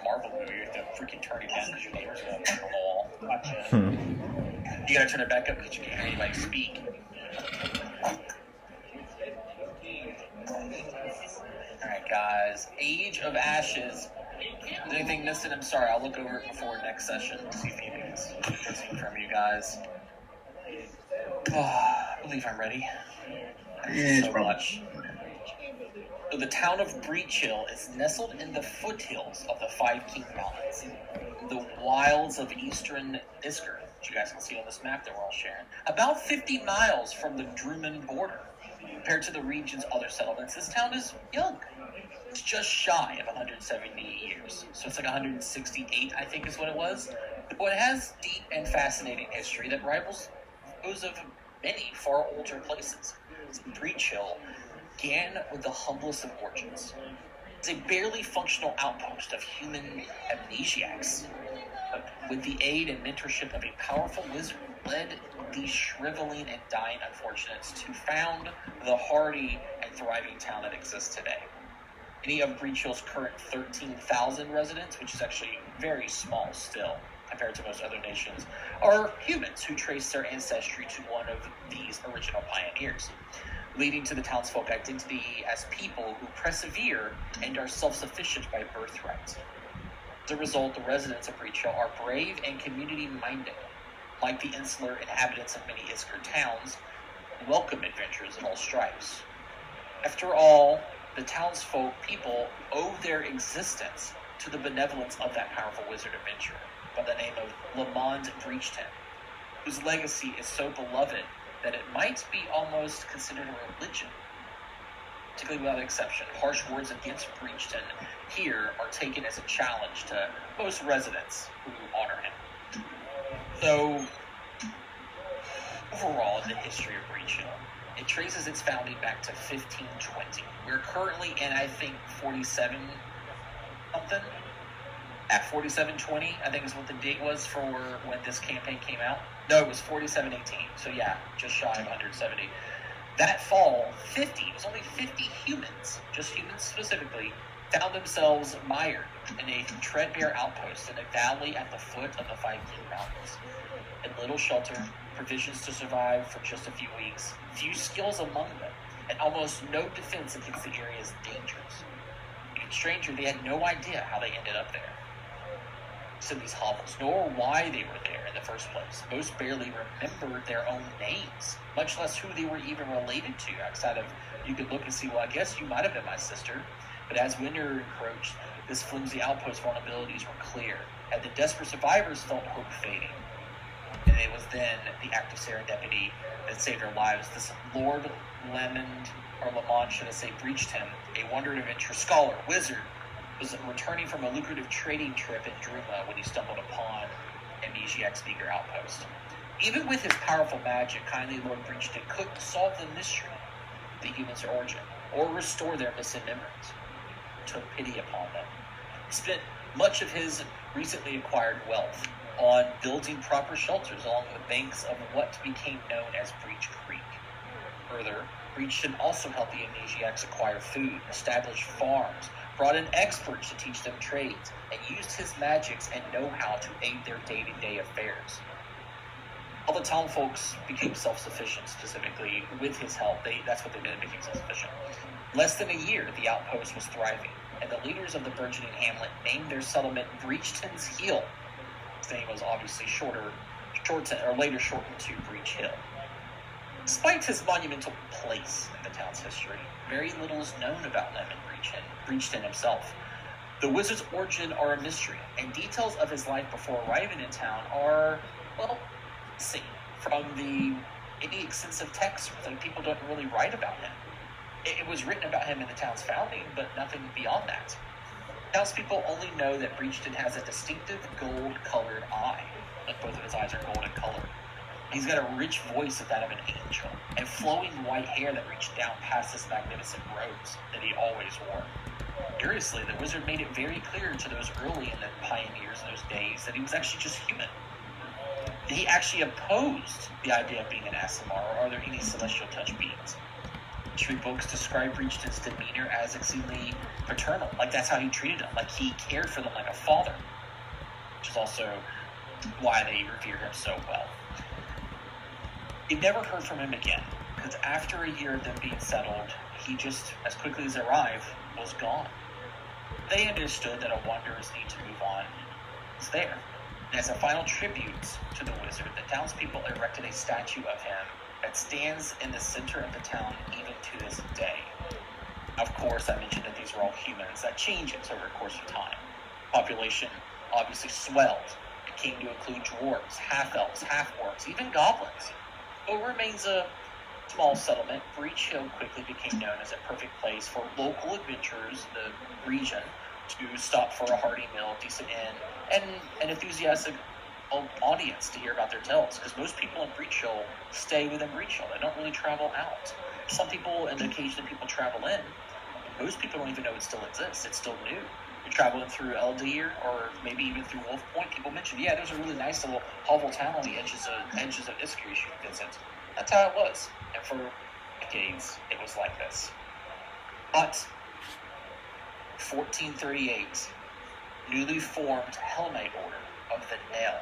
Marvel movie. You have to freaking turn it down because your neighbor's going to on the wall. Gotcha. You got to turn it back up because you can't hear anybody speak. Alright, guys. Age of Ashes. Is anything missing? I'm sorry. I'll look over it before next session to see if anything's missing from you guys. I believe I'm ready. So much. So the town of Breach Hill is nestled in the foothills of the Five King Mountains, the wilds of eastern Isker, which you guys can see on this map that we're all sharing. About 50 miles from the Drummond border. Compared to the region's other settlements, this town is young. It's just shy of 170 years. So it's like 168, I think is what it was. But it has deep and fascinating history that rivals those of many far older places. Breach Hill began with the humblest of origins. It's a barely functional outpost of human amnesiacs. But with the aid and mentorship of a powerful wizard, led these shriveling and dying unfortunates to found the hardy and thriving town that exists today. Any of Breach Hill's current 13,000 residents, which is actually very small still compared to most other nations, are humans who trace their ancestry to one of these original pioneers, leading to the townsfolk identity as people who persevere and are self-sufficient by birthright. As a result, the residents of Breach Hill are brave and community-minded. Like the insular inhabitants of many Isker towns, welcome adventurers of all stripes. After all, the townsfolk people owe their existence to the benevolence of that powerful wizard adventurer by the name of Lamond Breachton, whose legacy is so beloved that it might be almost considered a religion. Particularly without exception, harsh words against Breachton here are taken as a challenge to most residents who honor him. So, overall, in the history of Breach Hill, it traces its founding back to 1520. We're currently in, I think, 47 something. At 4720, I think is what the date was for when this campaign came out. No, it was 4718. So yeah, just shy of 170. That fall, it was only 50 humans, just humans specifically, found themselves mired in a threadbare outpost in a valley at the foot of the Five King Mountains. In little shelter, provisions to survive for just a few weeks, few skills among them, and almost no defense against the area's dangers. Being stranger, they had no idea how they ended up there. So these hovels, nor why they were there in the first place. Most barely remembered their own names, much less who they were even related to, outside of, you could look and see, well, I guess you might have been my sister. But as winter encroached, this flimsy outpost vulnerabilities were clear, and the desperate survivors felt hope fading. And it was then the act of serendipity that saved their lives. This Lord Lamont, should I say, Breachton, a wonder adventure scholar, wizard, was returning from a lucrative trading trip in Druma when he stumbled upon Amnesiac's meager outpost. Even with his powerful magic, kindly Lord Breachton couldn't solve the mystery of the humans' origin, or restore their missing memories. He took pity upon them. He spent much of his recently acquired wealth on building proper shelters along the banks of what became known as Breach Creek. Further, Breachton also helped the Amnesiacs acquire food, establish farms, brought in experts to teach them trades, and used his magics and know-how to aid their day-to-day affairs. All the town folks became self-sufficient, specifically with his help. That's what they did, became self-sufficient. Less than a year, the outpost was thriving, and the leaders of the burgeoning hamlet named their settlement Breachton's Heel. His name was obviously later shortened to Breach Hill. Despite his monumental place in the town's history, very little is known about Lemon Breachton himself. The wizard's origin are a mystery, and details of his life before arriving in town are, well, missing from any extensive texts. Like, people don't really write about him. It was written about him in the town's founding, but nothing beyond that. Townspeople only know that Breachton has a distinctive gold-colored eye. Like, both of his eyes are golden colored. He's got a rich voice of that of an angel, and flowing white hair that reached down past his magnificent robes that he always wore. Curiously, the wizard made it very clear to those early in the pioneers in those days that he was actually just human. He actually opposed the idea of being an Aasimar or are there any celestial touch beings. History books describe Breachton's demeanor as exceedingly paternal. Like, that's how he treated them. Like, he cared for them like a father, which is also why they revere him so well. They never heard from him again, because after a year of them being settled, he just, as quickly as arrived, was gone. They understood that a wanderer's need to move on was there. And as a final tribute to the wizard, the townspeople erected a statue of him that stands in the center of the town even to this day. Of course, I mentioned that these were all humans. That changes over the course of time. Population obviously swelled. It came to include dwarves, half-elves, half-orcs, even goblins. Though it remains a small settlement, Breach Hill quickly became known as a perfect place for local adventurers in the region to stop for a hearty meal, decent inn, and an enthusiastic audience to hear about their tales, because most people in Breach Hill stay within Breach Hill. They don't really travel out. Some people, and occasionally people travel in. Most people don't even know it still exists. It's still new. You're traveling through Eldir, or maybe even through Wolf Point. People mention, yeah, there's a really nice little hovel town on the edges of Iskar you should visit. That's how it was. And for decades, it was like this. But 1438, newly formed Hell Knight Order of the Nail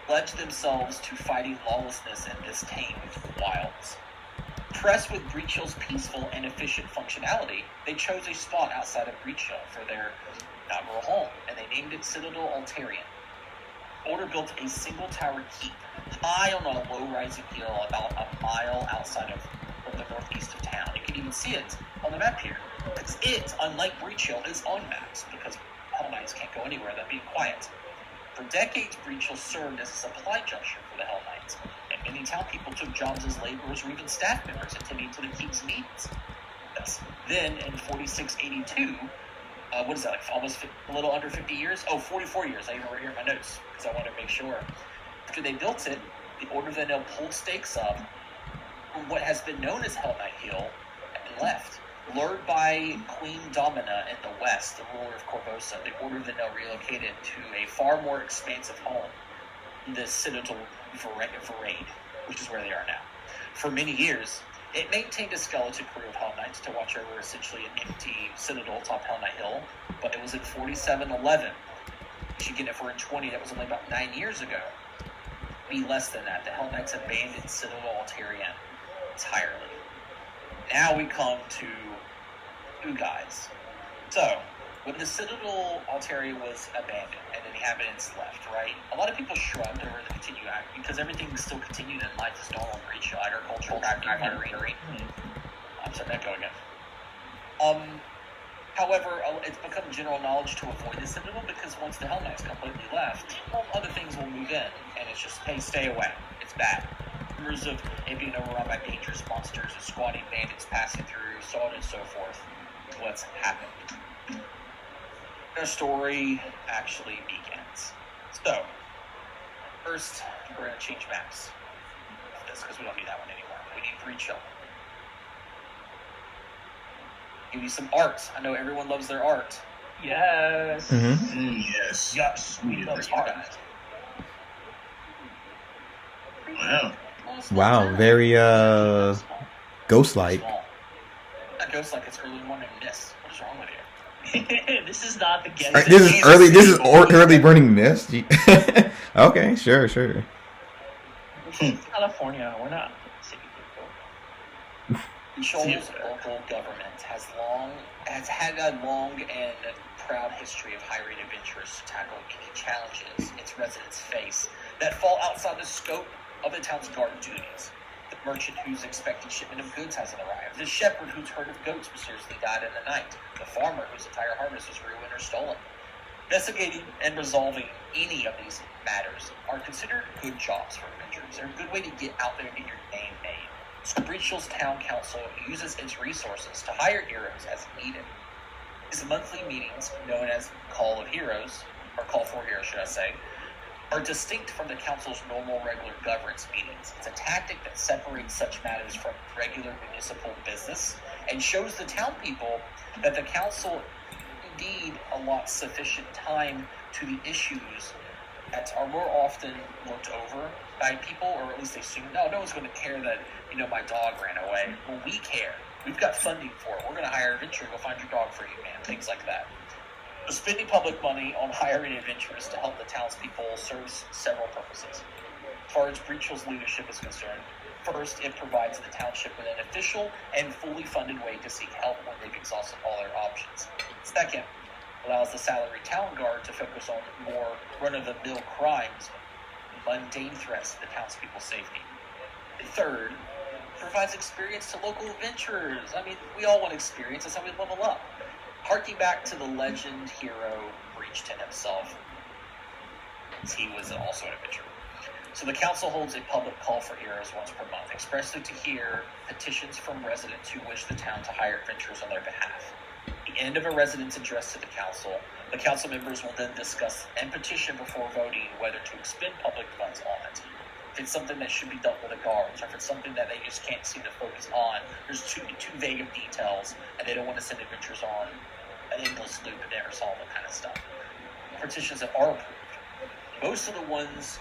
pledged themselves to fighting lawlessness in this tamed wilds. Impressed with Breach Hill's peaceful and efficient functionality, they chose a spot outside of Breach Hill for their inaugural home, and they named it Citadel Altarian. The Order built a single-tower keep high on a low-rising hill about a mile outside of the northeast of town. You can even see it on the map here, because it, unlike Breach Hill, is on maps, because Hell Knights can't go anywhere without being quiet. For decades, Breach Hill served as a supply junction for the Hell Knights, and many town people took jobs as laborers or even staff members attending to the keep's needs. Then, in 4682, what is that, like almost a little under 50 years? Oh, 44 years. I even wrote here in my notes, because I wanted to make sure. After they built it, the Order of the Nail pulled stakes up from what has been known as Hell Knight Hill and left. Lured by Queen Domina in the west, the ruler of Corvosa, the Order of the Nail relocated to a far more expansive home, the Citadel Varade, which is where they are now. For many years, it maintained a skeleton crew of Hell Knights to watch over essentially an empty citadel atop Hell Knight Hill, but it was in 4711. You should get it for in 20, that was only about 9 years ago. Be less than that. The Hell Knights abandoned Citadel Altarian entirely. Now we come to you guys. So, when the Citadel Altarian was abandoned and the inhabitants left, right? A lot of people shrugged over the continued act because everything still continued in life as normal in Breach Hill, agricultural, greenery. I'm sorry, echo again. However, it's become general knowledge to avoid the Citadel because once the Hell Knights completely left, well, other things will move in, and it's just, hey, stay away. It's bad. Rumors of it being overrun by dangerous monsters and squatting bandits passing through, so on and so forth. What's happened? Our story actually begins. So, first, we're going to change maps of this because we don't need that one anymore. We need Breach Hill. Give you some art. I know everyone loves their art. Yes. Mm-hmm. Yes. We love art. Wow. Wow, very ghost-like. Not ghost-like, it's early morning mist. What is wrong with you? This is not the game. This is early burning mist. Okay, sure. California, we're not city people. Shoals local government has had a long and proud history of hiring adventurers to tackle any challenges its residents face that fall outside the scope of the town's guard duties. The merchant whose expected shipment of goods hasn't arrived. The shepherd whose herd of goats mysteriously died in the night. The farmer whose entire harvest was ruined or stolen. Investigating and resolving any of these matters are considered good jobs for adventurers. They're a good way to get out there and get your name made. So Breach Hill's town council uses its resources to hire heroes as needed. These monthly meetings, known as Call of Heroes, or Call for Heroes, should I say, are distinct from the council's normal regular governance meetings. It's a tactic that separates such matters from regular municipal business and shows the town people that the council indeed allots sufficient time to the issues that are more often looked over by people, or at least they assume, no one's going to care that, my dog ran away. Well, we care. We've got funding for it. We're going to hire an adventurer to go find your dog for you, man. Things like that. So spending public money on hiring adventurers to help the townspeople serves several purposes. As far as Breachill's leadership is concerned, first, it provides the township with an official and fully funded way to seek help when they've exhausted all their options. Second, allows the salaried town guard to focus on more run-of-the-mill crimes, mundane threats to the townspeople's safety. And third, provides experience to local adventurers. I mean, we all want experience. That's how we level up. Harking back to the legend hero Breachton himself, he was also an adventurer. So the council holds a public call for heroes once per month, expressly to hear petitions from residents who wish the town to hire adventurers on their behalf. At the end of a resident's address to the council members will then discuss and petition before voting whether to expend public funds on it. If it's something that should be dealt with the guards, or if it's something that they just can't seem to focus on, there's too vague of details, and they don't want to send adventurers on an endless loop and never solve that kind of stuff. Petitions that are approved. Most of the ones,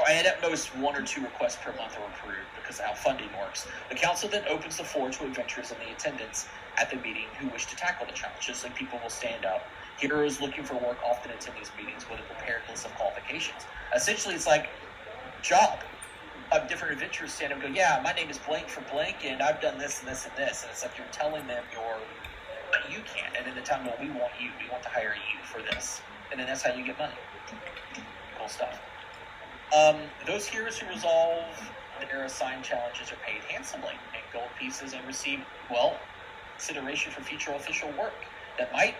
and at most 1 or 2 requests per month are approved because of how funding works. The council then opens the floor to adventurers in the attendance at the meeting who wish to tackle the challenges, and people will stand up. Heroes looking for work often attend these meetings with a prepared list of qualifications. Essentially, it's like job of different adventurers stand up and go, yeah, my name is blank for blank, and I've done this and this and this. And it's like you're telling them but you can't. And in the time, well, we want to hire you for this. And then that's how you get money. Cool stuff. Those heroes who resolve their assigned challenges are paid handsomely in gold pieces and receive, consideration for future official work that might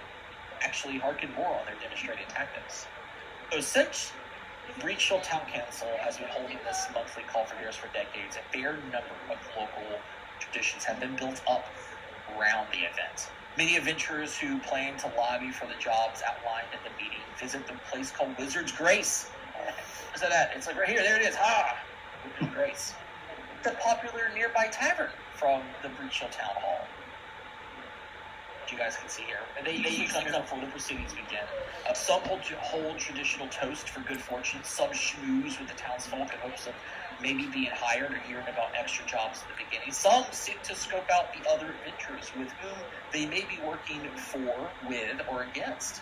actually harken more on their demonstrated tactics. So since Breachill Town Council has been holding this monthly call for heroes for decades, a fair number of local traditions have been built up around the event. Many adventurers who plan to lobby for the jobs outlined in the meeting visit the place called Wizard's Grace. Where's that at? It's like right here. There it is. Wizard's Grace. It's a popular nearby tavern from the Breachill Town Hall. You guys can see here. And they come before the proceedings begin. Some hold traditional toast for good fortune. Some schmooze with the townsfolk in hopes of maybe being hired or hearing about extra jobs at the beginning. Some seek to scope out the other adventurers with whom they may be working for, with, or against.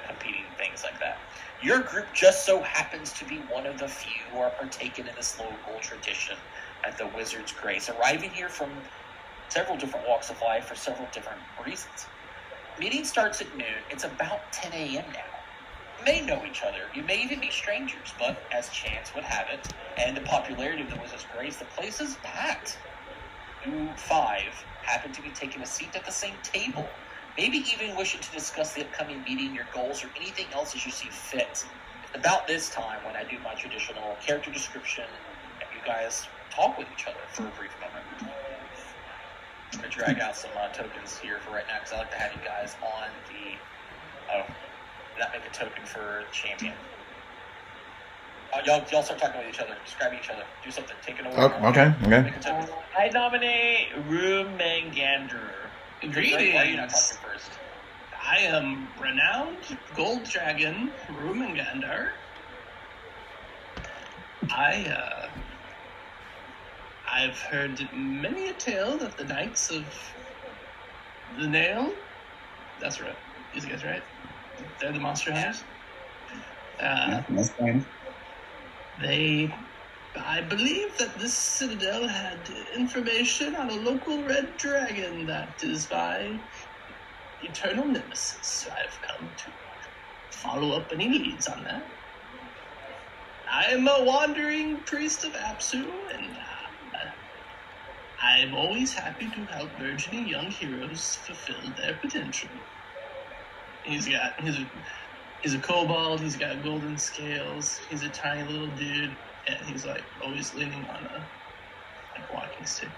Competing things like that. Your group just so happens to be one of the few who are partaking in this local tradition at the Wizard's Grace, arriving here from several different walks of life for several different reasons. Meeting starts at noon. It's about 10 a.m. now. You may know each other. You may even be strangers, but as chance would have it, and the popularity of the Wizard's Grace, the place is packed. You 5 happen to be taking a seat at the same table, maybe even wishing to discuss the upcoming meeting, your goals, or anything else as you see fit. It's about this time when I do my traditional character description, and you guys talk with each other for a brief moment. I'm going to drag out some tokens here for right now because I like to have you guys on the... that make a token for champion. Y'all start talking with each other. Describe each other. Do something. Take it away. Oh, okay. Make a token. I nominate Rumangander. Greetings. Why are you not talking first? I am renowned gold dragon Rumangander. I've heard many a tale of the Knights of the Nail. That's right. These guys, right? They're the monster hunters. That's fine. I believe that this citadel had information on a local red dragon that is my eternal nemesis. I've come to follow up any leads on that. I'm a wandering priest of Apsu, and I'm always happy to help burgeoning young heroes fulfill their potential. He's a kobold, he's got golden scales, he's a tiny little dude, and he's like always leaning on a walking stick.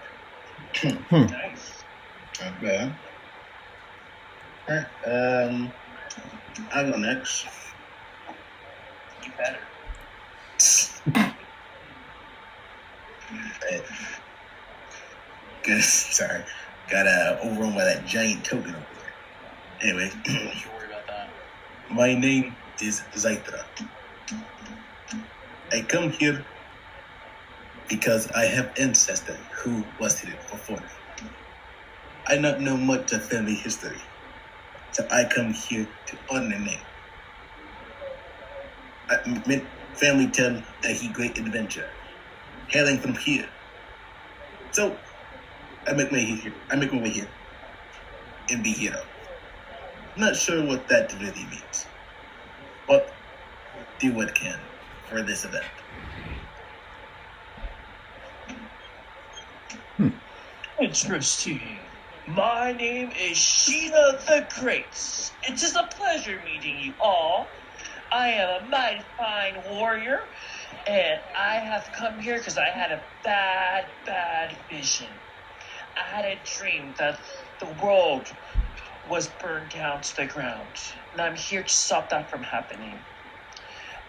Nice. Not bad. Alright, I'll go next. You better. Good. Sorry. Got overrun by that giant token over there. Anyway. Don't you worry about that. My name is Zaitra. I come here because I have ancestors who was here before me. I not know much of family history, so I come here to honor the name. Family tell that he great adventure, hailing from here. So I make my way here, and be hero. Not sure what that really means, but do what can for this event. Interesting. My name is Sheena the Great. It is a pleasure meeting you all. I am a mighty fine warrior, and I have come here because I had a bad vision. I had a dream that the world was burned down to the ground, and I'm here to stop that from happening.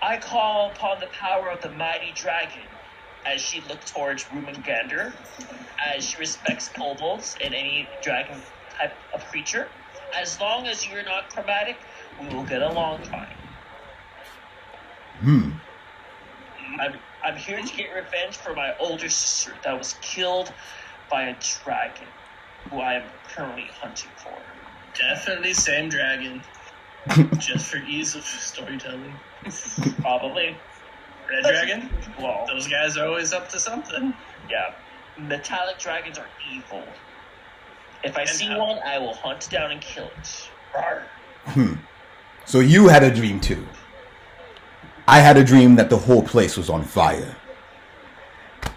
I call upon the power of the mighty dragon, as she looks towards Rumengander, as she respects kobolds and any dragon type of creature. As long as you're not chromatic, we will get along fine. I'm here to get revenge for my older sister that was killed by a dragon, who I am currently hunting for. Definitely same dragon. Just for ease of storytelling. Probably. Red dragon? Well, Those guys are always up to something. yeah. Metallic dragons are evil. If I see one, I will hunt down and kill it. Rawr. So you had a dream too. I had a dream that the whole place was on fire.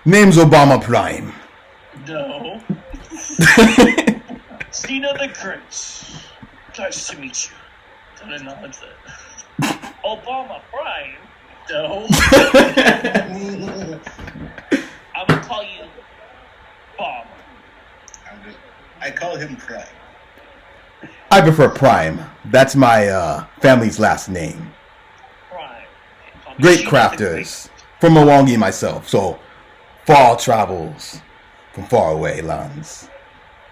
Name's Obama Prime. No. Cena the Great. Nice to meet you. Don't acknowledge that. Obama Prime. No. I'm gonna call you Bomb. I call him Prime. I prefer Prime. That's my family's last name. Prime. Great crafters. From Milwaukee myself, so far travels from far away lands.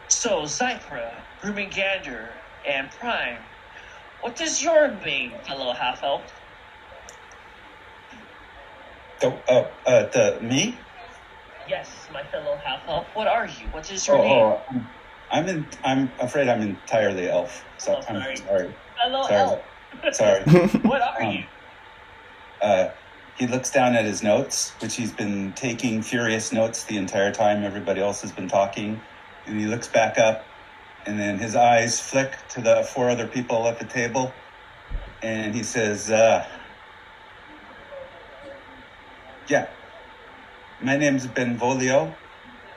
So, Zypra, Rumengander, and Prime, what is your name, fellow half-elf? Me? Yes, my fellow half-elf. What are you? What is your name? I'm afraid I'm entirely elf. So Oh, I'm sorry. sorry. Fellow Sorry. elf. Sorry. What are you? He looks down at his notes, which he's been taking furious notes the entire time everybody else has been talking. And he looks back up, and then his eyes flick to the four other people at the table. And he says, yeah, my name's Benvolio.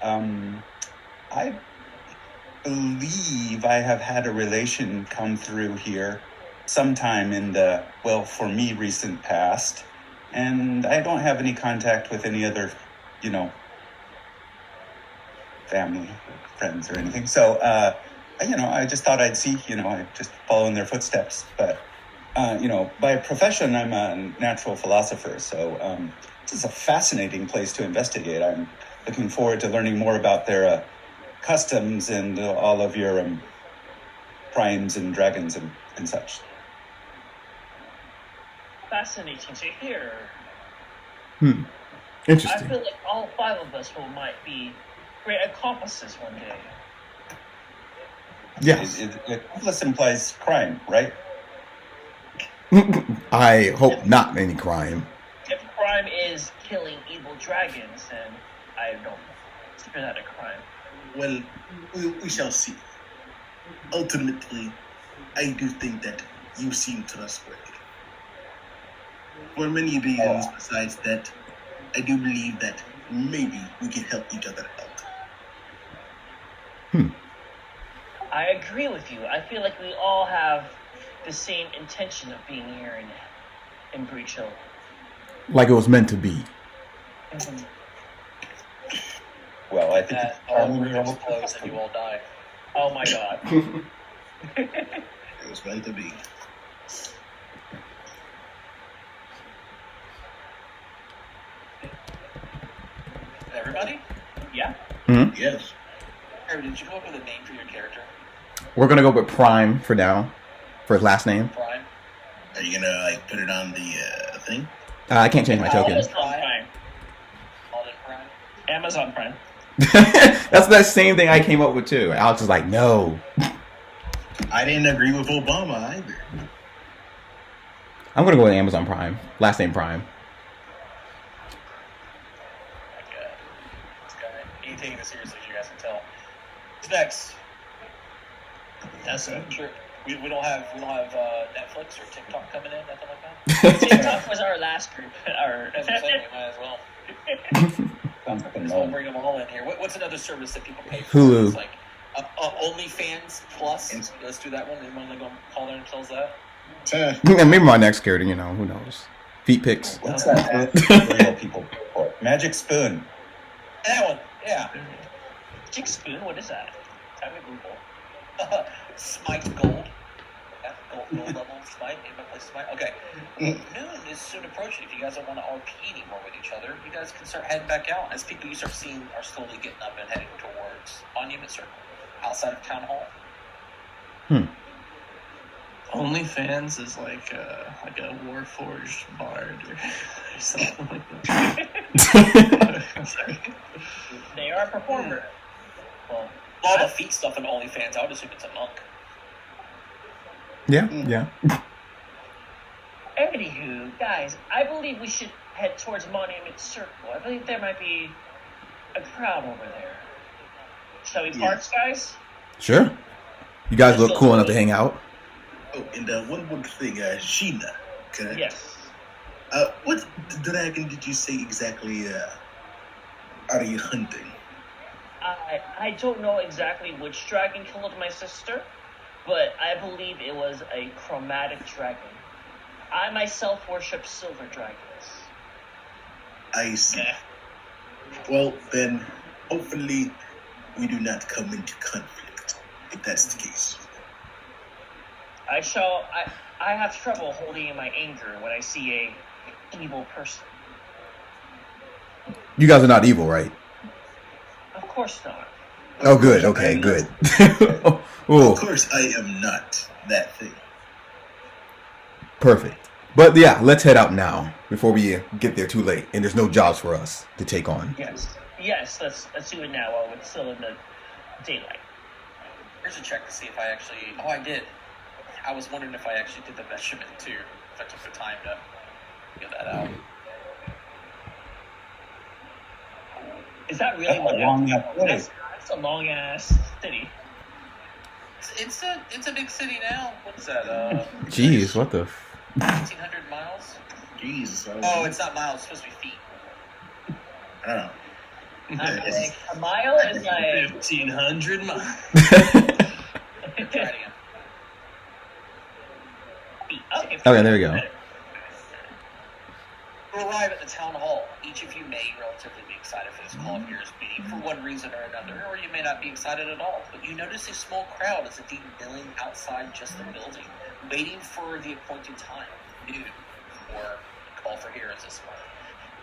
I believe I have had a relation come through here sometime in the, well, for me, recent past. And I don't have any contact with any other, family, friends, or anything. So, I just thought I'd see, I just follow in their footsteps. But, by profession, I'm a natural philosopher. So, this is a fascinating place to investigate. I'm looking forward to learning more about their customs and all of your primes and dragons and such. Fascinating to hear. I Interesting. feel like all five of us might be great accomplices one day. Yes. Accomplice implies crime, right? I hope not any crime. If crime is killing evil dragons, then I don't consider that a crime. Well, we shall see. Ultimately, I do think that you seem trustworthy. For many reasons besides that, I do believe that maybe we can help each other out. I agree with you. I feel like we all have the same intention of being here in Breach Hill. Like it was meant to be. Well, I think That all the rooms close and you all die. Oh my god. It was meant to be. Everybody? Yeah. Yes. Harry, did you come up with a name for your character? We're gonna go with Prime for now, for his last name. Prime? Are you gonna put it on the thing? I can't change my token. Amazon Prime. All in Prime? Amazon Prime. That's that same thing I came up with too. Alex is like, no. I didn't agree with Obama either. I'm gonna go with Amazon Prime. Last name Prime. Okay. This guy. He's taking this seriously, as you guys can tell. Who's next? That's it. Sure. We don't have Netflix or TikTok coming in, nothing like that. TikTok was our last group. Our That's what I'm saying. We might as well. Sounds like a Just want to no. bring them all in here. What's another service that people pay for? Hulu. It's like OnlyFans Plus. Let's do that one. Anyone going to call themselves that? And maybe my next character, who knows? Feet pics. What's that real people pay for? Magic Spoon. That one. Yeah. Chick Spoon, what is that? Time to Google. Smite Gold. Yeah, gold level Smite. Anybody play Smite? Okay. Noon is soon approaching. If you guys don't want to RP anymore with each other, you guys can start heading back out. As people you start seeing are slowly getting up and heading towards Monument Circle, outside of Town Hall. OnlyFans is like a Warforged bard or something like that. Sorry. They are a performer. Well, All the feet stuff in OnlyFans, I would assume it's a monk. Yeah. anywho, guys, I believe we should head towards Monument Circle. I believe there might be a crowd over there. Shall we park, guys? Sure. You guys look cool enough to hang out. Oh, and one more thing, Sheena. Correct? Yes. What dragon did you say exactly are you hunting? I don't know exactly which dragon killed my sister, but I believe it was a chromatic dragon. I myself worship silver dragons. I see. Well, then, hopefully, we do not come into conflict, if that's the case. I have trouble holding in my anger when I see a evil person. You guys are not evil, right? Of course not. Oh, good. Okay, good. Of Oh, course, I am not that thing. perfect. But yeah, let's head out now before we get there too late, and there's no jobs for us to take on. Yes. Let's do it now while it's still in the daylight. Here's a check to see if I actually... Oh, I did. I was wondering if I actually did the measurement, too. If I took the time to get that out. Is that really That's a long ass city. That's a long ass city. It's a big city now. What is that? Jeez, what the... 1,800 miles? Jesus. Oh, it's not miles. It's supposed to be feet. I don't know. Like, a mile is like 1,500 miles. Try it again. Okay, there we go. You arrive at the town hall. Each of you may relatively be excited for this call of yours meeting for one reason or another, or you may not be excited at all. But you notice a small crowd is indeed milling outside just the building, waiting for the appointed time, noon, or call for heroes this morning.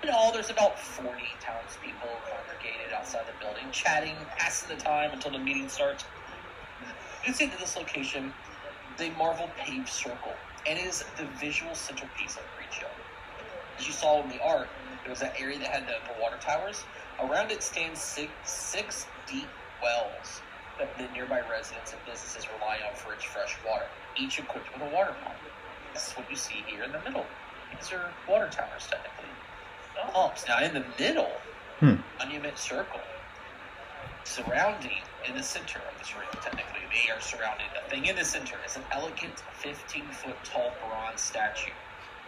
In all, there's about 40 townspeople congregated outside the building, chatting, passing the time until the meeting starts. You see that this location is a marble paved circle, and is the visual centerpiece of Breach Hill. As you saw in the art, there was that area that had the water towers. Around it stands six deep wells that the nearby residents and businesses rely on for its fresh water, each equipped with a water pump. This is what you see here in the middle. These are water towers, technically. Pumps. Now, in the middle, Monument Circle, surrounding in the center of this ring, technically, they are surrounded. The thing in the center is an elegant 15-foot tall bronze statue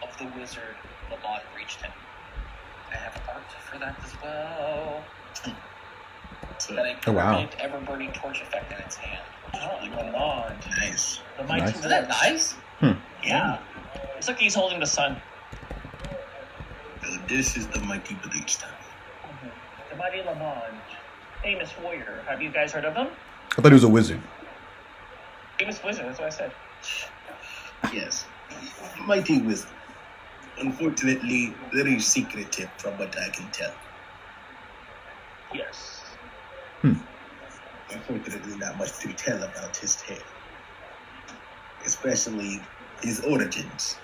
of the wizard Lamont Breachton. I have art for that as well. That a Oh, wow. permanent, ever-burning torch effect in its hand. Oh, Lamont. Nice. The mighty Nice. Isn't that nice? Yeah. It's like he's holding the sun. This is the mighty Bleach time. The mighty Lamont. Famous warrior. Have you guys heard of him? I thought he was a wizard. Famous wizard, that's what I said. Yes. Mighty wizard. Unfortunately, very secretive from what I can tell. Yes. Unfortunately, not much to tell about his tale. Especially his origins,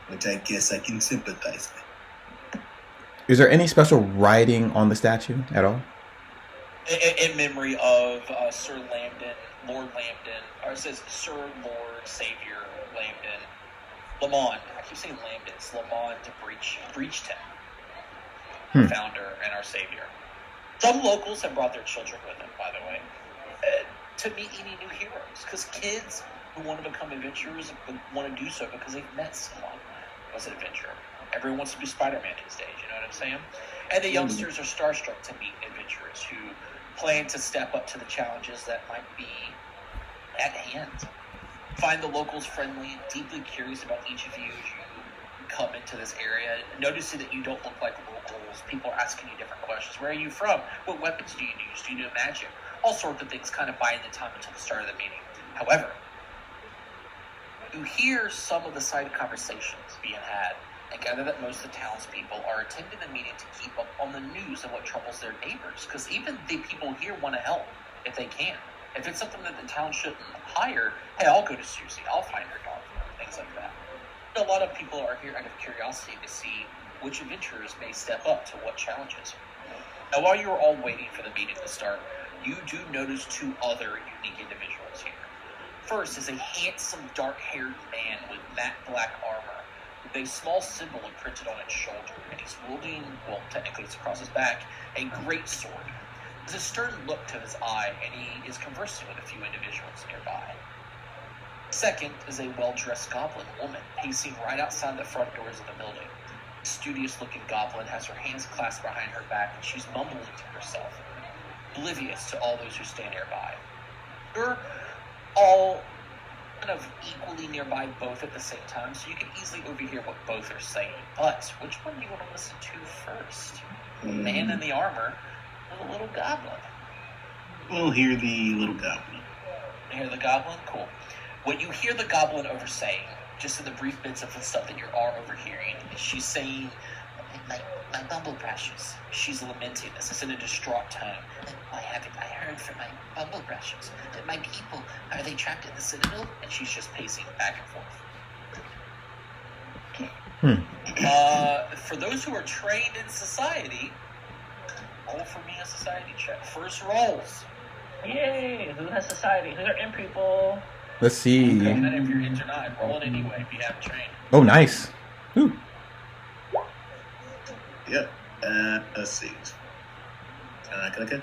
which I guess I can sympathize with. Is there any special writing on the statue at all? in memory of Sir Lambden, Lord Lambden, or it says Sir Lord Savior Lambden, Lamond. I keep saying Lambden. It's Lamond Breachton, our founder and our savior. Some locals have brought their children with them, by the way, to meet any new heroes. Because kids who want to become adventurers want to do so because they've met someone who was an adventurer. Everyone wants to be Spider-Man these days, you know what I'm saying? And the youngsters are starstruck to meet adventurers who plan to step up to the challenges that might be at hand. Find the locals friendly, deeply curious about each of you as you come into this area, noticing that you don't look like locals. People are asking you different questions. Where are you from? What weapons do you use? Do you do magic? All sorts of things kind of buying the time until the start of the meeting. However, you hear some of the side conversations being had and gather that most of the townspeople are attending the meeting to keep up on the news and what troubles their neighbors. Because even the people here want to help if they can. If it's something that the town shouldn't hire, hey, I'll go to Susie. I'll find her dog, things like that. A lot of people are here out of curiosity to see which adventurers may step up to what challenges. Now, while you're all waiting for the meeting to start, you do notice two other unique individuals here. First is a handsome, dark-haired man with matte black armor, with a small symbol imprinted on its shoulder, and he's wielding, well, technically it's across his back, a great sword. There's a stern look to his eye, and he is conversing with a few individuals nearby. Second is a well-dressed goblin woman pacing right outside the front doors of the building. The studious-looking goblin has her hands clasped behind her back, and she's mumbling to herself, oblivious to all those who stand nearby. You're all kind of equally nearby both at the same time, so you can easily overhear what both are saying. But which one do you want to listen to first? The man in the armor or the little goblin? We'll hear the little goblin. You hear the goblin? Cool. What you hear the goblin saying, just in the brief bits of the stuff that you are overhearing, is she's saying, my bumble brushes. She's lamenting this. It's in a distraught tone. I heard from my bumble brushes that my people, are they trapped in the citadel? And she's just pacing back and forth. For those who are trained in society, roll for me a society check. First rolls. Yay! Who has society? Who are in people? Let's see. Okay, and if you're into not, roll it anyway if you haven't trained. Oh, nice. Ooh. Yep. Let's see. Click it.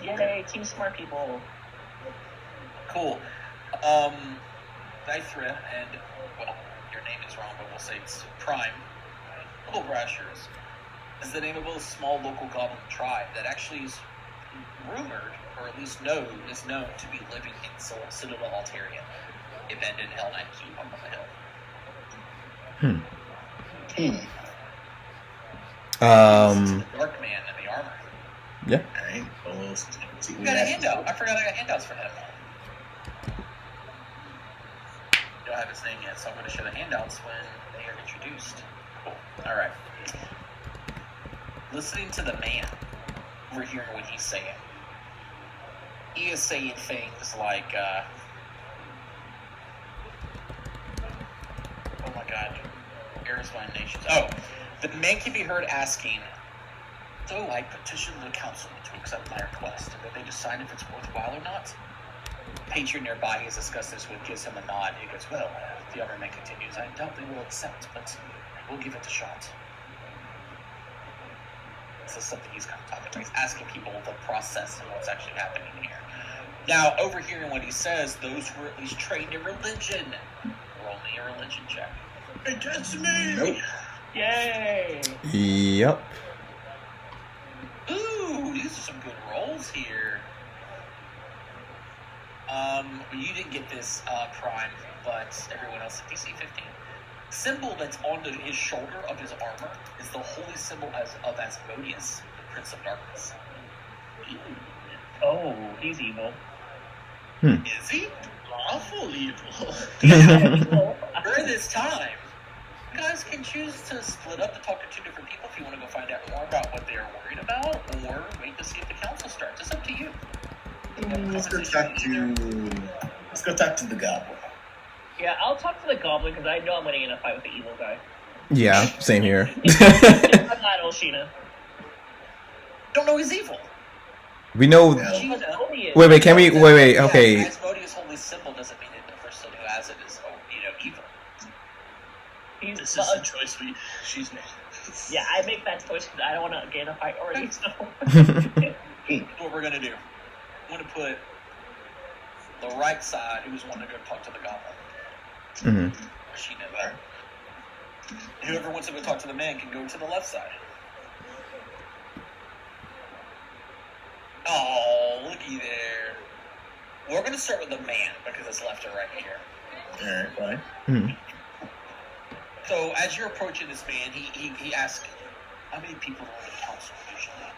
Yay! Team smart people. Cool. Nythra and, well, your name is wrong, but we'll say it's Prime. Little Brashers is the name of a small local goblin tribe that actually is rumored, or at least is known to be living in Citadel Altarian, abandoned Hell Knight Keep up on the hill. The dark man in the armor. Yeah. Alright, almost. We got a handout. I forgot I got handouts for him. Don't have his name yet, so I'm going to show the handouts when they are introduced. Cool. Alright. Listening to the man, we're hearing what he's saying. He is saying things like, oh my god, here's my nations. Oh, the man can be heard asking, so I petitioned the council to accept my request, and that they decide if it's worthwhile or not. The patron nearby he has discussed this with gives him a nod. He goes, well, the other man continues, I doubt they will accept, but we'll give it a shot. This is something he's kind of talking about. He's asking people the process and what's actually happening here. Now, overhearing what he says, those who are at least trained in religion, roll me a religion check. It's me! Nope. Yay! Yep. Ooh, these are some good rolls here. You didn't get this, Prime, but everyone else, DC 15. Symbol that's on his shoulder of his armor is the holy symbol of Asmodeus, the Prince of Darkness. Oh, he's evil. Is he? Awful evil. During this time, you guys can choose to split up to talk to two different people if you want to go find out more about what they're worried about, or wait to see if the council starts. It's up to you. Let's go talk to the goblin. Yeah, I'll talk to the goblin because I know I'm going to get in a fight with the evil guy. Yeah, same here. I'm not Olshina. Don't know he's evil. We know. Asmodeus. Wait. Can we? Wait. Yeah, Okay. Asmodeus' holy symbol doesn't mean that the person who has it is, evil. This is the choice she's made. Yeah, I make that choice because I don't want to get in a fight already. So. What we're gonna do? I'm gonna put the right side. Who's wanting to go talk to the goblin? She knows that. Whoever wants to go talk to the man can go to the left side. Oh, looky there. We're going to start with the man because it's left and right here. Alright, fine. So, as you're approaching this man, he asks, how many people are on the council usually?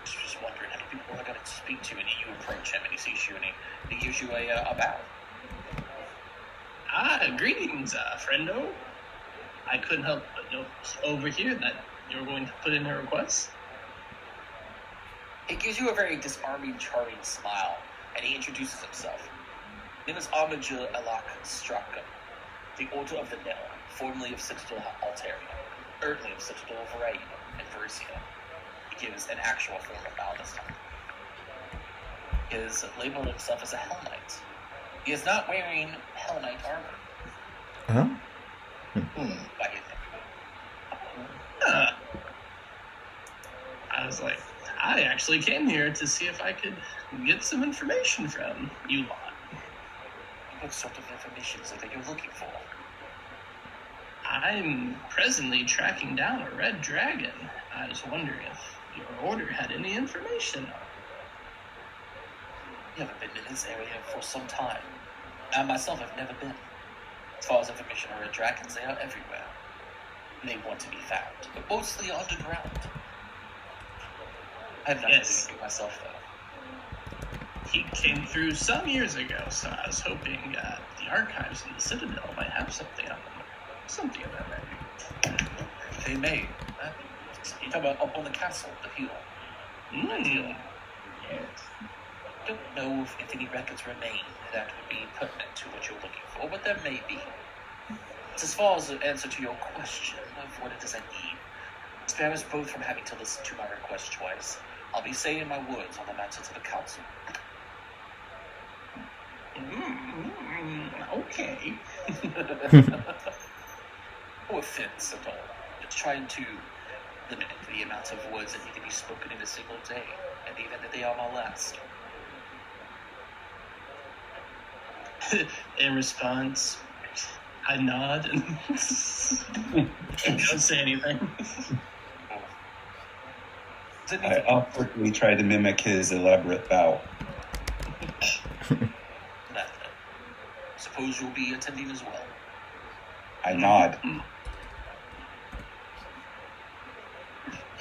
Just wondering how many people are going to speak to, and you approach him and he sees you and he gives you a bow. Greetings, friendo. I couldn't help but notice over here that you're going to put in a request. He gives you a very disarming, charming smile, and he introduces himself. His name is Armajil Alak Straka, the Order of the Nail, formerly of Citadel Alteria, early of Citadel Variety and Verusia. He gives an actual form of bow this time. He has labeled himself as a Hell Knight. He is not wearing Hell Knight armor. By his name. I was like, I actually came here to see if I could get some information from you lot. What sort of information is it that you're looking for? I'm presently tracking down a red dragon. I was wondering if your order had any information on it. You haven't been in this area for some time. I myself have never been. As far as information on red dragons, they are everywhere. They want to be found, but mostly underground. I have nothing to do myself, though. He came through some years ago, so I was hoping the archives in the Citadel might have something on them. Something of that matter. They may. You talk about up on the castle, the hill. That hill. Yes. Don't know if any records remain that would be pertinent to what you're looking for, but there may be. As far as the answer to your question of what it is I need, spare us both from having to listen to my request twice. I'll be saying my words on the matter to the council. Okay. No offense at all. Just trying to limit the amount of words that need to be spoken in a single day, and even that they are my last. In response, I nod and don't say anything. I awkwardly try to mimic his elaborate bow. Suppose you'll be attending as well. I nod.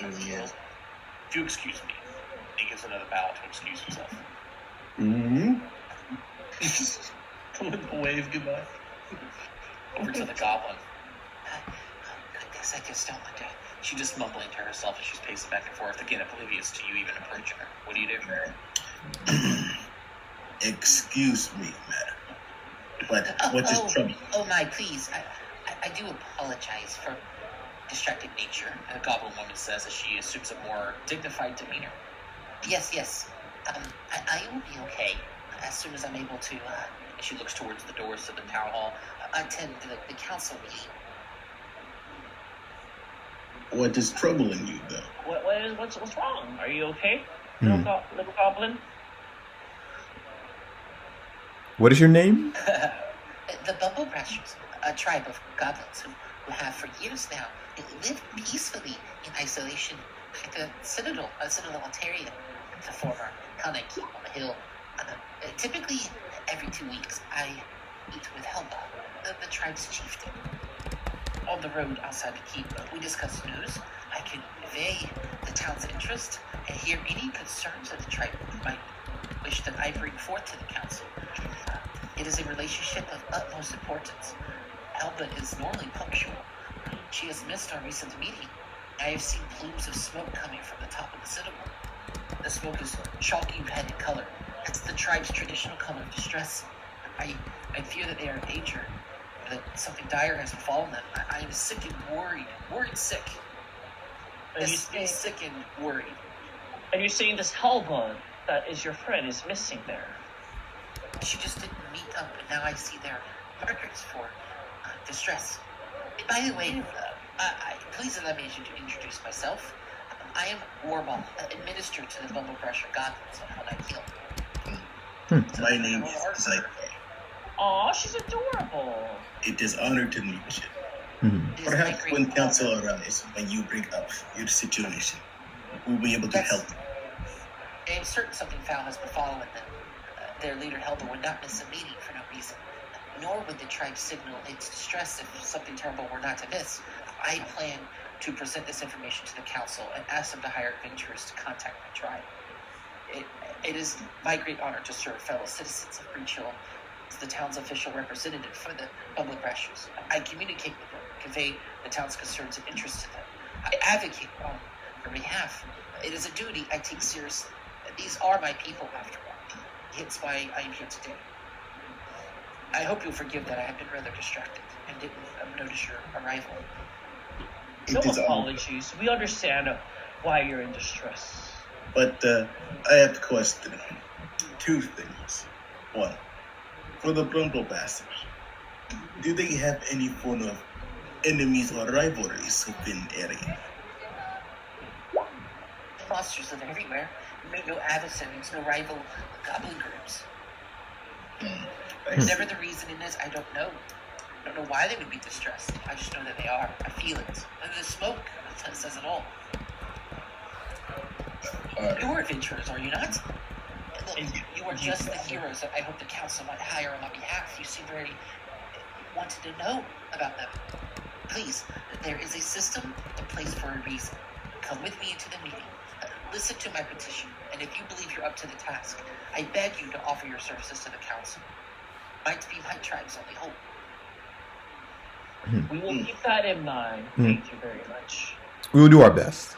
If you excuse me. He gives another bow to excuse himself. With a wave goodbye. Over to the goblin. Goodness, I just don't want to. She's just mumbling to herself as she's pacing back and forth, again oblivious to you even approaching her. What do you do? Excuse me, madam. What is trouble? Oh my, please. I do apologize for distracted nature, the goblin woman says as she assumes a more dignified demeanor. Yes. I will be okay as soon as I'm able to, she looks towards the doors to the town hall, attend the council meeting. What is troubling you, though? What's wrong? Are you okay, little goblin? What is your name? The Bumble Brushers, a tribe of goblins who have for years now lived peacefully in isolation at the Citadel Alteria, the former Conic on the hill. Typically, every 2 weeks, I meet with Helma, the tribe's chieftain. On the road outside the keep, we discuss news. I can convey the town's interest and hear any concerns that the tribe might wish that I bring forth to the council. It is a relationship of utmost importance. Helma is normally punctual. She has missed our recent meeting. I have seen plumes of smoke coming from the top of the citadel. The smoke is chalky red in color. It's the tribe's traditional color of distress. I fear that they are in danger, that something dire has befallen them. I am sick and worried sick. Sick and worried. And you're saying this Helva that is your friend is missing there. She just didn't meet up, and now I see their markers for distress. And by the way, please allow me to introduce myself. I am Warball, administered to the Bumblebrusher Goblins on Hell Night Hill. My name is Zyke. Aw, she's adorable. It is honor to meet you. Perhaps when council arrives, when you bring up your situation, we'll be able to help. I am certain something foul has befallen them. Their leader Helba would not miss a meeting for no reason, nor would the tribe signal its distress if something terrible were not to miss. I plan to present this information to the council and ask them to hire adventurers to contact my tribe. It is my great honor to serve fellow citizens of Breach Hill as the town's official representative for the public pressures. I communicate with them, convey the town's concerns and interests to them. I advocate on their behalf. It is a duty I take seriously. These are my people, after all. Hence why I am here today. I hope you'll forgive that I have been rather distracted and didn't notice your arrival. No apologies. We understand why you're in distress. But I have to question two things. One, for the Brumble Bastards, do they have any form of enemies or rivalries within the area? Monsters live everywhere. No adversaries, no rival goblin groups. Whatever the reasoning is, I don't know. I don't know why they would be distressed. I just know that they are. I feel it. And the smoke says it all. You're adventurers, are you not? Look, you are just the heroes that I hope the council might hire on my behalf. You seem very wanted to know about them. Please, there is a system in place for a reason. Come with me into the meeting. Listen to my petition, and if you believe you're up to the task, I beg you to offer your services to the council. Might be my tribe's only hope. We will keep that in mind. Thank you very much. We will do our best.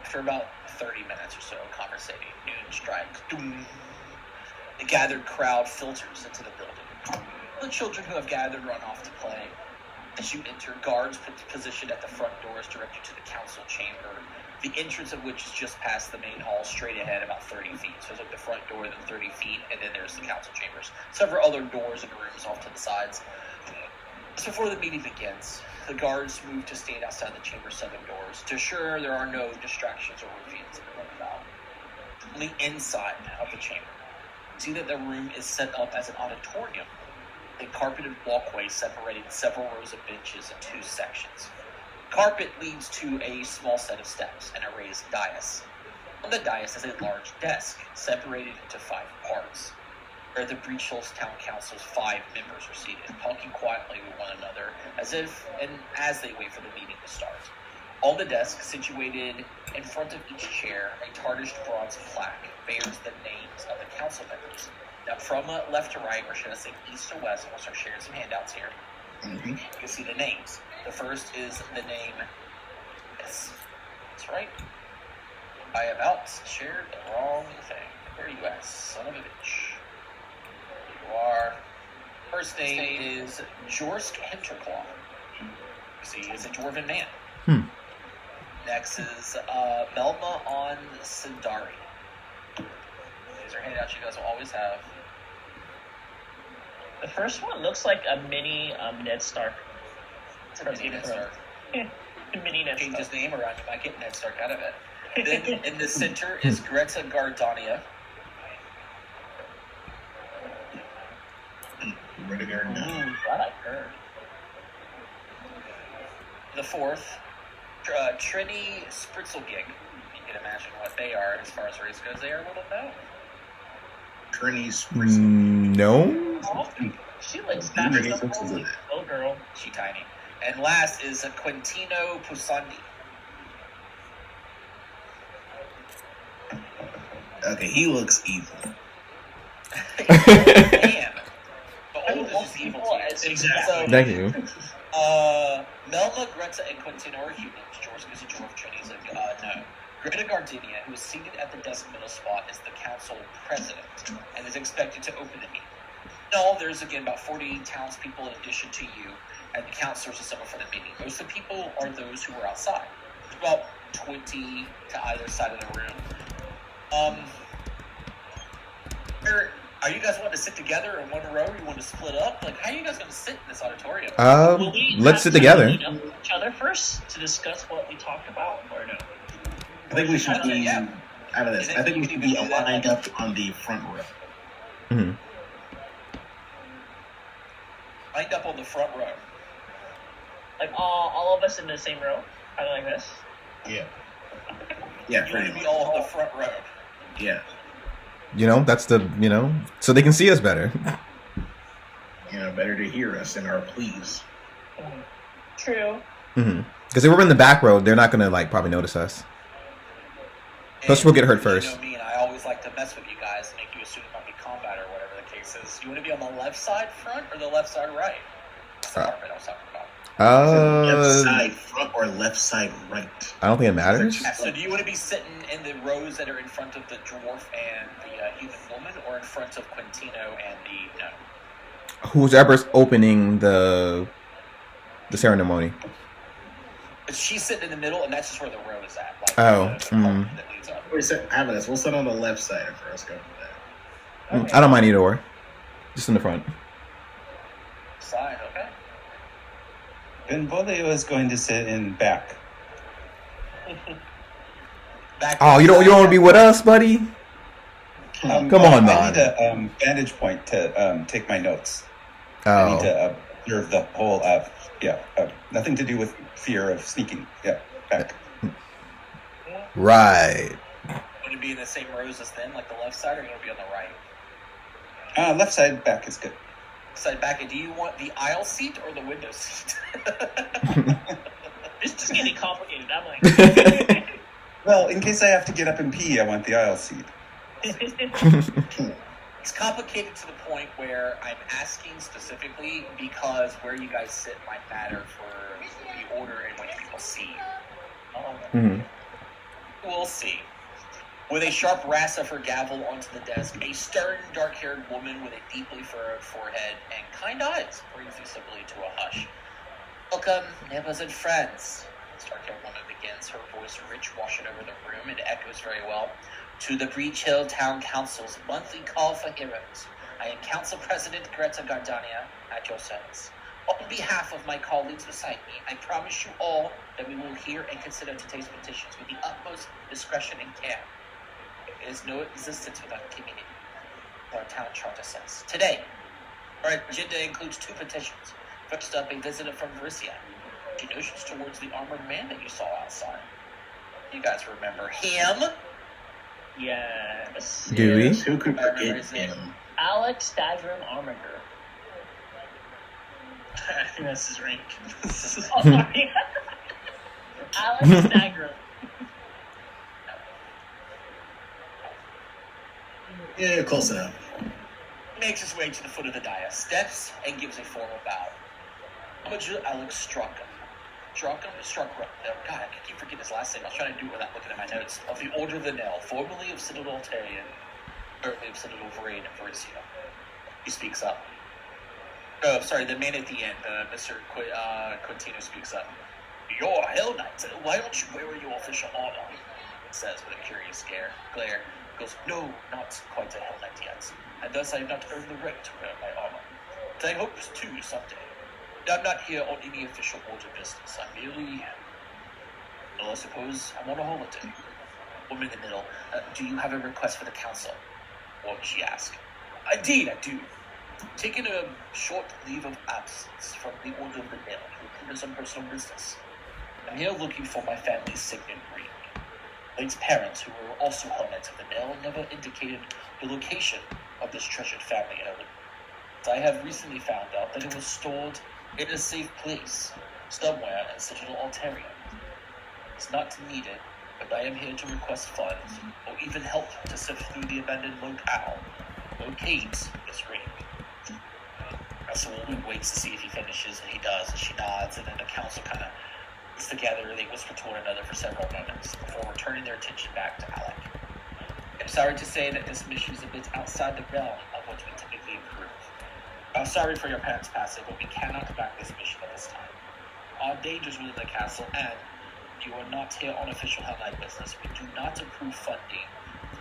For about 30 minutes or so of conversating, noon strikes. The gathered crowd filters into the building. The children who have gathered run off to play. As you enter, guards positioned at the front doors direct you to the council chamber, the entrance of which is just past the main hall, straight ahead about 30 feet. So it's like the front door, then 30 feet, and then there's the council chambers. Several other doors and rooms off to the sides. So before the meeting begins, the guards move to stand outside the chamber's 7 doors to assure there are no distractions or ruffians about. On the inside of the chamber, see that the room is set up as an auditorium. A carpeted walkway separating several rows of benches in 2 sections. Carpet leads to a small set of steps and a raised dais. On the dais is a large desk separated into 5 parts, where the Breach Hills Town Council's 5 members are seated, talking quietly with one another as they wait for the meeting to start. On the desk, situated in front of each chair, a tarnished bronze plaque bears the names of the council members. Now, from left to right, or should I say east to west, we'll start sharing some handouts here. You can see the names. The first is the name S. That's right. I about shared the wrong thing. There you are, son of a bitch. You are. First name is Jorsk Hinterclaw. You see, it's a dwarven man. Next is Melma on Sindari. These are handouts you guys will always have. The first one looks like a mini Ned Stark. It's a mini Ned Stark. A mini Ned Stark. Change his name around, you might get Ned Stark out of it. Then in the center is Greta Gardania. I like her. The fourth, Trini Spritzelgig. You can imagine what they are as far as race goes. They are a little known. Trini Spritzelgig. No? She looks fat as a little girl. She tiny. And last is a Quintino Pusandi. Okay, he looks evil. Man. The old is evil to you. Exactly. So, Thank you. Melma, Greta, and Quintino are humans. George is a dwarf, Trini's a no. Greta Gardenia, who is seated at the desk middle spot, is the council president and is expected to open the meeting. No, there's again about 40 townspeople in addition to you, and the councilors assemble for the meeting. Most of the people are those who are outside. About 20 to either side of the room. Are you guys wanting to sit together in one row, or you want to split up? Like, how are you guys going to sit in this auditorium? Will we Let's have sit to together. meet up with each other first to discuss what we talked about, or no? I think we should be. Yeah. Out of this, I think we should be aligned up on the front row. Mm-hmm. Lined up on the front row. Like all of us in the same row, kind of like this. Yeah. Yeah, You want pretty to be much. all on the front row. Yeah. You know, that's the, so they can see us better. Better to hear us in our pleas. True. Because if we're in the back row, they're not gonna probably notice us. Plus, we'll get hurt first. You know me, and I always like to mess with you guys and make you assume it might be combat or whatever the case is. You want to be on the left side front or the left side right? That's the part I was talking about. Left side front or left side right? I don't think it matters. Yeah, so do you want to be sitting in the rows that are in front of the dwarf and the human woman, or in front of Quintino and the no? Whoever's opening the ceremony. But she's sitting in the middle, and that's just where the row is at. Like, Oh, the part that leads up. We'll sit on the left side first. Go for that. I don't mind either or. Just in the front. Side, okay. Benvolio is going to sit in back. Back Oh, you don't want to be with us, buddy? Come on, man. I need a vantage point to take my notes. I need Oh, to observe the whole. Nothing to do with fear of sneaking. Yeah, back. right. Want to be in the same rows as them, like the left side, or you want to be on the right? Left side back is good. Side back, and do you want the aisle seat or the window seat? This is getting complicated. I'm like, Well, in case I have to get up and pee, I want the aisle seat. It's complicated to the point where I'm asking specifically because where you guys sit might matter for the order in which people see you. Mhm. We'll see. With a sharp rasp of her gavel onto the desk, a stern, dark-haired woman with a deeply furrowed forehead and kind eyes brings the assembly to a hush. Welcome, neighbors and friends. The dark-haired woman begins, her voice rich, washing over the room, and echoes very well. To the Breach Hill Town Council's monthly call for heroes. I am Council President Greta Gardania at your service. On behalf of my colleagues beside me, I promise you all that we will hear and consider today's petitions with the utmost discretion and care. There is no existence without community, our town charter says. Today, our agenda includes 2 petitions. First up, a visitor from Varissia. She notions towards the armored man that you saw outside. You guys remember him? yes. Do we? Who could I remember forget his name. him? Alex Stagrum Armiger. I think that's his rank. Oh, sorry. Alex Stagrum. Yeah, close enough. Makes his way to the foot of the dais, steps, and gives a formal bow. Major Alex Strachan. God, I keep forgetting his last name. I was trying to do it without looking at my notes. Of the Order of the Nail, formerly of Citadel Tarian, currently of Citadel Varain and Varissia. He speaks up. Oh, sorry, the man at the end, Mr. Quintino speaks up. You're a Hell Knight. Why don't you wear your official armor? Says with a curious glare. Goes, no, not quite a Hell Knight yet. And thus I have not earned the right to wear my armor. But I hope to someday. I'm not here on any official order business. I'm merely, well, I suppose I'm on a holiday. Woman in the middle, do you have a request for the council? What did she ask? Indeed, I do. Taking a short leave of absence from the Order of the Nail to attend to some personal business. I'm here looking for my family's signet ring. Late's parents, who were also Knights of the Nail, never indicated the location of this treasured family heirloom. I have recently found out that it was stored in a safe place, somewhere in Citadel Altarian. It's not needed, but I am here to request funds, or even help to sift through the abandoned locale. Locate this ring. So Wolman waits to see if he finishes, and he does, and she nods, and then the council kind of gets together, and they whisper to one another for several moments, before returning their attention back to Alec. I'm sorry to say that this mission is a bit outside the realm of what we typically approve. I'm sorry for your parents' passing, but we cannot back this mission at this time. Our dangers within the castle, and You are not here on official Hell Knight business. We do not approve funding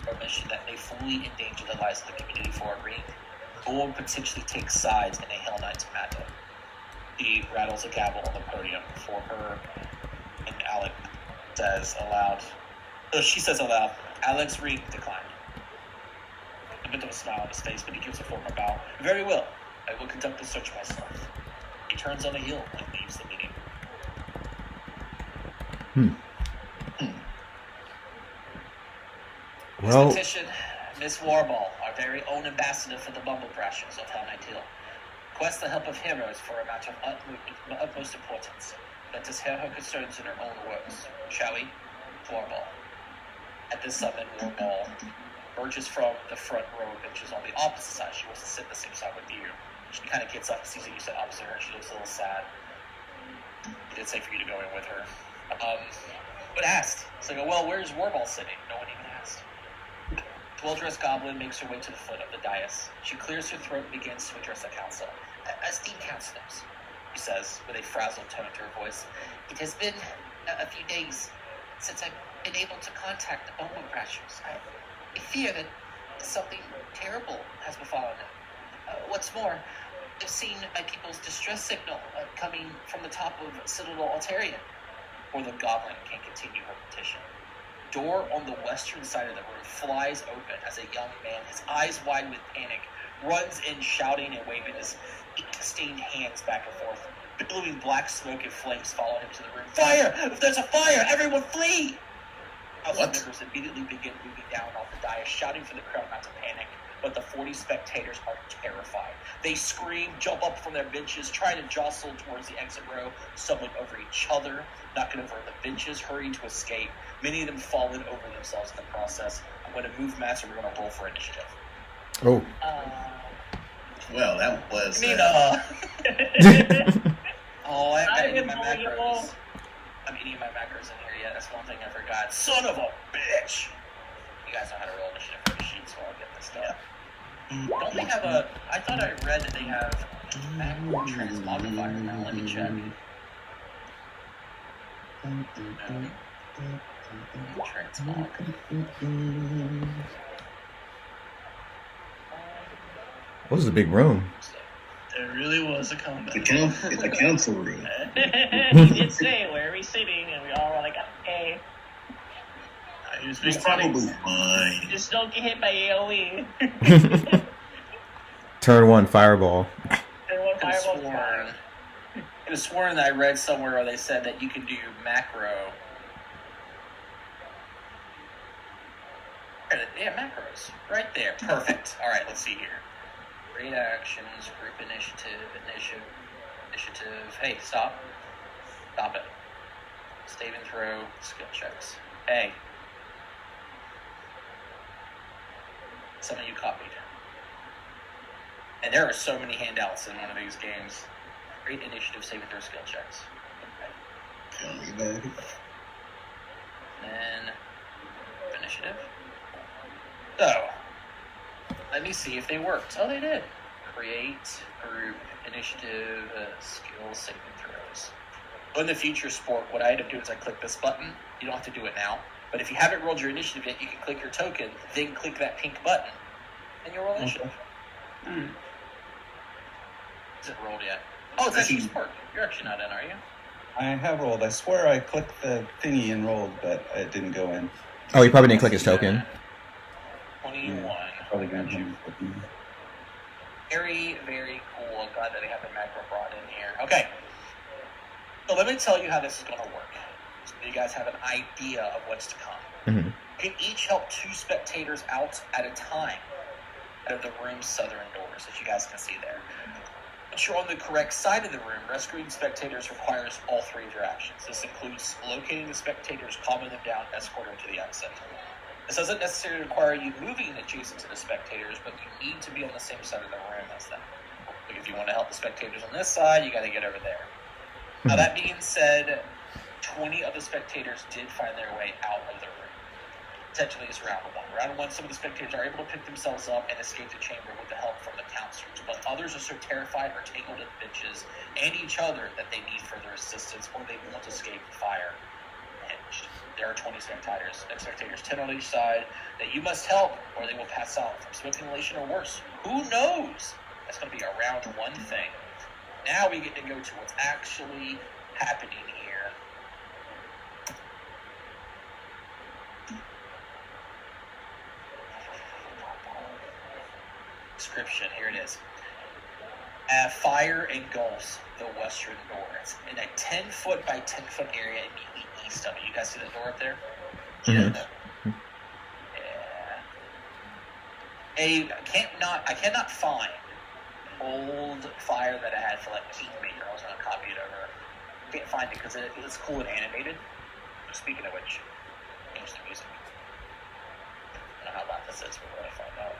or mission that may fully endanger the lives of the community for a ring or potentially take sides in a Hell Knight's matter. He rattles a gavel on the podium for her, and Alex says aloud, she says aloud, Alex Ring declined. A bit of a smile on his face, but he gives a formal bow. Very well. I will conduct the search myself. He turns on a heel and leaves the meeting. Well, His petition, Miss Warball, our very own ambassador for the Bumble Crashers of Hell Knight Hill, requests the help of heroes for a matter of utmost importance. Let us hear her concerns in her own words. Shall we? Warball. At this summon, Warball emerges from the front row of benches on the opposite side. She wants to sit the same side with you. She kind of gets up and sees that you sit opposite her. She looks a little sad. He did say for you to go in with her. But asked. So go, well, where's Warball sitting? No one even asked. The well-dressed goblin makes her way to the foot of the dais. She clears her throat and begins to address the council. Esteemed councilors, she says, with a frazzled tone to her voice, it has been a few days since I've been able to contact the Bumble Crashers. I fear that something terrible has befallen them. What's more, I've seen my people's distress signal coming from the top of Citadel Altarian. Or the goblin can continue her petition. Door on the western side of the room flies open as a young man, his eyes wide with panic, runs in shouting and waving his ink-stained hands back and forth. Billowing black smoke and flames follow him to the room. Fire! If there's a fire, everyone flee! House members immediately begin moving down off the dais, shouting for the crowd not to panic. But the 40 spectators are terrified. They scream, jump up from their benches, try to jostle towards the exit row, stumbling over each other, knocking over the benches, hurrying to escape. Many of them falling over themselves in the process. I'm going to move master. We're going to roll for initiative. oh. Well, that was. Oh, I haven't got any of my macros. I'm eating my macros in here yet. That's one thing I forgot. Son of a bitch! You guys know how to roll initiative for the sheet, so I'll get this stuff. Don't they have a... I thought I read that they have macro transmogrifier now. Let me check. Transmog. What was the big room? There really was a combat. It's a council room. He did say, where are we sitting? And we all were like, okay. He was It's being funny. probably fine. Just don't get hit by AoE. Turn 1 fireball. And one I fireball sworn. It was sworn that I read somewhere where they said that you could do macro. Yeah, macros. Right there. Perfect. All right, let's see here. Great actions, group initiative. Hey, stop. Stop it. Save and throw, skill checks. Hey. Some of you copied. And there are so many handouts in one of these games. Great initiative, save and throw, skill checks. Okay. Tell me about it. Then initiative. So, let me see if they worked. Oh, they did. Create, group, initiative, skill, saving throws. In the future, Sport, what I end up doing is I click this button. You don't have to do it now. But if you haven't rolled your initiative yet, you can click your token, then click that pink button, and you'll roll initiative. Alright. Is it rolled yet? Oh, it's actually Sport. You're actually not in, are you? I have rolled. I swear I clicked the thingy and rolled, but it didn't go in. Oh, he probably didn't click his token. 21. Probably gonna do. Very, very cool. I'm glad that they have the macro brought in here. Okay. So let me tell you how this is going to work. So you guys have an idea of what's to come. Mm-hmm. You can each help 2 spectators out at a time out of the room's southern doors, as you guys can see there. Once you're on the correct side of the room, rescuing spectators requires all 3 of your actions. This includes locating the spectators, calming them down, escorting them to the exit. This doesn't necessarily require you moving adjacent to the spectators, but you need to be on the same side of the room as them. Like if you want to help the spectators on this side, you got to get over there. Now that being said, 20 of the spectators did find their way out of the room. Potentially it's round 1. Round 1, some of the spectators are able to pick themselves up and escape the chamber with the help from the counselors, but others are so terrified or tangled in benches and each other that they need further assistance or they won't escape the fire. engaged. There are 20 spectators, 10 on each side, that you must help or they will pass out from smoke inhalation or worse. Who knows? That's going to be a round one thing. Now we get to go to what's actually happening here. Description, here it is. Fire engulfs the western door. It's in a 10-foot by 10-foot area immediately east of it. You guys see that door up there? Mhm. Yeah. I cannot find old fire that I had for like Kingmaker. I was going to copy it over. Can't find it because it's cool and animated. Speaking of which, change the music. I don't know how loud this is, but we're going to find out.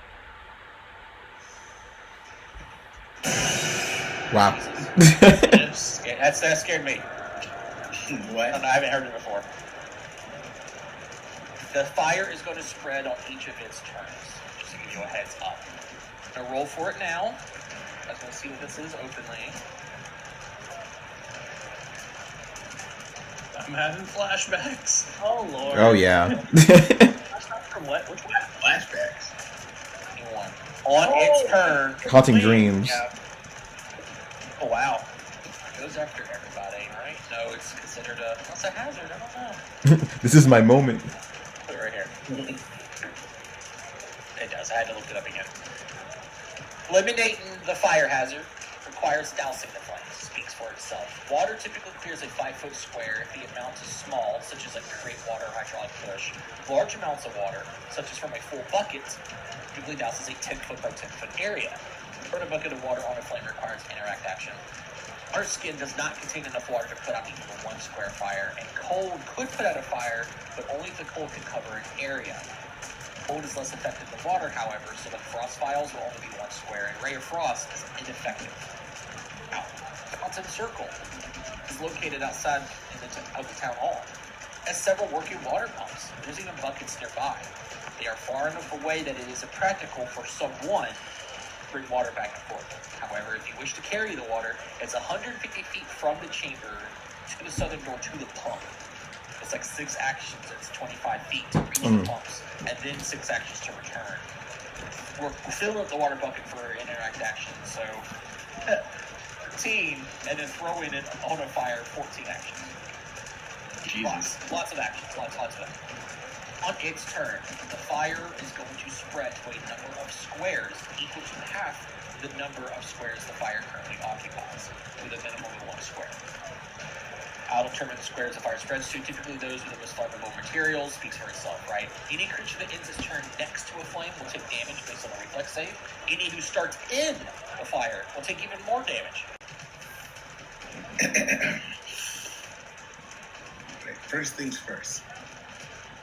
Wow. Yeah, that scared me. What? I haven't heard it before. The fire is going to spread on each of its turns, just to give you a heads up. I'm going to roll for it now. I was going to see what this is openly. I'm having flashbacks. Oh Lord. Oh yeah. From what? Which one? Flashbacks. On its turn. Haunting dreams. Yeah. Oh wow. It goes after everybody, right? No, it's considered what's a hazard? I don't know. This is my moment. Put it right here. It does. I had to look it up again. Eliminating the fire hazard requires dousing the flames. Speaks for itself. Water typically clears a 5-foot square if the amount is small, such as a great water hydraulic push. Large amounts of water, such as from a full bucket, typically douses a 10-foot by 10-foot area. Burn a bucket of water on a flame requires interact action. Our skin does not contain enough water to put out even one square fire, and cold could put out a fire, but only if the cold can cover an area. Cold is less effective than water, however, so the frost vials will only be one square, and ray of frost is ineffective. Now, Fountain Circle is located outside of the town hall. It has several working water pumps. There's even buckets nearby. They are far enough away that it is impractical for someone to bring water back and forth. However, if you wish to carry the water, it's 150 feet from the chamber to the southern door to the pump. It's like 6 actions, it's 25 feet to reach the pumps, and then 6 actions to return. We're filling up the water bucket for interact action, so 13, and then throwing it on a fire, 14 actions. Jesus. Lots of actions, lots of them. On its turn, the fire is going to spread to a number of squares equal to half the number of squares the fire currently occupies, with a minimum of 1 square. I'll determine the squares the fire spreads to, typically those with the most flammable materials. Speaks for itself, right? Any creature that ends its turn next to a flame will take damage based on a reflex save. Any who starts in the fire will take even more damage. Okay, first things first.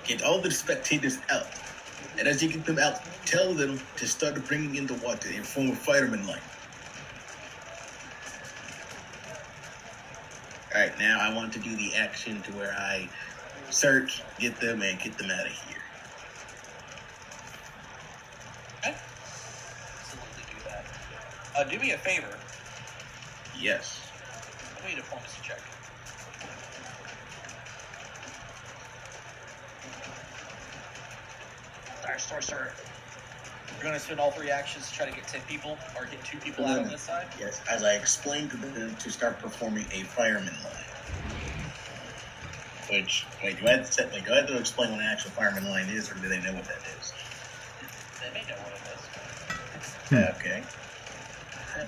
Get all the spectators out. And as you get them out, tell them to start bringing in the water and form a fireman line. Alright, now I want to do the action to where I search, get them, and get them out of here. Okay? Absolutely do that. Do me a favor. Yes. Let me diplomacy check. Sorry. You're going to spend all 3 actions to try to get 10 people, or get 2 people out on this side? Yes, as I explained to them to start performing a fireman line. Which, do I have to explain what an actual fireman line is, or do they know what that is? They may know what it is. Okay.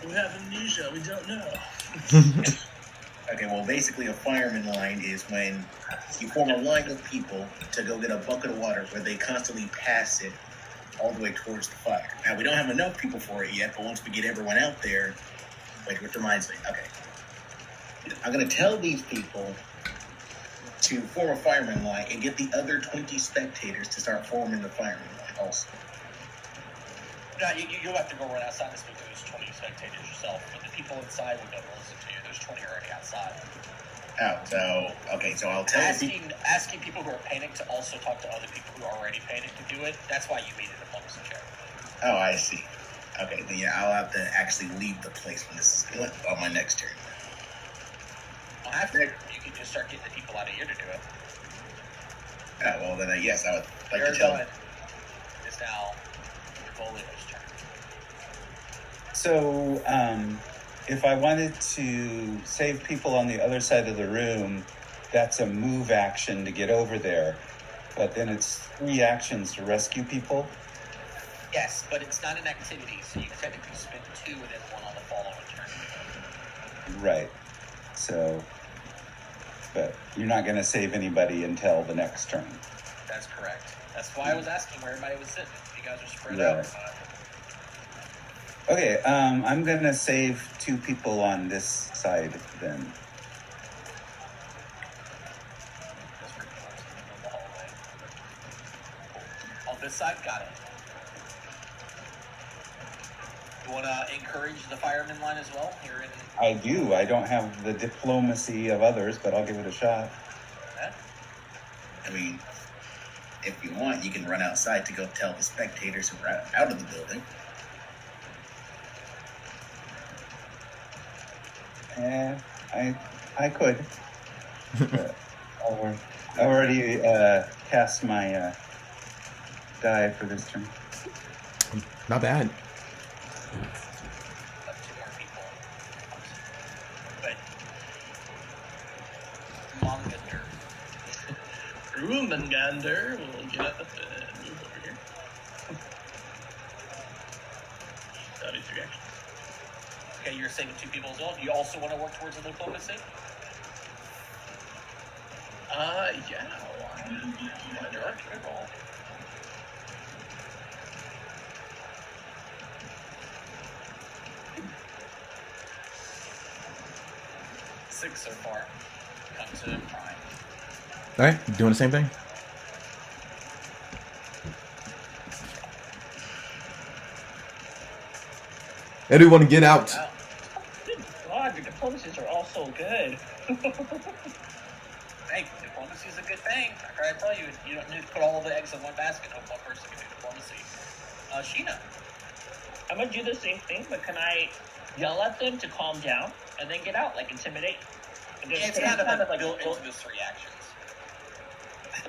We have amnesia. We don't know. Okay, well, basically a fireman line is when you form a line of people to go get a bucket of water where they constantly pass it all the way towards the fire. Now, we don't have enough people for it yet, but once we get everyone out there, which reminds me, okay. I'm going to tell these people to form a fireman line and get the other 20 spectators to start forming the fireman line also. No, you'll have to go right outside this because there's 20 spectators yourself, but the people inside would be able to listen to you. There's 20 already outside. So I'll tell asking people who are panicked to also talk to other people who are already panicked to do it. That's why you made it a diplomacy check. Oh, I see. Okay, then yeah, I'll have to actually leave the place when this is on my next turn. Well, after you can just start getting the people out of here to do it. Well, then, yes, I would like Your to tell. going is now Volio's turn. So, if I wanted to save people on the other side of the room, that's a move action to get over there. But then it's 3 actions to rescue people. Yes, but it's not an activity, so you can technically spend 2 and then 1 on the following turn. Right. So, but you're not going to save anybody until the next turn. That's correct. That's why I was asking where everybody was sitting. You guys are spread Right. out. Okay, I'm going to save 2 people on this side then. That's pretty close in the hallway. On this side, got it. You want to encourage the fireman line as well? Here in I do. I don't have the diplomacy of others, but I'll give it a shot. that. I mean, if you want, you can run outside to go tell the spectators who are out of the building. I could. But I've already cast my die for this turn. Not bad. Up 2 more people. But Rumengander will get up and move over here. That'll be 3 actions. Okay, you're saving 2 people as well. Do you also want to work towards the diplomacy? Yeah. Why not? Good roll. Six so far. Come to Prime. All right, doing the same thing. Everyone get out. Wow. Good God, your diplomacies are all so good. Hey, diplomacy is a good thing. I try to tell you, you don't need to put all of the eggs in one basket. Hope one person can do diplomacy. Sheena. I'm gonna do the same thing, but can I yell at them to calm down and then get out, like intimidate? And then It's kind of like built into those 3 actions.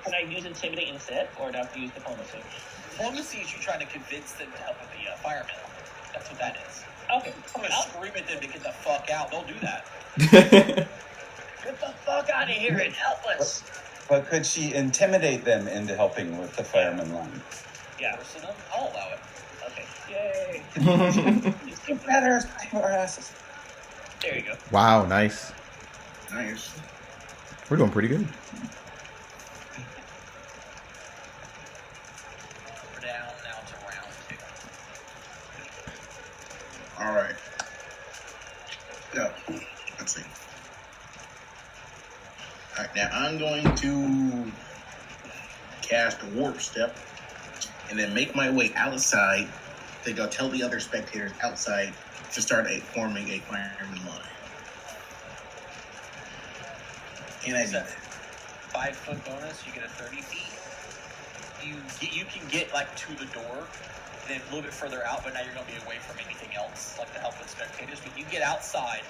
Can I use intimidate instead, or do I have to use diplomacy? Diplomacy is you trying to convince them to help with the firemen. That's what that is. Okay. I'm gonna scream at them to get the fuck out. Don't do that. Get the fuck out of here and help us. But could she intimidate them into helping with the fireman line? Yeah. Force them, I'll allow it. Okay. Yay. Get better, save our asses. There you go. Wow, nice. Nice. We're doing pretty good. We're down now to round 2. All right. So, let's see. All right, now I'm going to cast a warp step and then make my way outside to go tell the other spectators outside to start forming a fireman line. And I do that. 5-foot bonus, you get a 30 feet. You can get like to the door, then a little bit further out, but now you're going to be away from anything else, like to help with spectators. When you get outside,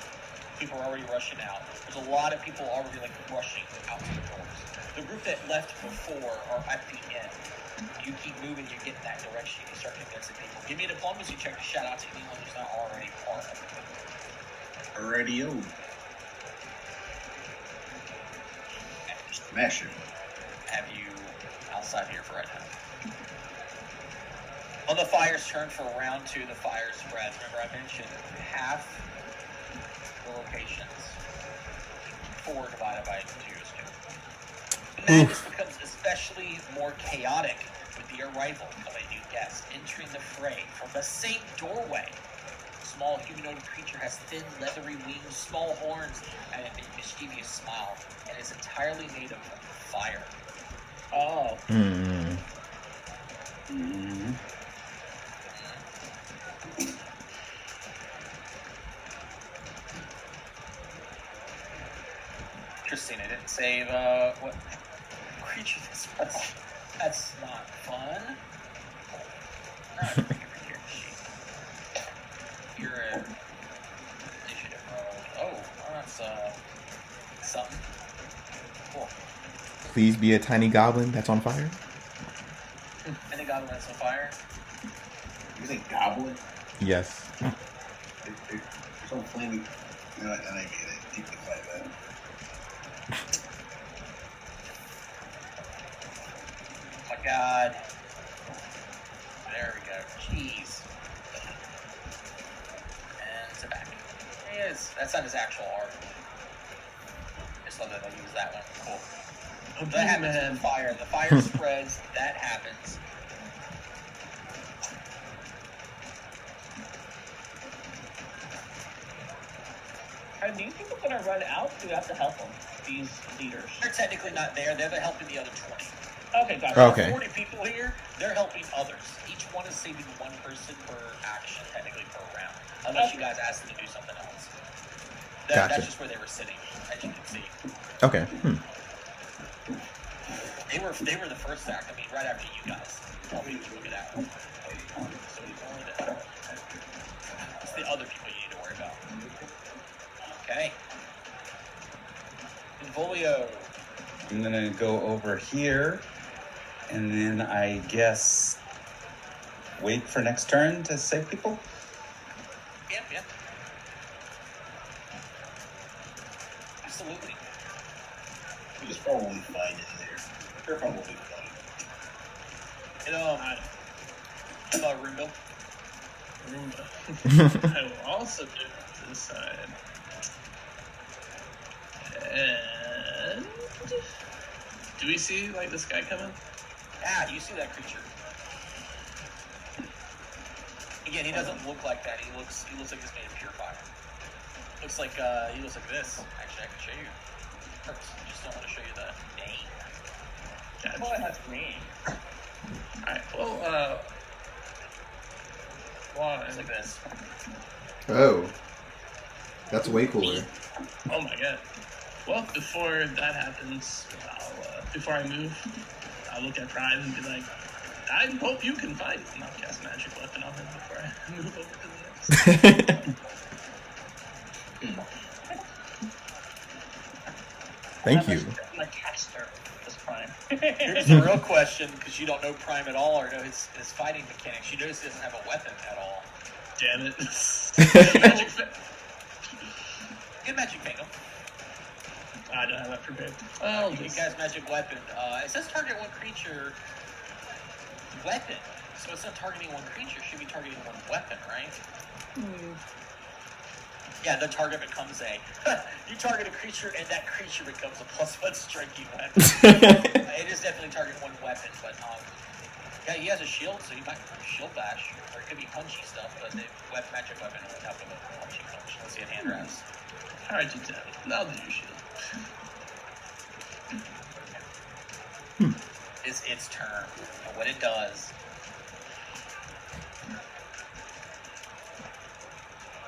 people are already rushing out. There's a lot of people already like rushing out to the doors. The group that left before are at the end. You keep moving, you get in that direction, you start convincing people. Give me a diplomacy check to shout out to anyone who's not already part of it. Radio. Smash it. Have you outside here for right now? On the fire's turn for round 2, the fire spread. Remember I mentioned half the locations. 4 divided by 2 is 2. And this becomes especially more chaotic with the arrival of a new guest entering the fray from the same doorway. A small humanoid creature has thin, leathery wings, small horns, and a mischievous smile, and is entirely made of fire. Oh. Mm. Interesting, I didn't save, what creature this was. That's not fun. Alright, take it from here. You're an initiative roll. Oh, that's, something. Cool. please be a tiny goblin that's on fire? And the goblin that's on fire. You think goblin? Yes. They're so flaming. You know, and I get it. You can fight that. Oh my god. There we go. Jeez. And it's back. There he is. That's not his actual arm. Just love that they use that one. Cool. That happens with fire. The fire spreads. That happens. Are these people gonna run out? Do we have to help them? These leaders. They're technically not there. They're helping the other 20. Okay, gotcha. Okay. 40 people here. They're helping others. Each one is saving one person per action, technically per round. Unless you guys ask them to do something else. Gotcha. That's just where they were sitting, as you can see. Okay. They were the first act. I mean, right after you guys. Tell me to look at that. So it's the other people you need to worry about. Okay. Involio. I'm gonna go over here, and then I guess wait for next turn to save people. Yep. Absolutely. You just probably find it there. They're probably fine. Roomba. I will also do it this side. And do we see like this guy coming? Ah, you see that creature. Again, he doesn't look like that. He looks like he's made of pure fire. Looks like he looks like this. Actually, I can show you. Perks. Just don't want to show you the name. Gotcha. Well, that's me. Alright, well, why? Looks like this. Oh. That's way cooler. Oh my god. Well, before that happens, before I move, I'll look at Pride and be like, I hope you can fight it. And I'll cast magic weapon on him before I move over to the next. Thank you. I'm a caster. This Prime. Here's the real question, because you don't know Prime at all or know his fighting mechanics. You notice he doesn't have a weapon at all. Damn it. Get magic Bingo. I don't have that prepared. You guys magic weapon. It says target one creature weapon. So it's not targeting one creature, it should be targeting one weapon, right? Yeah, the target becomes you target a creature and that creature becomes a +1 striking weapon. It is definitely target one weapon, but yeah, he has a shield, so you might shield bash, or it could be punchy stuff, but the magic weapon would help with a punchy punch. Let's see a hand rest. Alright, you tell. Now do your shield. It's its turn. And what it does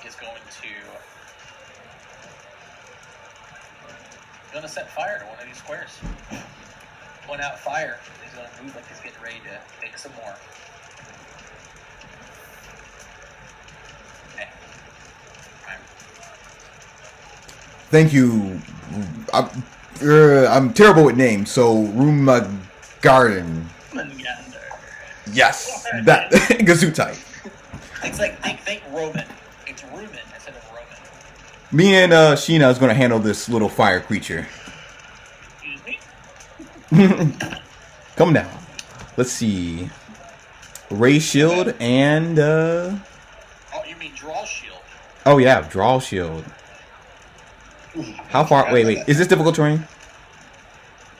is going to set fire to one of these squares. Point out fire. He's going to move like he's getting ready to take some more. Okay. Thank you. I'm terrible with names, so Room Garden. Yes, that Gesundheit. It's like think Roman. It's Rumen instead of Roman. Me and Sheena is gonna handle this little fire creature. Excuse me? Come down. Let's see. Ray shield and Oh, you mean draw shield? oh yeah, draw shield. How far? Wait. Is this difficult terrain?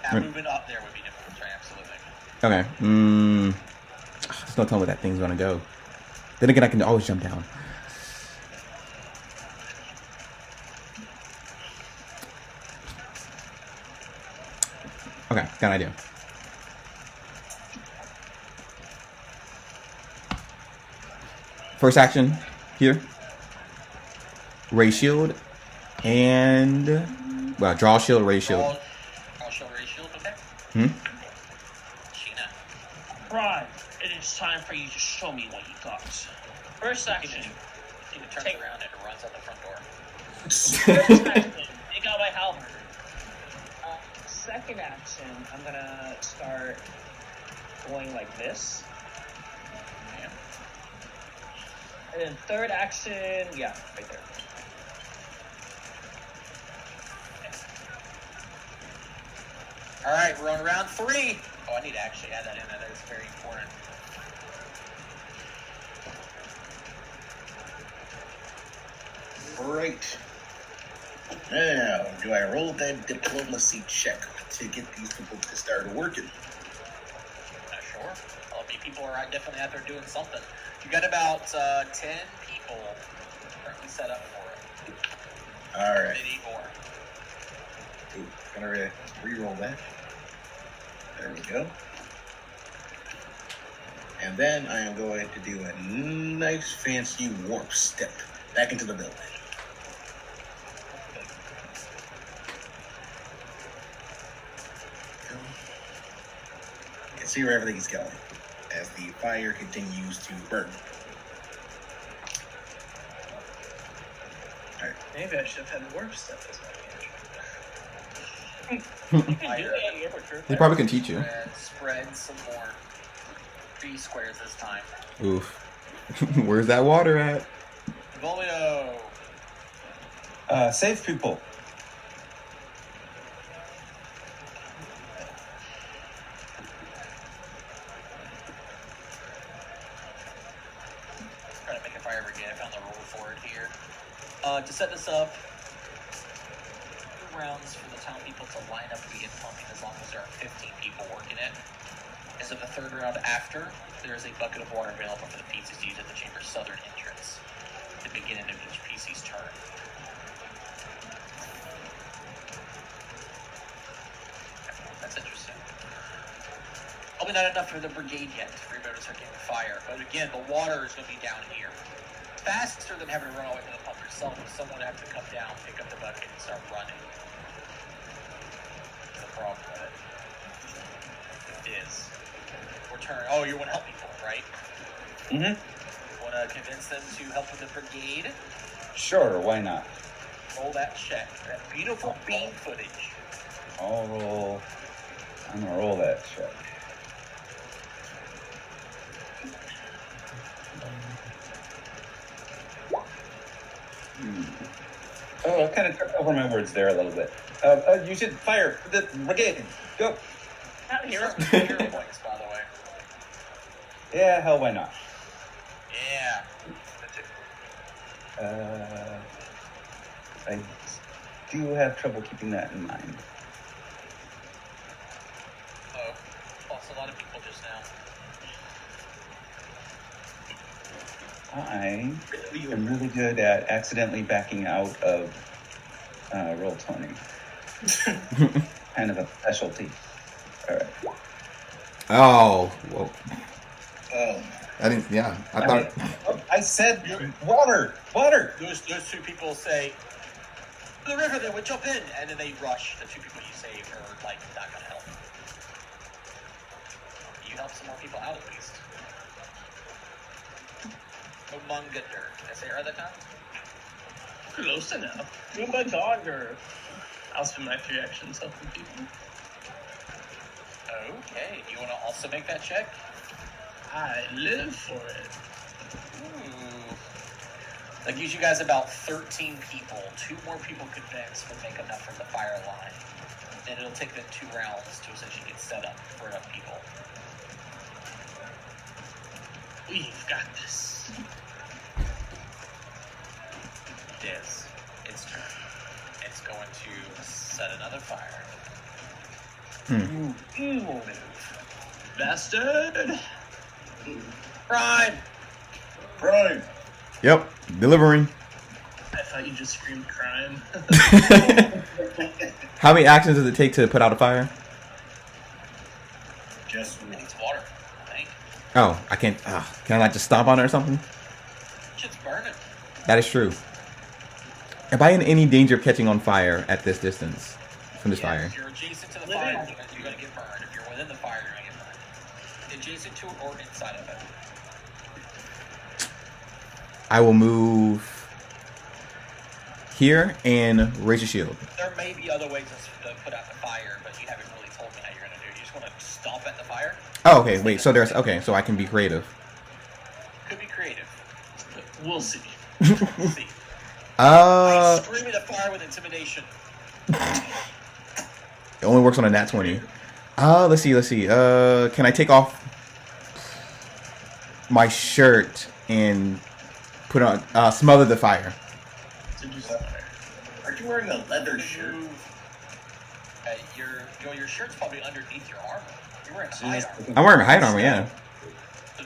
Yeah, moving up there would be difficult terrain, absolutely. Okay. Just don't tell me where that thing's gonna go. Then again, I can always jump down. Okay, got an idea. First action here. Ray shield and draw shield, ray shield. Draw shield, ray shield, okay. Sheena. Prime, it is time for you to show me what you got. First action. He turns around and it runs out the front door. First action. Take out my halberd. Second action. action, I'm gonna start going like this. Yeah. And then third action, yeah, right there. All right, we're on round 3. Oh, I need to actually add that in there. That is very important. Right. Now, do I roll that diplomacy check to get these people to start working? Not sure. Well, I mean, people are definitely out there doing something. You got about 10 people currently set up for it. All right. Maybe more. Ooh, gonna re-roll that. There we go. And then I am going to do a nice fancy warp step back into the building. You can see where everything's going as the fire continues to burn. All right. Maybe I should have had warp step as my Fire. They probably can teach you. Spread some more. 3 squares this time. Oof. Where's that water at? Volio. Save people. Trying to make a fire brigade. I found the rule for it here. To set this up, 2 rounds for the town people to line up to begin pumping as long as there are 15 people working it. As of the 3rd round after, there is a bucket of water available for the PCs to use at the chamber's southern entrance. The beginning of each PC's turn. That's interesting. Probably not enough for the brigade yet for everybody to start getting fire. But again, the water is going to be down here. Faster than having to run all the way to the pump yourself. Someone would have to come down, pick up the bucket, and start running. That's the problem with it. It is. Return. Oh, you want to help people, right? Mm-hmm. Want to convince them to help with the brigade? Sure, why not? Roll that check. That beautiful beam footage. I'm gonna roll that check. Oh, I kind of took over my words there a little bit. You should fire the brigade. Go. Hero points, by the way. Yeah, hell, why not? Yeah. I do have trouble keeping that in mind. Oh, lost a lot of people just now. I am really good at accidentally backing out of Roll20. Kind of a specialty. All right. Oh, whoa. Oh, I didn't. Yeah, I thought. I said water. Those 2 people say, "To the river, then we jump in," and then they rush. The 2 people you saved are like not gonna help. You help some more people out at least. Umungander. Did I say it right that time? Close enough. Umbagander. I'll spend my 3 actions helping people. Okay. You want to also make that check? I live for it. Ooh. That gives you guys about 13 people. 2 more people convinced would make enough for the fire line. And it'll take them 2 rounds to essentially get set up for enough people. We've got this. It is. Its turn. It's going to set another fire. You will move. Bastard! Prime! Prime! Yep, delivering. I thought you just screamed crime. How many actions does it take to put out a fire? Just It needs water, I think. Oh, I can't. Can I like just stomp on it or something? Shit's burning. That is true. Am I in any danger of catching on fire at this distance from this fire? If you're adjacent to the fire, you're going to get burned. If you're within the fire, you're going to get burned. Adjacent to it or inside of it. I will move here and raise your shield. There may be other ways to put out the fire, but you haven't really told me how you're going to do it. You just want to stomp at the fire? Oh, okay. Wait. So there's so I can be creative. Could be creative. We'll see. We'll see. Scream at the fire with intimidation. It only works on a nat 20. Let's see. Can I take off my shirt and put on smother the fire? Aren't you wearing a leather shirt? Your shirt's probably underneath your armor. You're wearing hide armor. I'm wearing hide armor, yeah.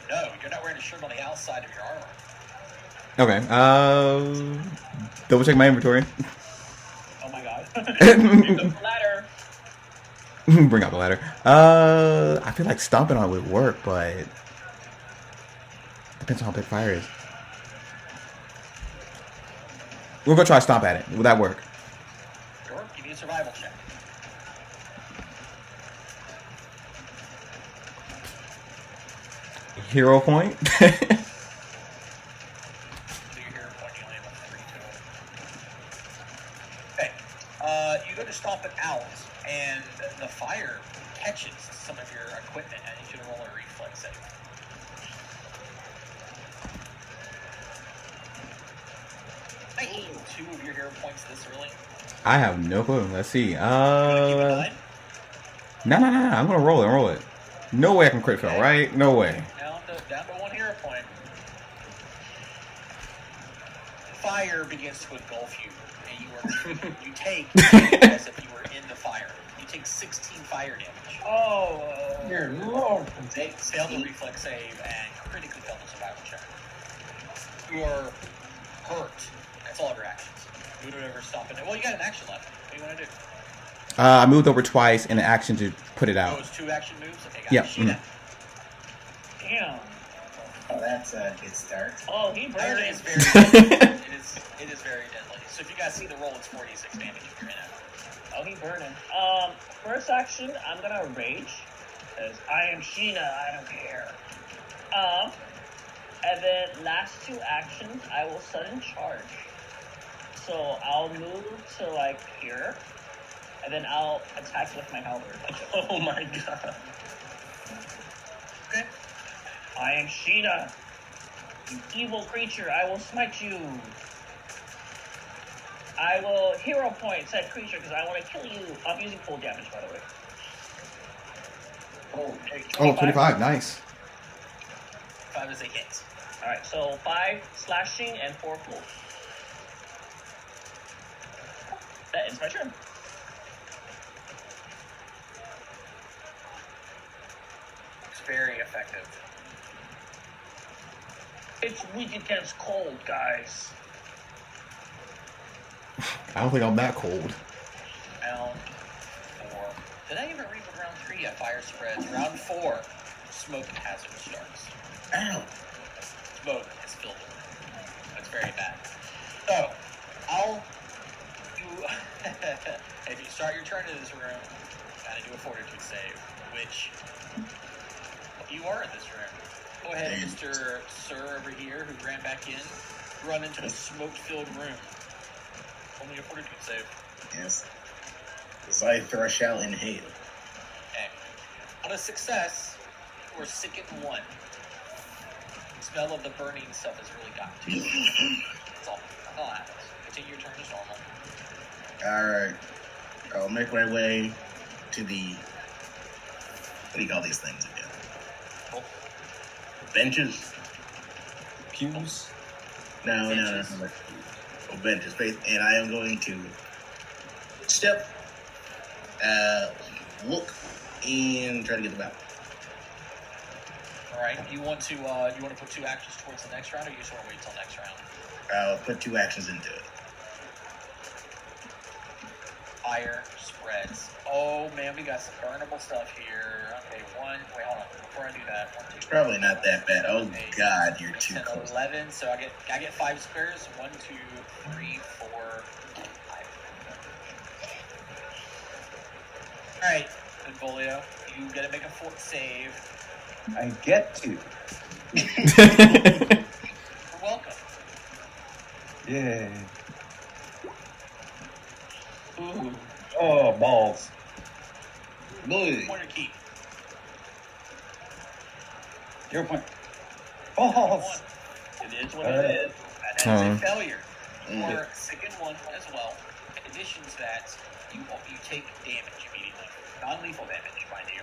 No, you're not wearing a shirt on the outside of your armor. Okay. Double check my inventory. Oh my god. The ladder. Bring out the ladder. I feel like stomping on it would work, but depends on how big fire is. We're gonna try to stomp at it. Will that work? Sure. Give me a survival check. Hero point. So your hero point, you only have a 3 total. Okay. You go to stomp it out, and the fire catches some of your equipment. I need you to roll a reflex save. I need 2 of your hero points this early. I have no clue. Let's see. You wanna keep it No. I'm gonna roll it. No way I can crit fail, right? No way. Down to 1 hero point. Fire begins to engulf you, and you take as if you were in the fire. You take 16 fire damage. Oh. Dear Lord. They fail the reflex save and critically fail the survival check. You are hurt. That's all of your actions. Move it over, stop it. Well, you got an action left. What do you want to do? I moved over twice in an action to put it Oh, out. it's 2 action moves? Okay, got Yep. it. Sheena. Damn. Oh, that's a good start. Oh, he Fire burned is it. very deadly. It is very deadly. So if you guys see the roll, it's 46 damage if you're in it. Oh, he burning. First action, I'm gonna rage. Because I am Sheena, I don't care. And then last 2 actions, I will sudden charge. So I'll move to like here, and then I'll attack with my halberd. Oh my god. Okay. I am Sheena, you evil creature. I will smite you. I will hero point said creature because I want to kill you. I'm using full damage, by the way. Okay, 25. Nice. 5 is a hit. Alright, so 5 slashing and 4 cool. That ends my turn. It's very effective. It's weak against cold, guys. I don't think I'm that cold. Round 4. Did I even read what round 3 yet? Fire spreads. Round 4. Smoke hazard starts. Ow. Smoke is filled. That's very bad. So, if you start your turn in this room, gotta do a fortitude save, which you are in this room. Go ahead, Mr. Sir over here, who ran back in, run into a smoke-filled room. Only a fortitude save. Yes. So I shall inhale. Okay. On a success, we're sick at 1. The smell of the burning stuff has really gotten to you. That's all that happens. Continue your turn as normal. Alright. I'll make my way to the... What do you call these things again? Roll. Benches? Pews. No. Benches. Oh, benches. And I am going to step, look, and try to get them out. All right. You want to put 2 actions towards the next round, or you just want to wait till next round? I'll put 2 actions into it. Fire spreads. Oh man, we got some burnable stuff here. Okay, 1. Wait, hold on. Before I do that, 1, 2. It's probably not that bad. Oh Eight, God, you're too 10, close. 11. So I get 5 squares. 1, 2, 3, 4, 5. All right, Benvolio, you got to make a fort save. I get to. You're welcome. Yay. Oh, balls. Boy. Pointer key. 0 point. Balls. It is what All it right. is. And Oh. that's a failure. Mm. Or second one as well. In addition to that, you take damage immediately. Non-lethal damage, mind you.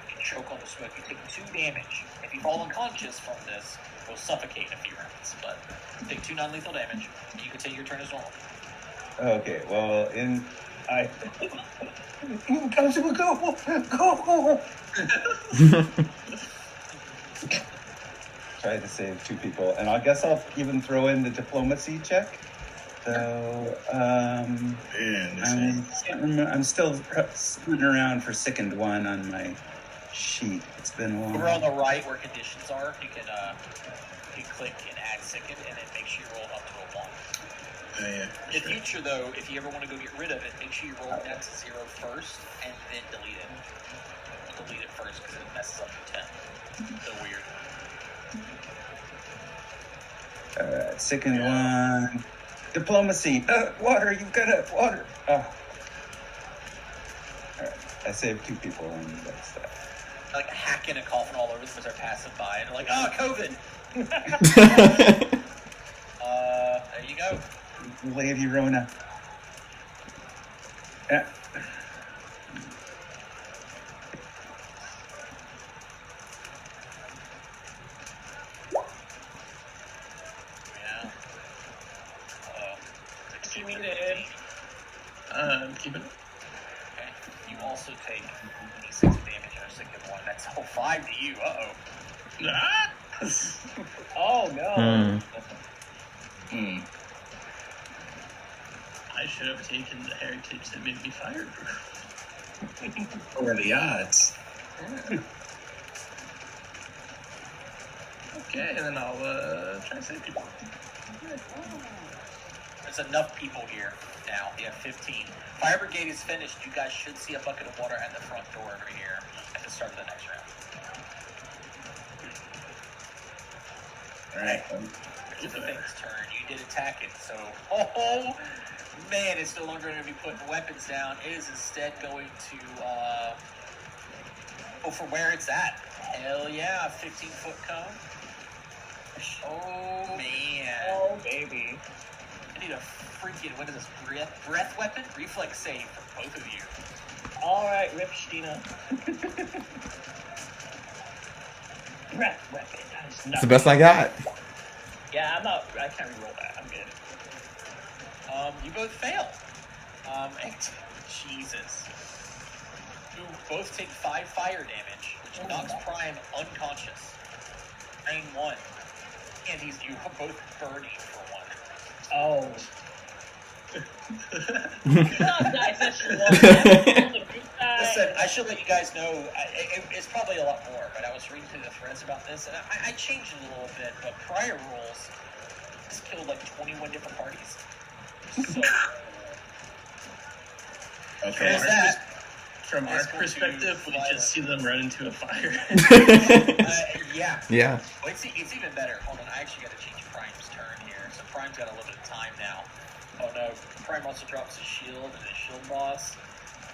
You choke on the smoke. You take 2 damage. If you fall unconscious from this, you'll suffocate in a few rounds. But you take 2 non-lethal damage. And you can take your turn as normal. Okay, well, Impossible, go! Try to save 2 people, and I guess I'll even throw in the diplomacy check. So, I'm still scooting around for sickened 1 on my sheet. It's been a while. Over on the right where conditions are, you can click and add sickened, and then make sure you roll up to a 1. Oh, yeah. In the future, though, if you ever want to go get rid of it, make sure you roll it down to 0 first, and then delete it. Delete it first, because it messes up your 10. So weird. Alright, sickened 1. Diplomacy. Water, you've got it. Water. Alright, I saved 2 people, and that's that. Like hacking and coughing all over them as they're passing by, and they're like, "Oh, COVID." There you go. Lady Rona. Yeah. Yeah. Keep it. Keeping it. Okay. You also take 6 damage in a second 1. That's 5 to you. Ah! Oh no. Hmm. I should have taken the heritage that made me fireproof. What are the odds? Okay, and then I'll try to save people. There's enough people here now. You have 15. Fire brigade is finished. You guys should see a bucket of water at the front door over here at the start of the next round. All right. It's the thing's turn. You did attack it, so oh man, it's no longer going to be putting weapons down. It is instead going to for where it's at. Hell yeah, 15-foot cone. Oh man. Oh baby. I need a freaking, what is this, breath weapon? Reflex save for both of you. Alright, Rip Stina. Breath weapon. That is It's not the best I got. Yeah, I can't reroll that. I'm good. You both fail. And Jesus. You both take 5 fire damage, which knocks Prime unconscious. Drain 1. And you are both burning for 1. Oh. Nice, that's your one. Listen, I should let you guys know, it's probably a lot more, but I was reading through the threads about this, and I changed it a little bit, but prior rules, this killed like 21 different parties. So, there's that. From our perspective, we just see them run into a fire. Yeah. Yeah. Well, it's even better. Hold on, I actually got to change Prime's turn here. So Prime's got a little bit of time now. Oh no, Prime also drops his shield and his shield boss.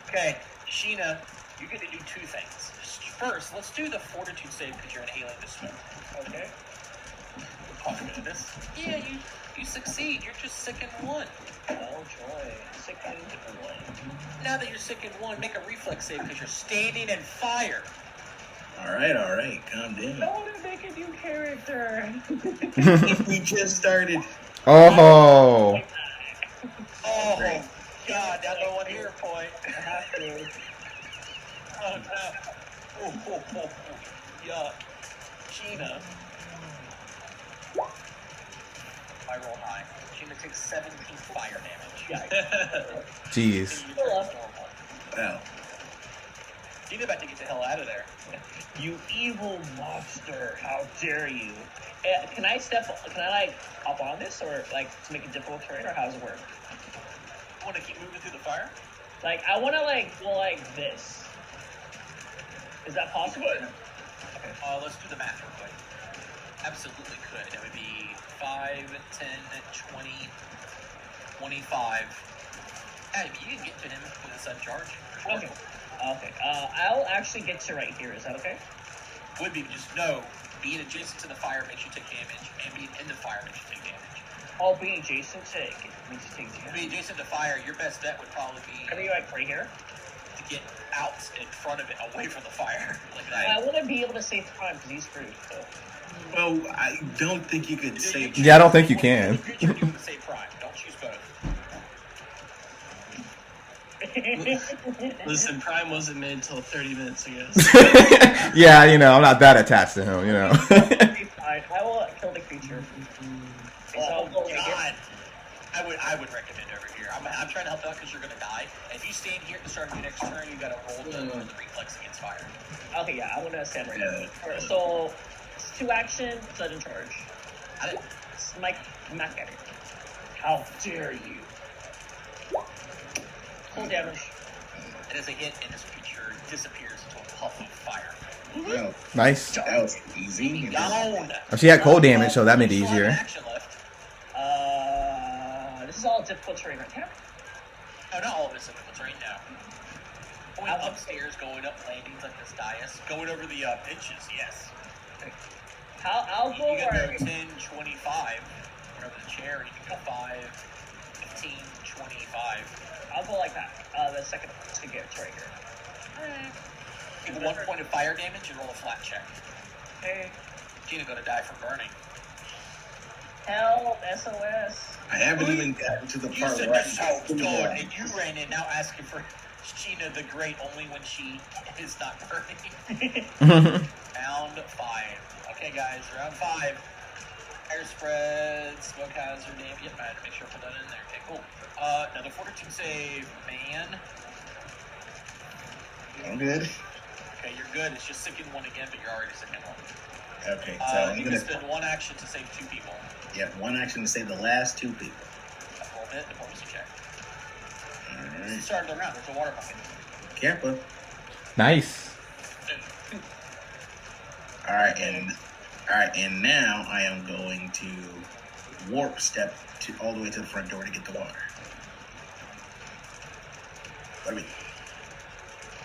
Okay, Sheena, you get to do 2 things. First, let's do the fortitude save because you're inhaling the smoke. Okay? Oh goodness. Yeah, you succeed. You're just sick in 1. Oh joy. Sick in 1. Now that you're sick in 1, make a reflex save because you're standing in fire. All right. Calm down. I want to make a new character. We just started. Oh. Oh Great. God, now no one here point. I have to. Oh no. Oh, yuck. Sheena. I roll high. Sheena takes 17 fire damage. Jeez. Wow. Sheena about to get the hell out of there. You evil monster! How dare you? Can I hop on this or to make it difficult terrain, or how does it work? Want to keep moving through the fire? I want to go like this. Is that possible? Okay. Let's do the math real quick. Absolutely could. It would be 5, 10, 20, 25. Yeah, you can get to him with a sudden charge. For sure. Okay. Okay. I'll actually get to right here. Is that okay? Would be just no. Being adjacent to the fire makes you take damage, and being in the fire makes you take damage. Oh, being adjacent to it means you take damage. Being adjacent to fire, your best bet would probably be Are you like right here? to get out in front of it, away from the fire, like I that. wouldn't be able to save Prime because he's screwed. So. Well, I don't think you could say. Yeah, I don't think you can. The creature you would say prime. Don't choose both. Listen, Prime wasn't made until 30 minutes ago. Yeah, you know, I'm not that attached to him, you know. I will kill the creature. So I'll go right here. God. I would recommend over here. I'm trying to help out because you're gonna die. If you stand here at the start of your next turn, you gotta roll the reflex against fire. Okay, yeah, I want to stand right Yeah. here. So, it's 2 action, sudden charge. I didn't. Smite Mac at it. How dare you? Full damage. It is a hit, and this creature disappears into a puff of fire. Well, Nice. that was easy. Gone. She had cold damage, so that made it You still have an easier. action left. This is all difficult terrain right now. Oh, not all of this is terrain now. Going upstairs, going up landings like this dais, going over the benches, yes. I'll go You can go where 10, 25, over the chair, and you can go 5, 15, 25. I'll go like that. The second to get to right here. You have 1 point of fire damage and roll a flat check. Hey, Gina gonna die from burning. help! SOS. I haven't even gotten to the You part said where this sounds good, and you ran in now asking for Gina the Great only when she is not burning. Round 5. Okay, guys, round 5. Fire spread, smoke hazard, damage. Yep, I had to make sure I put that in there. Okay, cool. Another fortitude save, man. I'm good. Okay, you're good. It's just sick in 1 again, but you're already sick in 1. Okay, so I'm You gonna can spend 1 action to save 2 people. one action to save the last 2 people. Roll a diplomacy check. All This is the right, start of the round. There's a water bucket. Kappa. Nice. All right, and now I am going to warp step to all the way to the front door to get the water. What do you mean?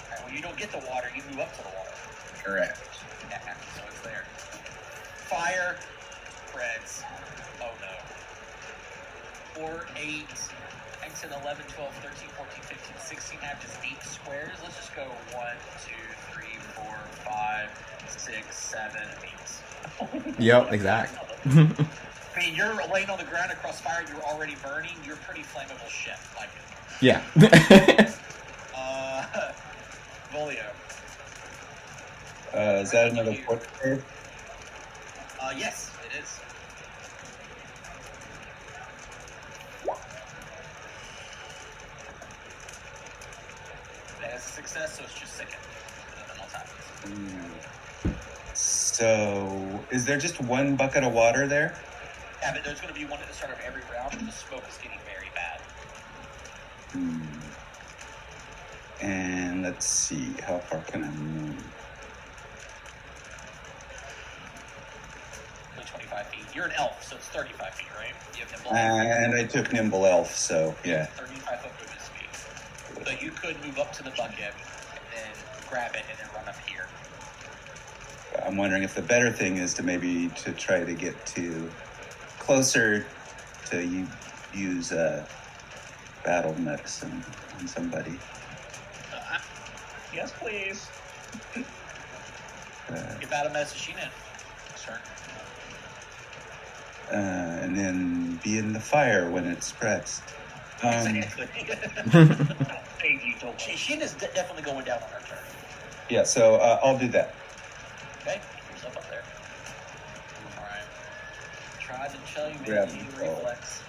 Alright, when you don't get the water, you move up to the water. Correct. Yeah, so it's there. Fire spreads. Oh no. 4, 8, 9, 10, 11, 12, 13, 14, 15, 16. Have just 8 squares. Let's just go 1, 2, 3, 4, 5, 6, 7, 8. Yep, exact. I mean, you're laying on the ground across fire. You're already burning. You're pretty flammable shit. Like it. Yeah. Volio. Is that another portrait save? Yes, it is. It has a success, so it's just sickened. Nothing else happens. So, is there just 1 bucket of water there? Yeah, but there's going to be one at the start of every round, and the smoke is getting very bad. And let's see, how far can I move? Only 25 feet. You're an elf, so it's 35 feet, right? You have nimble. And I took Nimble Elf, so yeah. 35 foot movement speed. So you could move up to the bucket, and then grab it, and then run up here. I'm wondering if the better thing is to maybe to try to get to closer to use battle medicine on somebody. Yes, please. Get battle medicine in. Sir. And then be in the fire when it spreads. Exactly. Thank you, don't. Shin is definitely going down on her turn. Yeah, so I'll do that. Okay, keep yourself up there. Alright. Tried to tell you, Grab man, you need the ball. reflex.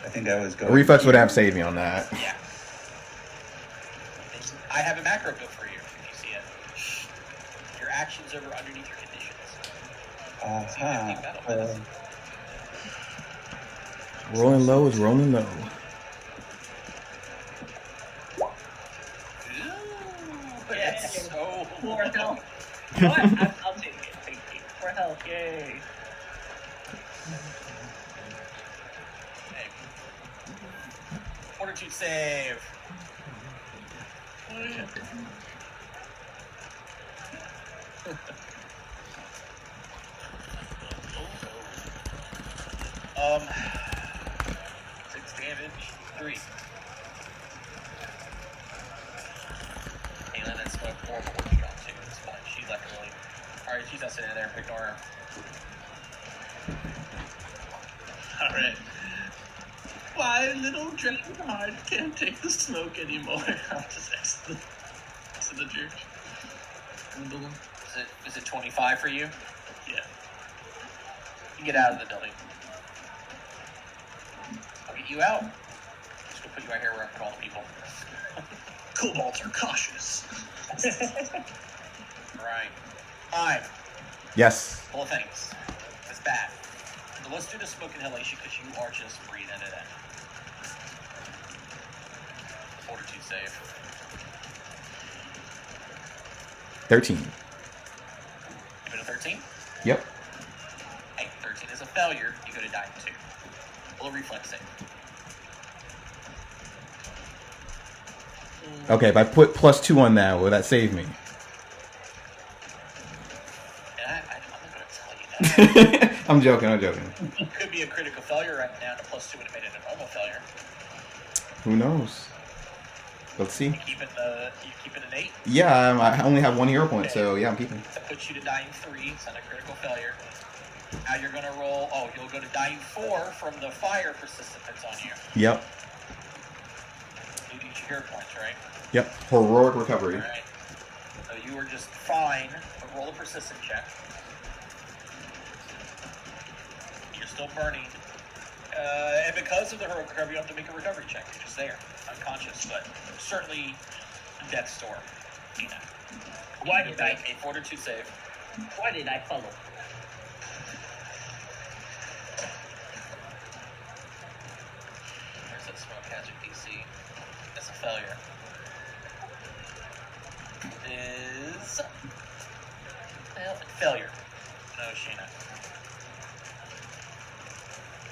I think I was going. Reflex would have saved me on that. Yeah. I have a macro built for you, if you see it. Your actions over underneath your conditions. Rolling low is rolling low. Ooh, that's so For health. You know what? I'll take it. Thank you. For health, yay. Hey. Fortitude save. Oh, yeah. Um, 6 damage. 3. Hey, let that smoke horrible what you got too. It's fine. She's like really. Alright, she's not sitting there. Ignore her. Alright. My little dragon heart can't take the smoke anymore. I'll just exit the church. Is it 25 for you? Yeah. You get out of the building. I'll get you out. Just gonna put you right here where I put all the people. Kobolds are cautious. Right. 5. Yes. Full of things. That's bad. So let's do the smoke inhalation because you are just breathing it in. Fortitude save. 13. Give it a 13. Yep. Hey, 13 is a failure. You go to dying 2. Roll a reflex save. Okay, if I put +2 on that, will that save me? And I'm not going to tell you that. I'm joking. It could be a critical failure right now, and a +2 would have made it a normal failure. Who knows? Let's see. You keeping an 8? Yeah, I only have 1 hero point, so yeah, I'm keeping. That puts you to dying 3. It's not a critical failure. Now you're going to roll. Oh, you'll go to dying 4 from the fire persistent that's on you. Yep. You do your hero points, right? Yep. Heroic recovery. Alright. So you were just fine, but roll a persistent check. You're still burning. And because of the heroic recovery, you don't have to make a recovery check. You're just there, unconscious, but certainly death's door. You know. Why did I? A fortitude save. Why did I follow? Where's that smoke hazard DC? That's a failure. Is failure. No, Sheena.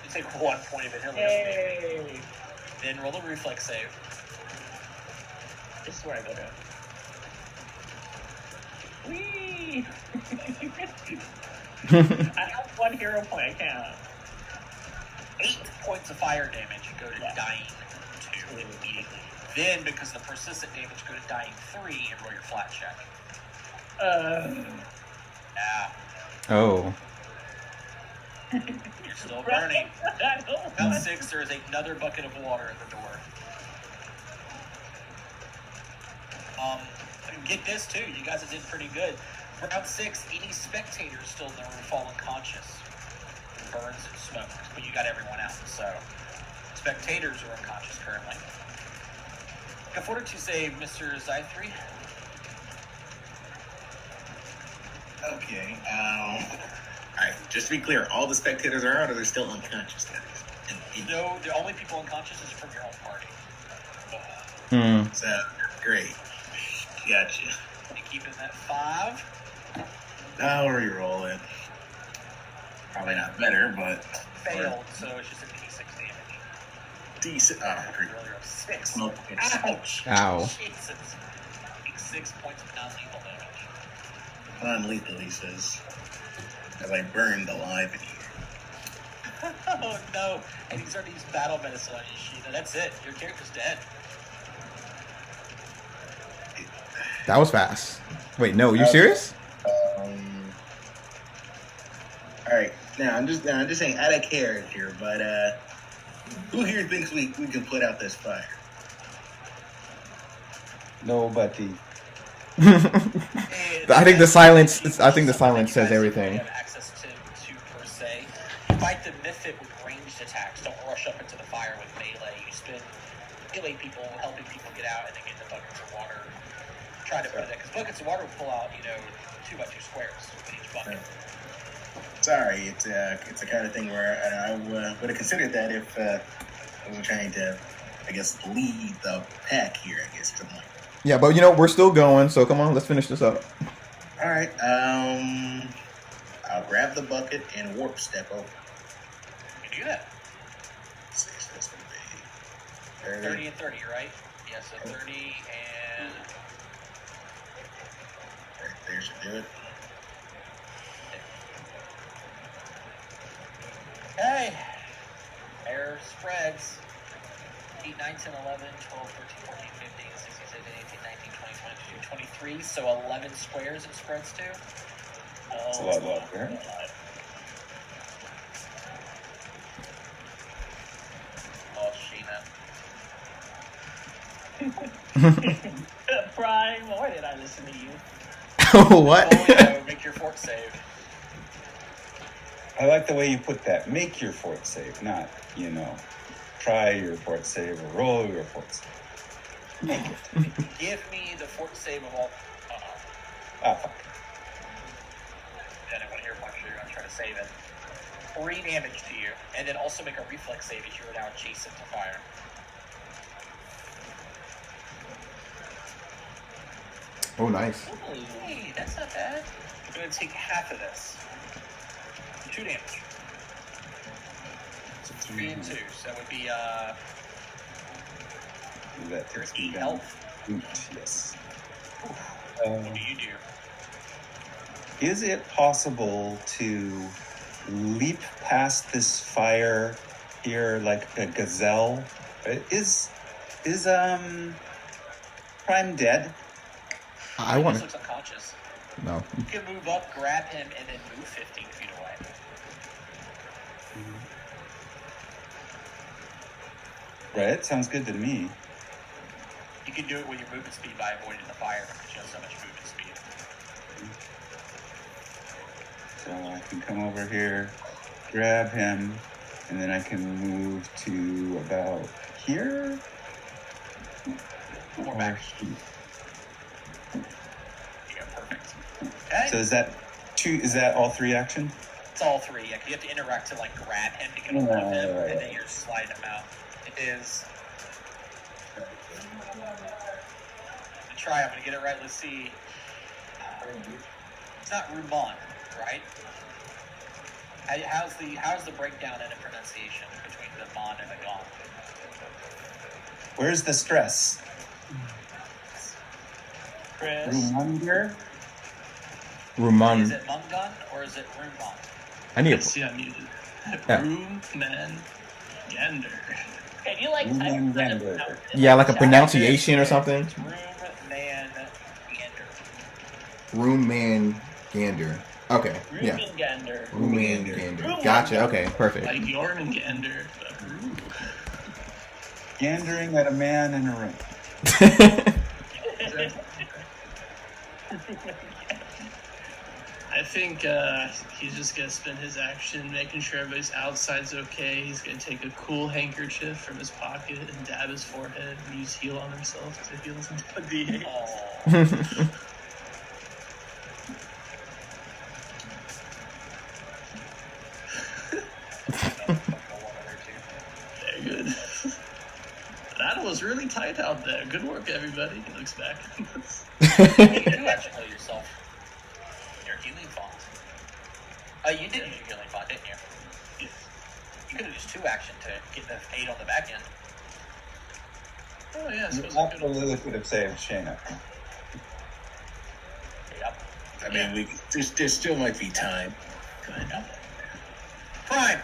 You take 1 point of inhalation. Yay! Then roll a reflex save. This is where I go down. Whee! I have 1 hero point. I can't. 8 points of fire damage. You go to dying 2 immediately. Then, because of the persistent damage, go to dying 3 and roll your flat check. Yeah. Oh. You're still burning. Round 6, there is another bucket of water at the door. Get this too. You guys did pretty good. Round 6, any spectators still in the room fall unconscious. Burns and smokes, but you got everyone out. So spectators are unconscious currently. A fortitude save, Mr. Zythri. Okay. Alright, just to be clear, all the spectators are out or they're still unconscious? No, the only people unconscious is from your own party. So, great. Gotcha. You keeping that 5? I'll re-roll it. Probably not better, but... Failed, so it's just a D6 damage. Decent. Oh, great. Earlier of 6. Smoke. Ouch! Ow. Jesus. Take 6 points of non-lethal damage. Non-lethal, he says. As I burned alive in here. Oh no! And he's already used battle medicine on you, Sheena. That's it. Your character's dead. That was fast. Wait, no, you serious? Alright, now I'm just saying out of character, but who here thinks we can put out this fire? Nobody. I think the silence. I think the silence says everything. You have access to per se. Fight the mythic with ranged attacks. Don't rush up into the fire with melee. You spend melee people helping people get out and then get the buckets of water. Try to put it in because buckets of water will pull out 2x2 squares with each bucket. Sorry, it's a kind of thing where I would have considered that if I was trying to, I guess, lead the pack here, I guess, something like that. Yeah, but we're still going, so come on, let's finish this up. Alright, I'll grab the bucket and warp step over. You do that. 6, that's gonna be 30 and 30, right? Yeah, so 30 and... Right there should do it. Okay. Error spreads. 8, 9, 10, 11, 12, 13, 14, 15, 16, 17, 18, 19, 20, 22, 23. So 11 squares it spreads to. It's a lot left there. Oh, Sheena. Prime, why did I listen to you? What? Oh, yeah, make your fort save. I like the way you put that. Make your fort save, not, try your fort save or roll your fort save. Make it. Give me the fort save of all. Ah, fuck. Then I want to hear a bunch you're going to try to save it. 3 damage to you, and then also make a reflex save as you are now adjacent to fire. Oh, nice. Hey, that's not bad. I'm going to take half of this. 2 damage. So 3 and 2. So that would be, That takes me 8 down. health. 8, yes. What do you do? Is it possible to leap past this fire here like a gazelle? Is Prime dead? I He want just to. looks unconscious. No. You can move up, grab him, and then move 15 feet away. Right, sounds good to me. You can do it with your movement speed by avoiding the fire because you have so much movement speed. So I can come over here, grab him, and then I can move to about here. More Or back. here. Yeah, perfect. Okay. So is that all 3 action? It's all 3. Yeah, 'cause you have to interact to like grab him to get a hold of him, Right. and then you're sliding him out. It is. Try. I'm gonna get it right. Let's see. It's not Rumon, right? How's the breakdown in the pronunciation between the Mon and the Gon? Where's the stress? Chris. Reminder? Is Ruman. it Mungon or is it Rumon? I need See, I'm muted. Yeah. Room, man, gander. Can you like type Rumen that Gander. out? Yeah, like a pronunciation or something. It's Room Man Gander. Room man gander. Okay. Yeah. Rumengander. Room man gander. Gotcha. Okay. Perfect. Like Jormungandr, but room. Gandering at a man in a room. I think he's just gonna spend his action making sure everybody's outside's okay. He's gonna take a cool handkerchief from his pocket and dab his forehead and use heal on himself to heal his D8. Oh. Very good. That was really tight out there. Good work, everybody. He looks back. You do actually heal yourself. Your healing font. You did use your healing font, didn't you? Yes. You could have used 2 action to get the 8 on the back end. Oh, yeah. So You absolutely could have saved Shayna. Yep. I mean, there still might be time. Prime!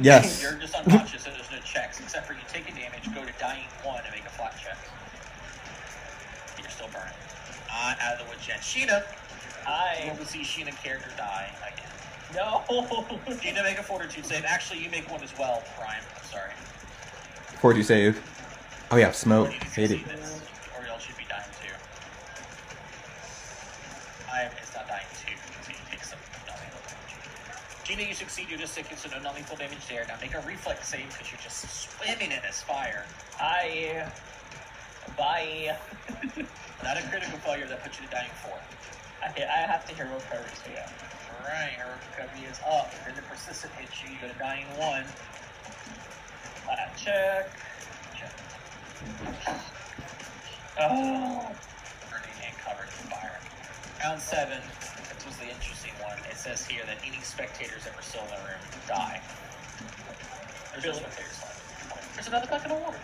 Yes. You're just unconscious, so there's no checks, except for you take a damage, go to dying 1 and make a flat check. You're still burning. Out of the woods yet. Sheena! You will see Sheena character die again. No. Sheena, make a fortitude save. Actually, you make one as well, Prime. I'm sorry. Before you save. Oh yeah, smoke. You need to Hate it. succeed this, or y'all should be dying too. It's not dying too, so you take some non-lethal damage. Gina, you succeed, you just taking some non-lethal damage there. Now make a reflex save because you're just swimming in this fire. Bye. Not a critical failure that puts you to dying 4. I have to hear what courage we have. Alright, her recovery is up. Then the persistent hits you, you go to dying 1. Flat check. Oh. Burning and covered in fire. Round 7, this was the interesting one. It says here that any spectators that were still in the room die. There's no spectators left. There's another bucket of water.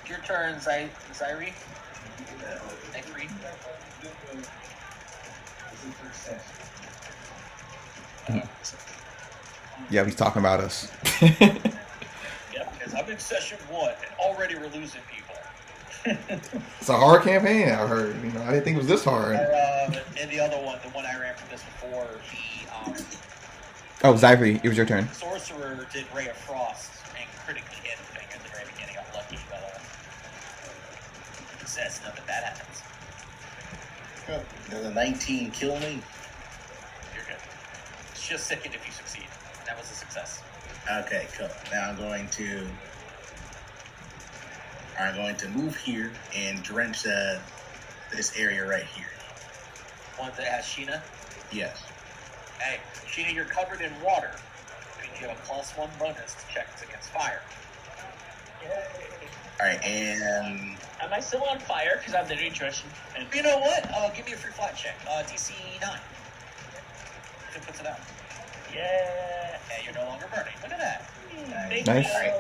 Your turn, Zairi. Zairi. Yeah, he's talking about us. Yep, because I'm in session 1 and already we're losing people. It's a hard campaign, I heard. You know, I didn't think it was this hard. And the other one, the one I ran from this before, he Oh, Zyphy, it was your turn. Sorcerer did Ray of Frost and critically hit the thing at the very beginning. Got lucky, but says nothing bad happens. Does a 19 kill me? You're good. It's just sickened if you succeed. That was a success. Okay, cool. Now I'm going to move here and drench this area right here. One that has Sheena. Yes. Hey, Sheena, you're covered in water. You have a +1 bonus to checks against fire. All right, and Am I still on fire? Because I'm very interested. And You know what? Give me a free flat check. DC 9. If it puts it out. yeah. Yeah, you're no longer burning. Look at that. Thank Nice. you.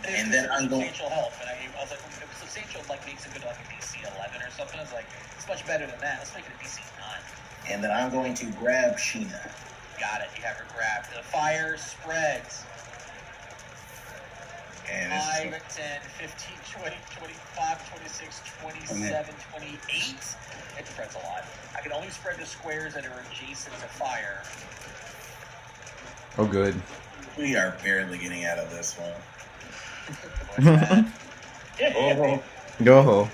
And then I'm going- substantial health, and I was like, if substantial makes it good like a DC 11 or something. I was like, it's much better than that. Let's make it a DC 9. and then I'm going to grab Sheena. Got it. You have her grabbed. The fire spreads. And 5, 10, 15, 20, 25, 26, 27, 28. It spreads a lot. I can only spread the squares that are adjacent to fire. Oh, good. we are barely getting out of this one. Oh, Go.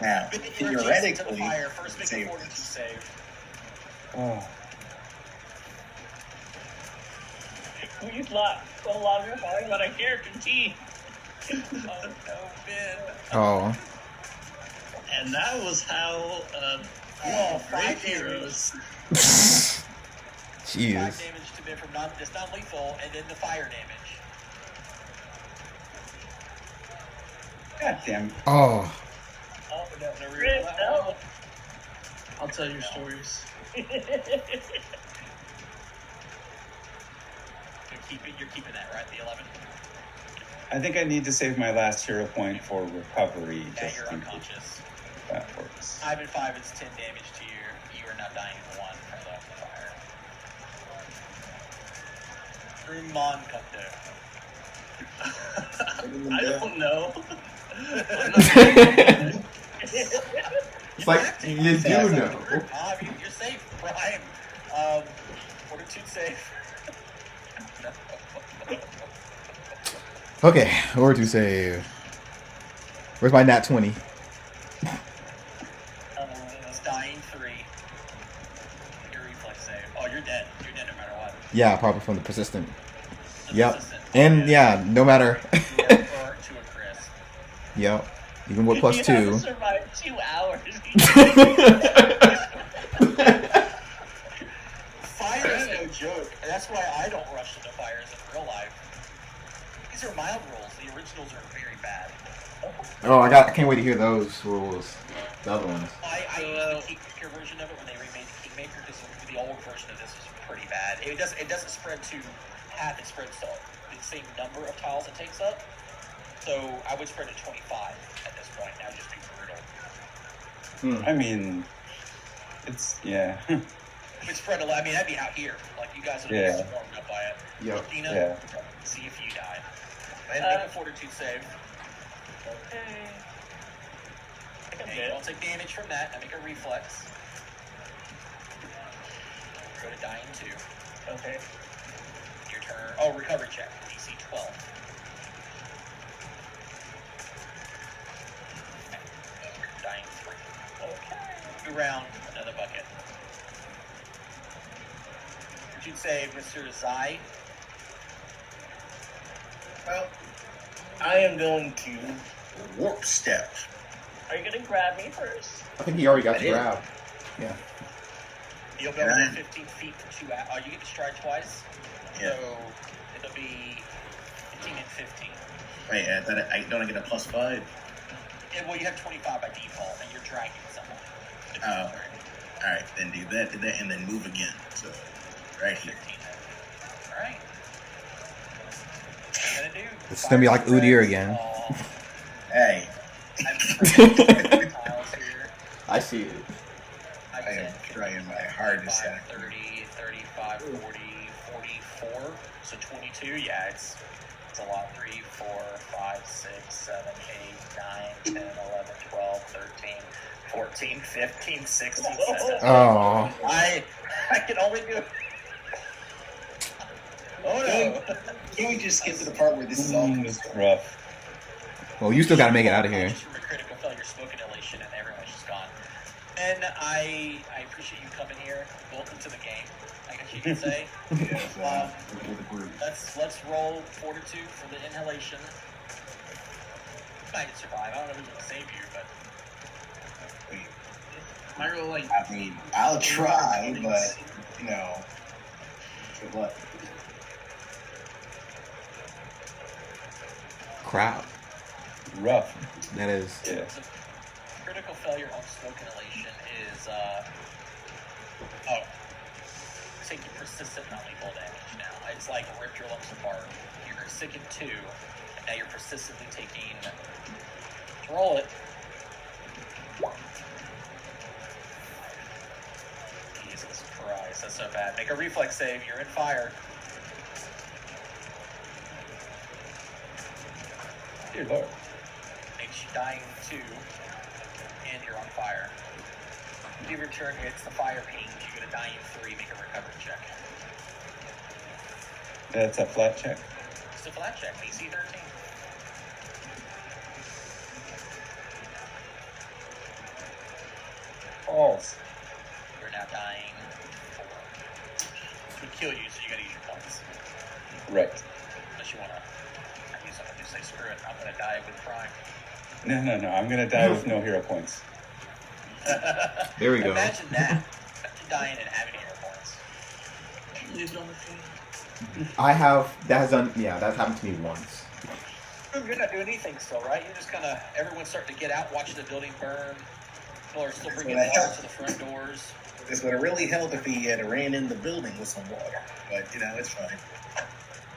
Now, You're adjacent to the theoretically, fire. First make a save fortitude this. save. oh. We laugh so long and hard about a character team. Oh no, Ben. Oh. And that was how Oh, great 5 heroes. 5 Jeez. damage to Ben from it's non-lethal, and then the fire damage. God damn. Oh. Oh, no, Chris, no. I'll tell your stories. You're keeping that, right? The 11? I think I need to save my last hero point for recovery. Yeah, just you're in case unconscious. that works. 5 and 5 is 10 damage to you. You are now dying in 1 from the fire. Rumon Kunde. I don't know. It's like, you do know. You're safe, Brian. Fortitude safe. Okay, or to say, where's my nat 20? It's dying 3. Your reflex save. Oh, you're dead. You're dead no matter what. Yeah, probably from the persistent. The Yep. persistent. And yeah, no matter. You are burnt to a crisp. Yep. Even with plus You 2. haven't survived 2 hours. Fire is no joke. And that's why I don't rush into fires in real life. These are mild rules. The originals are very bad. Oh, I can't wait to hear those rules. The other ones. I used the Kingmaker version of it when they remade the Kingmaker because the old version of this was pretty bad. It doesn't spread to half. It spreads to the same number of tiles it takes up. So I would spread to 25 at this point. That would just be brutal. I mean, it's, yeah. If it spread a lot, I mean, that'd be out here. Like you guys would be Yeah. swarmed up by it. Yep. Dina, Yeah. see if you die. And make a fortitude save. Okay. I think I'm And you good. don't take damage from that. I make a reflex. Go to dying 2. Okay. Your turn. Oh, recovery check. DC 12. Okay. Dying 3. Okay. New round, another bucket. Fortitude save, Mr. Zai. Well, I am going to warp step. Are you gonna grab me first? I think he already got I the did. grab. Yeah. You'll go Right. within 15 feet for 2 hours. Oh, you get to stride twice. Yeah. So it'll be 15 and 15. Wait, don't get a +5? Yeah, well, you have 25 by default, and you're dragging someone. Oh. All right, then do that, and then move again. So, right here. 15. All right. What are you gonna do? It's gonna be like Udyr again. Hey, I'm tiles here. I see it. I am trying my hardest. 30, 35, 40, 44. So 22. Yeah, it's a lot. 3, 4, 5, 6, 7, 8, 9, 10, 11, 12, 13, 14, 15, 16, 17. Oh. I can only do. Oh no! Can we just get to the part where this is all It's rough. Well, you still gotta make it out of here. Just from a critical failure, smoke inhalation, and everyone's just gone. And I appreciate you coming here. Welcome to the game, I guess you could say. Let's roll fortitude for the inhalation. Might survive. I don't know who's gonna save you, but I roll like. I mean, I'll try, but you know, good luck. Crap. Rough. That is. Yeah. critical failure on smoke inhalation is taking persistent non-lethal damage now. It's like rip your lungs apart. You're sick in 2, and now you're persistently taking. Roll it. Jesus Christ, that's so bad. Make a reflex save. You're in fire. Dear Lord. Makes you dying 2, and you're on fire. If your turn hits the fire ping, you get a dying 3. Make a recovery check. That's a flat check. It's a flat check. DC 13. False. You're now dying 4. This would kill you, so you gotta use your points. Right. Unless you wanna use something to say, screw it, I'm gonna die with Prime. No. I'm gonna die with no hero points. There we go. Imagine that. Imagine dying and having hero points. Leave it on the field. I have. That has done. Yeah, that's happened to me once. You're not doing anything still, right? You're just kind of, everyone's starting to get out, watching the building burn. People are still bringing water to the front doors. This would have really helped if he had ran in the building with some water, but you know, it's fine.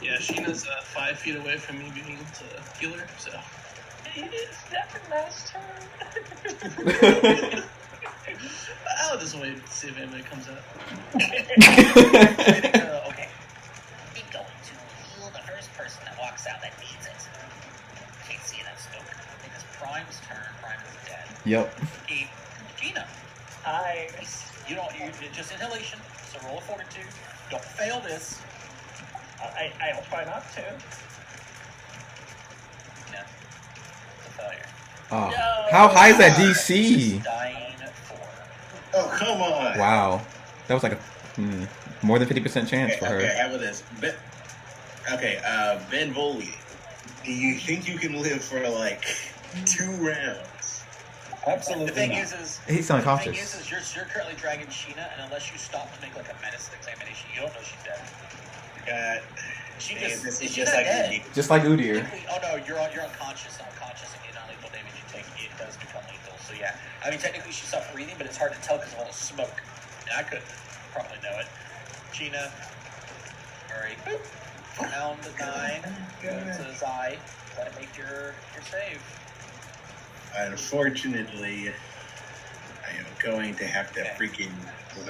Yeah, Sheena's 5 feet away from me being able to heal her, so. It's never last turn. I'll just wait to see if anybody comes out. Okay. I'm going to heal the first person that walks out that needs it. Can't see that smoke. It is Prime's turn. Prime is dead. Yep. Gina. Hi. You just inhalation, so roll a fortitude. Don't fail this. I'll try not to. No. It's a failure. Oh. No. How high is that DC? Dying 4. Oh, come on! Wow. That was like a more than 50% chance for her. Okay, how about this? Ben Voley, do you think you can live for like 2 rounds? Absolutely The thing not. is He's the unconscious. thing is you're currently dragging Sheena, and unless you stop to make like a medicine examination, you don't know she's dead. God, She man, just this is is she just not like dead? Rudy. Just like Udyr. Oh no, you're unconscious, and the non-lethal damage you take, it does become lethal. So yeah, I mean technically she stopped breathing, but it's hard to tell because of all the smoke. And I couldn't probably know it. Gina, hurry. Round 9. Go to Zai. Let it make your save. Unfortunately, I am going to have to freaking,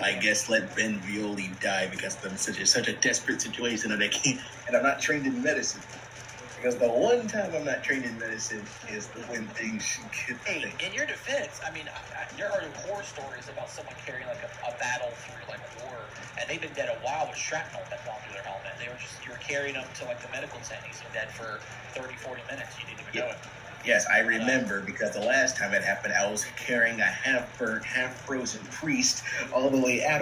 I guess, let Ben Violi die because I'm such a desperate situation that I can't, and I'm not trained in medicine. Because the one time I'm not trained in medicine is when things get Hey, thick. in your defense, I mean, you're heard horror stories about someone carrying like a battle through like war, and they've been dead a while with shrapnel that gone through their helmet. You were carrying them to like the medical tent. He's been dead for 30, 40 minutes. You didn't even know it. Yes, I remember because the last time it happened, I was carrying a half-burnt, half-frozen priest all the way out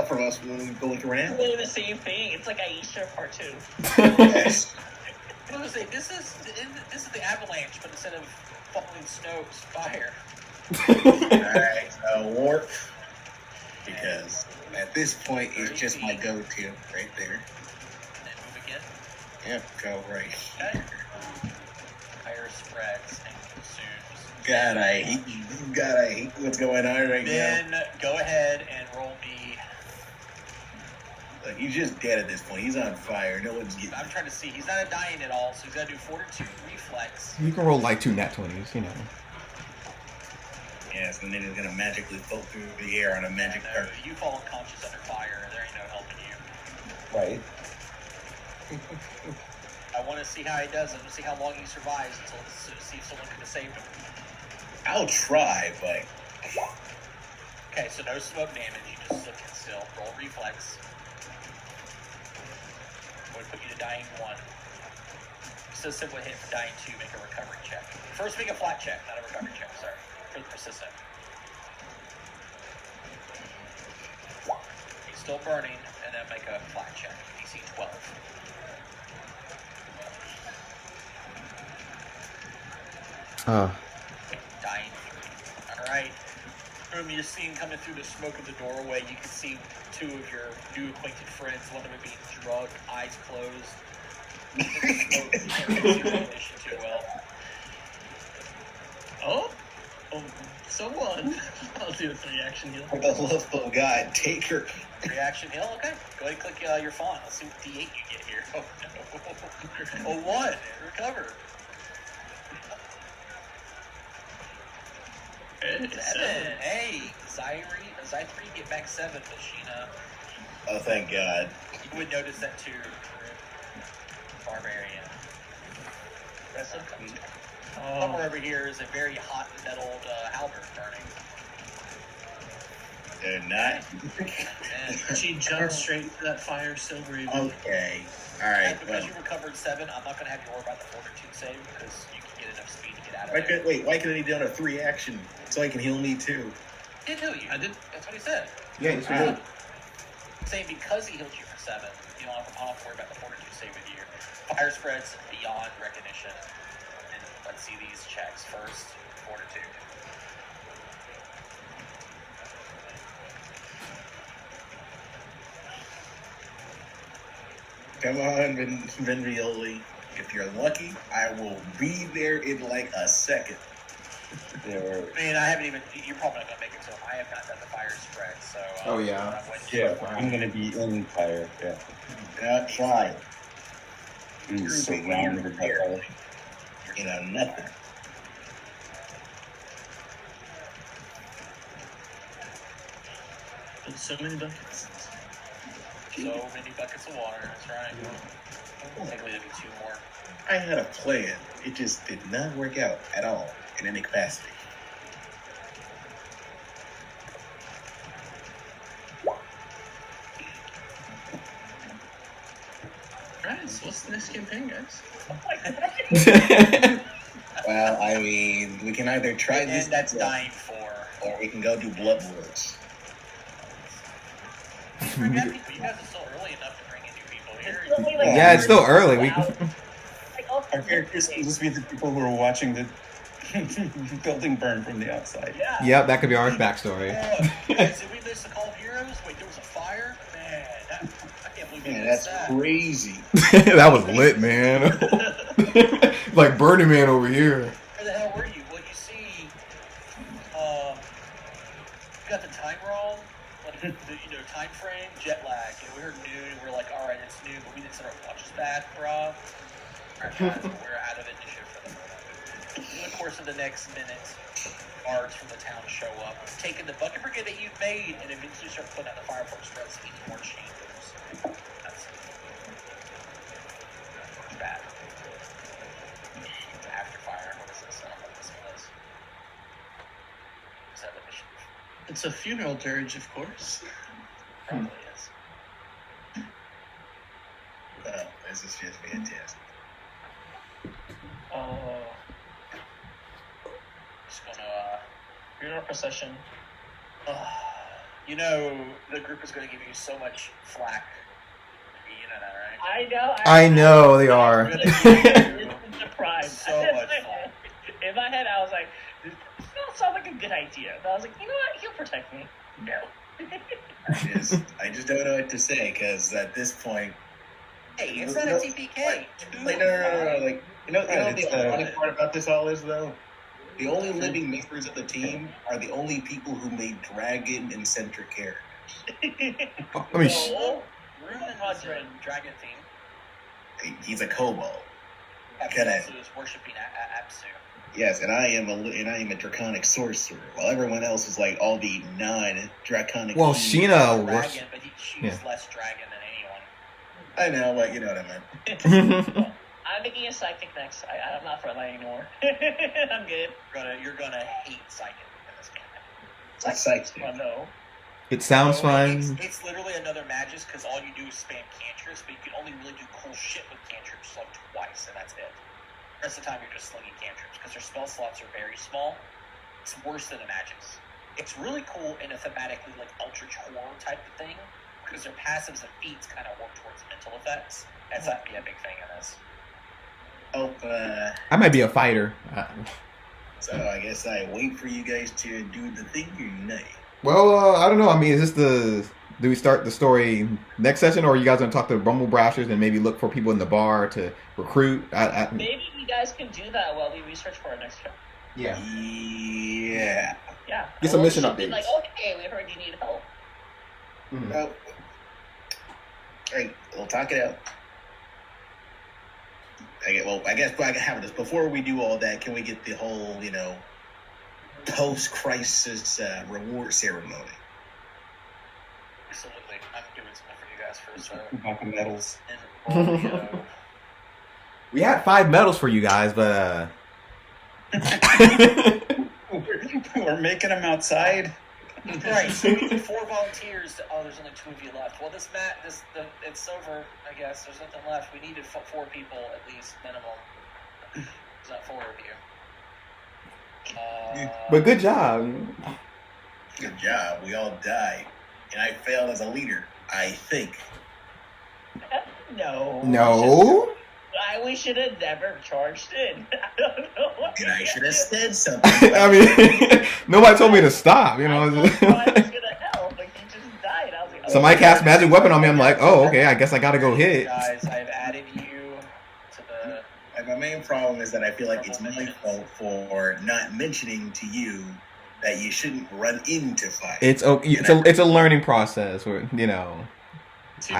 from us when we were going through It's an literally the same thing. It's like Aisha Part 2. Yes. I was gonna say this is the avalanche, but instead of falling snow, it's fire. Alright, so warp. Because at this point, it's just my go-to right there. And then move again. Yep, go right Okay. here. Fire spreads and consumes. God, I hate what's going on right now. Then go ahead and roll me Like, he's just dead at this point. He's on fire. No one's getting. I'm trying to see. He's not dying at all, so he's got to do fortitude reflex. You can roll like 2 nat 20s, you know. Yes, and then he's gonna magically float through the air on a magic No, cart. if you fall unconscious under fire, there ain't no helping you. Right. I want to see how he does. I want to see how long he survives until see if someone can save him. I'll try, but Okay, so no smoke damage. You just sit still. Roll reflex. Would put you to dying 1. Persistent would hit for dying 2. Make a recovery check. First, make a flat check, not a recovery check. Sorry, for the persistent. He's still burning, and then make a flat check. DC 12. Dying 3. All right. You just see him coming through the smoke of the doorway. You can see 2 of your new acquainted friends. One of them being drugged, eyes closed. Smoke, you can't really see the condition too well. Oh, someone. I'll do a 3-action heal. for the love of God, take her. Reaction heal. Okay. Go ahead and click your font. Let's see what D8 you get here. Oh no. A 1. Recover. Hey, 7. Hey, Zythree get back 7, Sheena. Oh, thank God. You would notice that too. Barbarian. That's not coming. Somewhere over here is a very hot metalled halberd burning. They're not. And She jumped straight to that fire so bravely. Okay. All right. because Well, you recovered 7, I'm not going to have you worry about the fortitude save because you can get enough speed to get out of there. why couldn't he do a 3-action so he can heal me too? He did heal you. I did. That's what he said. Yeah, it's good. Saying because he healed you for 7, you don't have to worry about the fortitude save with you. Fire spreads beyond recognition. And let's see these checks first. Fortitude. Come on, Venrioli. If you're lucky, I will be there in like a second. There. I mean, I haven't even. You're probably not gonna make it to him. I have not done the fire spread, so. Oh, yeah. I'm waiting Yeah, for it. I'm gonna be in fire. Yeah. Not trying. I'm surrounded by fire. You know, nothing. With so many buckets. So many buckets of water. That's right. I think we did 2 more. I had a plan. It just did not work out at all in any capacity. Alright, so what's the next campaign, guys? Well, I mean, we can either try this And that's dying 4. or we can go do Blood Wars. You guys are still early enough to bring in new people here. Yeah, it's still early. Our characters can just be the people who are watching the building burn from the outside. Yep, that could be our backstory. Guys, did we miss the Call of Heroes? Wait, there was a fire? Man, I can't believe we Man, missed that's that. crazy. That was lit, man. Like Burning Man over here. Where the hell were you? Well, you see, you got the time wrong. Like, the time frame, jet lag. We heard noon, and we're like, all right, it's noon, but we didn't set our watches back, bro. We're out of initiative for the moment. In the course of the next minute, guards from the town show up, taking the bucket brigade that you've made, and eventually start putting out the fireworks spreads to eat more chambers. That's bad. After fire, what is this? I don't know what this one is. Is that initiative? It's a funeral dirge, of course. Probably is. Oh, this is just fantastic. Just gonna, Funeral procession. you know, the group is gonna give you so much flack. You know that, right? I know. I know they are. Deprived. So much flack. In my head, I was like, this don't sound like a good idea. But I was like, you know what? He'll protect me. No. I just don't know what to say because at this point, Hey, it's not a TPK. like no, like you know Right, the it's, funny part about this all is though, the only living members of the team are the only people who made dragon and centric characters. I mean, Ruin is a dragon theme. He's a kobold. Kinda. Also is worshipping Apsu. Yes, and I am a draconic sorcerer, while everyone else is like all the non-draconic. Well, thieves. Sheena Dragon, but she's less dragon than anyone. I know, but you know what I meant. I'm making a psychic next. I'm not frontline anymore. I'm good. You're gonna hate psychic in this game. That's psychic. I know. It sounds fun. It's literally another Magus because all you do is spam cantrips, but you can only really do cool shit with cantrips like twice, and that's it. The rest of the time you're just slinging cantrips because their spell slots are very small. It's worse than a Magus. It's really cool in a thematically like Eldritch horror type of thing because their passives and feats kind of work towards mental effects. That's not be a big thing in this. Oh, I might be a fighter. So I guess I wait for you guys to do the thing or nay. Well, I don't know. I mean, is this do we start the story next session, or are you guys going to talk to Rumble Brashers and maybe look for people in the bar to recruit? Maybe you guys can do that while we research for our next show. Yeah. Yeah. Get some mission should be updates. like, okay, we heard you need help. Mm-hmm. All right, we'll talk it out. I guess I can have this. Before we do all that, can we get the whole, post-crisis reward ceremony? Absolutely. I'm doing something for you guys first. About the medals. We had 5 medals for you guys, but We're making them outside. Right, so we need 4 volunteers. Oh, there's only 2 of you left. Well, it's over, I guess. There's nothing left. We needed 4 people at least, minimum. There's not 4 of you. but good job. Good job. We all died. And I failed as a leader, I think. No. We should have never charged in. I don't know what. And I should have said something. I mean, nobody told me to stop. I was gonna help, but you just died. I was like, Somebody cast magic weapon on me. I'm like, oh, okay. I guess I gotta go hit. Guys, I've added you to the. And my main problem is that I feel like it's my fault for not mentioning to you that you shouldn't run into fire. It's a learning process. Where To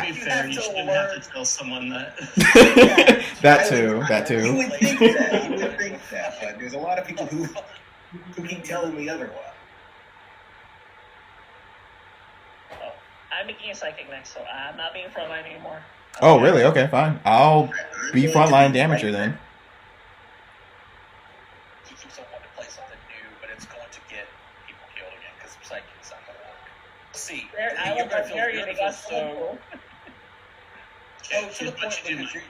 be fair, you shouldn't have to tell someone that. that too. You would think that, but there's a lot of people who keep telling me otherwise. Oh, I'm making a psychic next, so I'm not being frontline anymore. Oh, really? Okay, fine. I'll be frontline damager then. He keeps on wanting to play something new, but it's going to get people killed again because psychic's not going to work. See, I love that area. They got so. Okay, To the point but you because you're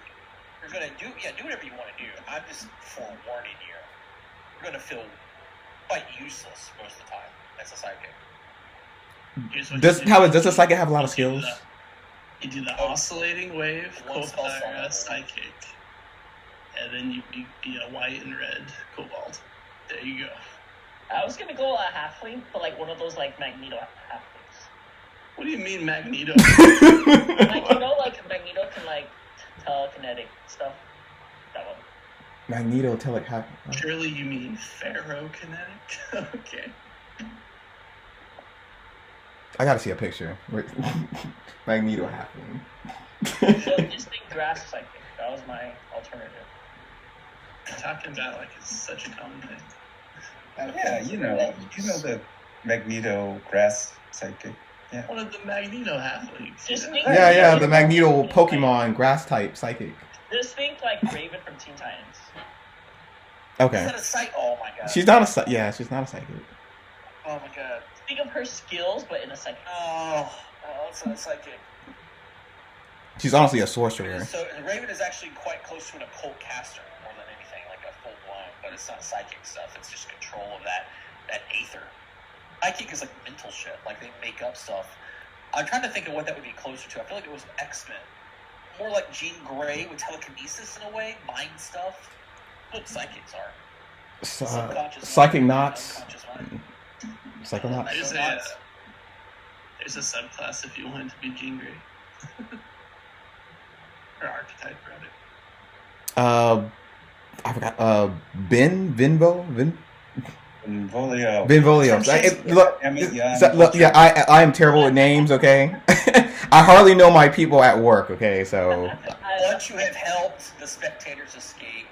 going to do whatever you want to do. I'm just forewarning you. You're going to feel quite useless most of the time as a psychic. Does a psychic have a lot of skills? You do the oscillating wave, One spell Cobalt, slot. psychic, and then you be a white and red Cobalt. There you go. I was gonna go halfling, but like one of those like Magneto halflings. What do you mean, Magneto? Like Magneto can like telekinetic stuff. That one. Magneto telekinetic. Surely you mean ferrokinetic? Okay. I gotta see a picture. Magneto happening. So just think grass psychic. That was my alternative. You're talking about like it's such a common thing. Yeah, you know the Magneto grass psychic. Yeah. One of the Magneto halflings. Just you know? think- Yeah, the Magneto Pokemon grass type psychic. Just think like Raven from Teen Titans. Is Okay. that a psych? Oh my god. She's not a she's not a psychic. Oh my god. Think of her skills, but in a psychic. Oh, it's not a psychic. She's honestly a sorcerer. So Raven is actually quite close to an occult caster more than anything, like a full blown. But it's not psychic stuff. It's just control of that aether. Psychic is like mental shit. Like they make up stuff. I'm trying to think of what that would be closer to. I feel like it was X-Men. More like Jean Grey with telekinesis in a way, mind stuff. What psychics are. Subconscious Psychic mind, knots. unconscious mind. Psychonauts. There's a subclass if you wanted to be Jean Grey. Or archetype, rather. I forgot. Benvolio. Benvolio. Benvolio. Yeah. I am terrible with names. Okay, I hardly know my people at work. Okay, so Once you have helped the spectators escape,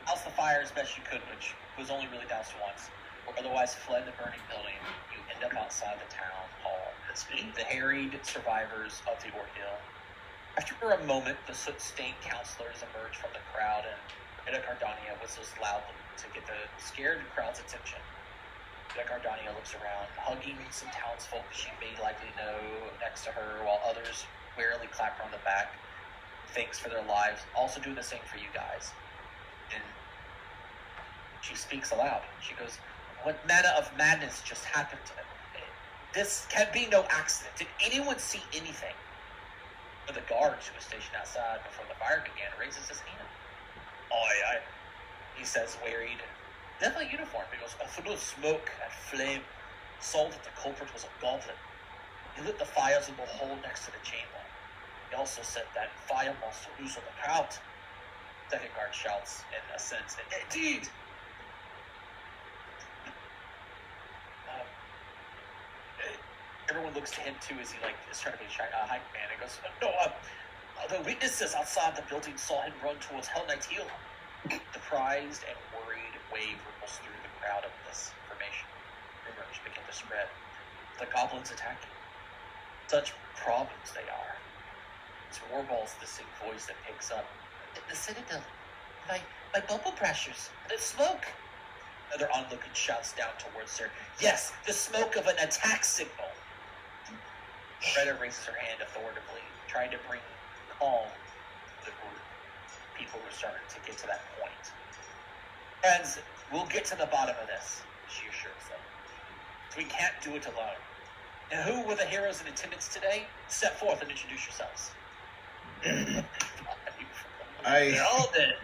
douse the fire as best you could, which was only really doused once, or otherwise fled the burning building, you end up outside the town hall. The harried survivors of the ordeal. After a moment, the soot-stained counselors emerge from the crowd, and Rita Cardania whistles loudly to get the scared crowd's attention. Rita Cardania looks around, hugging some townsfolk she may likely know next to her, while others warily clap her on the back. Thanks for their lives, also doing the same for you guys. And she speaks aloud. She goes, "What manner of madness just happened? This can be no accident. Did anyone see anything?" One of the guards who was stationed outside before the fire began raises his hand. "Aye," he says, wearied. Definitely uniform. He goes, "Through smoke and flame, saw that the culprit was a goblin. He lit the fires in the hole next to the chamber. He also said that fire monster loose on the crowd." Second guard shouts in a sense, "Indeed!" Everyone looks to him too as he is trying to be shy. Hype man. He goes, "No, the witnesses outside the building saw him run towards Hell Knight's heel." Surprised and worried wave ripples through the crowd of this information. Rumors begin to spread. The goblins attacking. Such problems they are. It's Warball's distinct voice that picks up. "The Citadel. My bubble pressures. The smoke." Another onlooker shouts down towards her. "Yes, the smoke of an attack signal." Greta raises her hand authoritatively, trying to bring calm to the group. People were starting to get to that point. "Friends, we'll get to the bottom of this," she assures them. "We can't do it alone. And who were the heroes in attendance today? Step forth and introduce yourselves." They're all dead.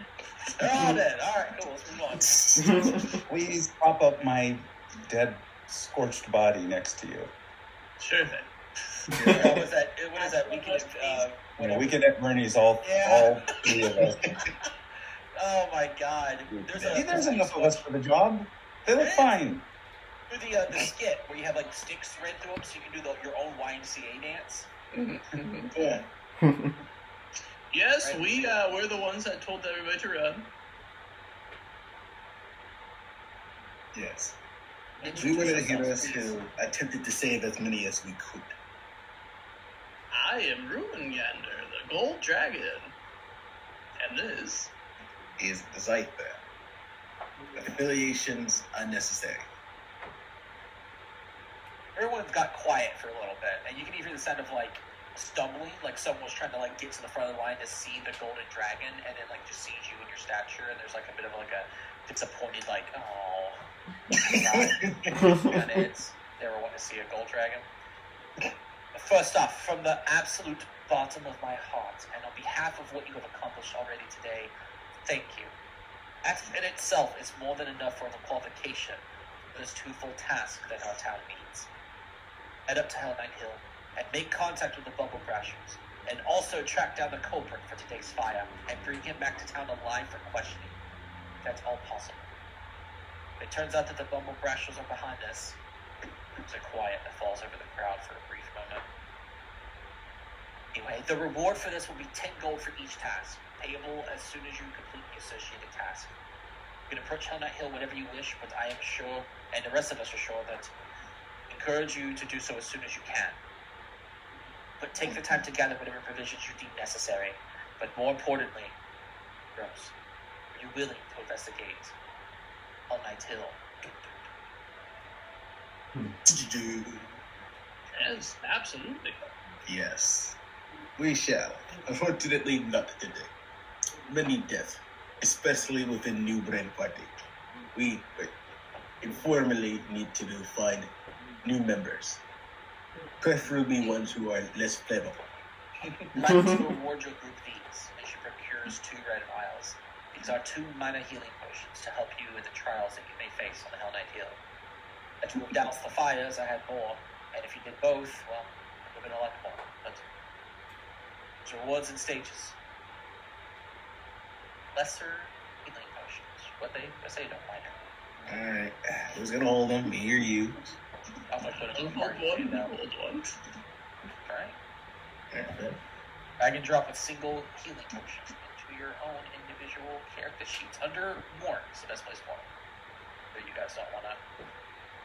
They're all dead. All right, cool. Let's move on. Please prop up my dead, scorched body next to you. Sure thing. What is that? Weekend at Bernie's, all three of us. Oh my God! There's enough of us for the job. They look fine. Do the skit where you have sticks thread through them, so you can do your own YMCA dance. Yeah. Yes, right. We're the ones that told everybody to run. Yes. We were the heroes who attempted to save as many as we could. I am Ruingander, the Gold Dragon. And this is the Zyther. Affiliations unnecessary. Everyone got quiet for a little bit, and you can hear the sound of stumbling, someone was trying to get to the front of the line to see the golden dragon, and then just sees you and your stature, and there's a bit of a disappointed oh. And they ever want to see a gold dragon. First off, from the absolute bottom of my heart, and on behalf of what you have accomplished already today, thank you. That in itself is more than enough for the qualification for this twofold task that our town needs. Head up to Hell Knight Hill and make contact with the Bubble Crashers, and also track down the culprit for today's fire and bring him back to town alive for questioning. That's all possible. It turns out that the Bubble Crashers are behind us. There's a quiet that falls over the crowd for a brief moment. Anyway, the reward for this will be 10 gold for each task, payable as soon as you complete the associated task. You can approach Hell Knight Hill whenever you wish, but I am sure, and the rest of us are sure, that encourage you to do so as soon as you can. But take the time to gather whatever provisions you deem necessary. But more importantly, Rose, are you willing to investigate Hell Knight Hill? Yes, absolutely. Yes, we shall. Unfortunately, not today. Many deaths, especially within New Brain Party. We informally need to find new members, preferably ones who are less flammable. I'd like to reward your group these, and she procures 2 red vials. These are 2 minor healing potions to help you in the trials that you may face on the Hell Knight Hill. If you douse the fires, I had more, and if you did both, well, it would have been a lot more. But there's rewards in stages. Lesser healing potions. What they say don't matter. Alright, who's gonna hold them? Me or you? I'm gonna put it in the Hold party. one. Alright. I can drop a single healing potion into your own individual character sheets under Warren. It's the best place for them. But you guys don't want to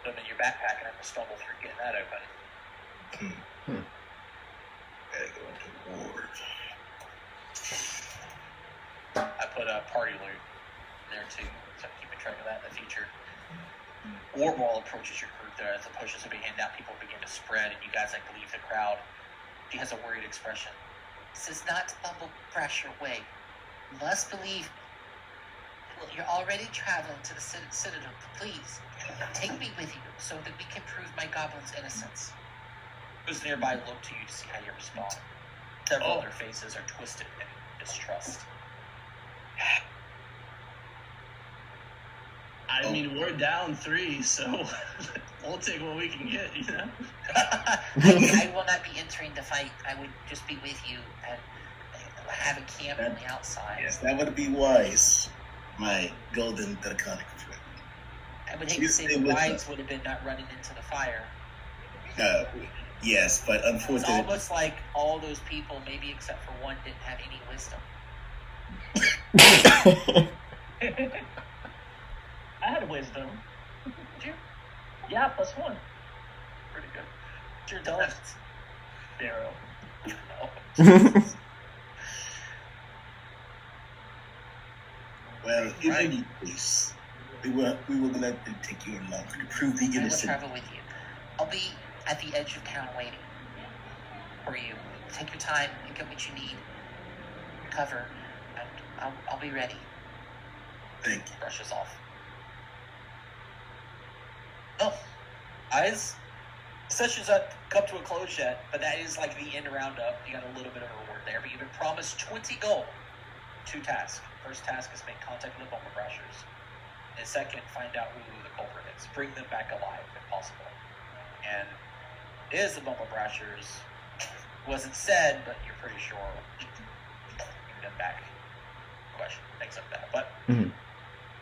put them in your backpack and have to stumble through getting that open. Gotta go into ward. I put a party loot in there too, so I'm keeping track of that in the future. Warball approaches your group there as the potions are being handed out. People begin to spread, and you guys like leave the crowd. She has a worried expression. This is not Bumble Brush your way. You must believe me. Well, you're already traveling to the Citadel. Please, take me with you so that we can prove my goblin's innocence. Those nearby look to you to see how you respond. Several of their faces are twisted in distrust. I mean, we're down 3, so we'll take what we can get, you know? I will not be entering the fight. I would just be with you and have a camp on the outside. Yes, that would be wise. My golden draconic friend. I would hate to say the wise would have been not running into the fire. Yes, but It's unfortunately, almost like all those people, maybe except for one, didn't have any wisdom. I had wisdom. Did you? Yeah, +1. Pretty good. What's your intelligence? 0. No. well, in any case, we were going to take you along to prove the I will innocent. travel with you. I'll be at the edge of town waiting for you. Take your time and get what you need. Cover, and I'll be ready. Thank you. Brushes off. Oh, guys, session's not come to a close yet, but that is like the end roundup. You got a little bit of a reward there, but you've been promised 20 gold. 2 tasks. First task is make contact with the Bumble Brushers. And second, find out who the culprit is. Bring them back alive, if possible. And it is the Bumble Brushers. Wasn't said, but you're pretty sure. Bring them back. Question, things like that. But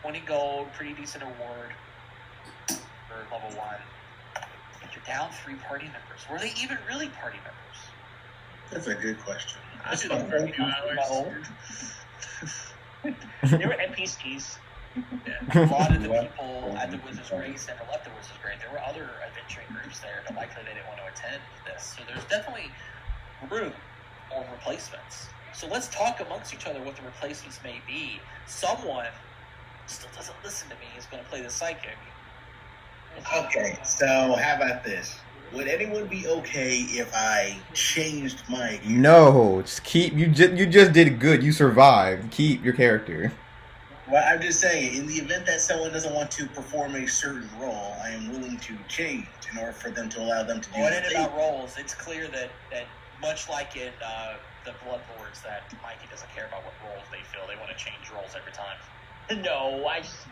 20 gold, pretty decent award for level 1. But you're down 3 party members. Were they even really party members? That's a good question. I did it for a few hours. They were NPCs. Yeah. A lot of the people at the Wizard's Grace never left the Wizard's Grace. There were other adventuring groups there, but likely they didn't want to attend this. So there's definitely room for replacements. So let's talk amongst each other what the replacements may be. Someone still doesn't listen to me is going to play the psychic. Okay, so how about this? Would anyone be okay if I changed my... No, just keep. You just did good. You survived. Keep your character. Well, I'm just saying, in the event that someone doesn't want to perform a certain role, I am willing to change in order for them to allow them to do Well, the it thing. about roles. It's clear that much like in the Blood Lords, that Mikey doesn't care about what roles they fill. They want to change roles every time. No, I just...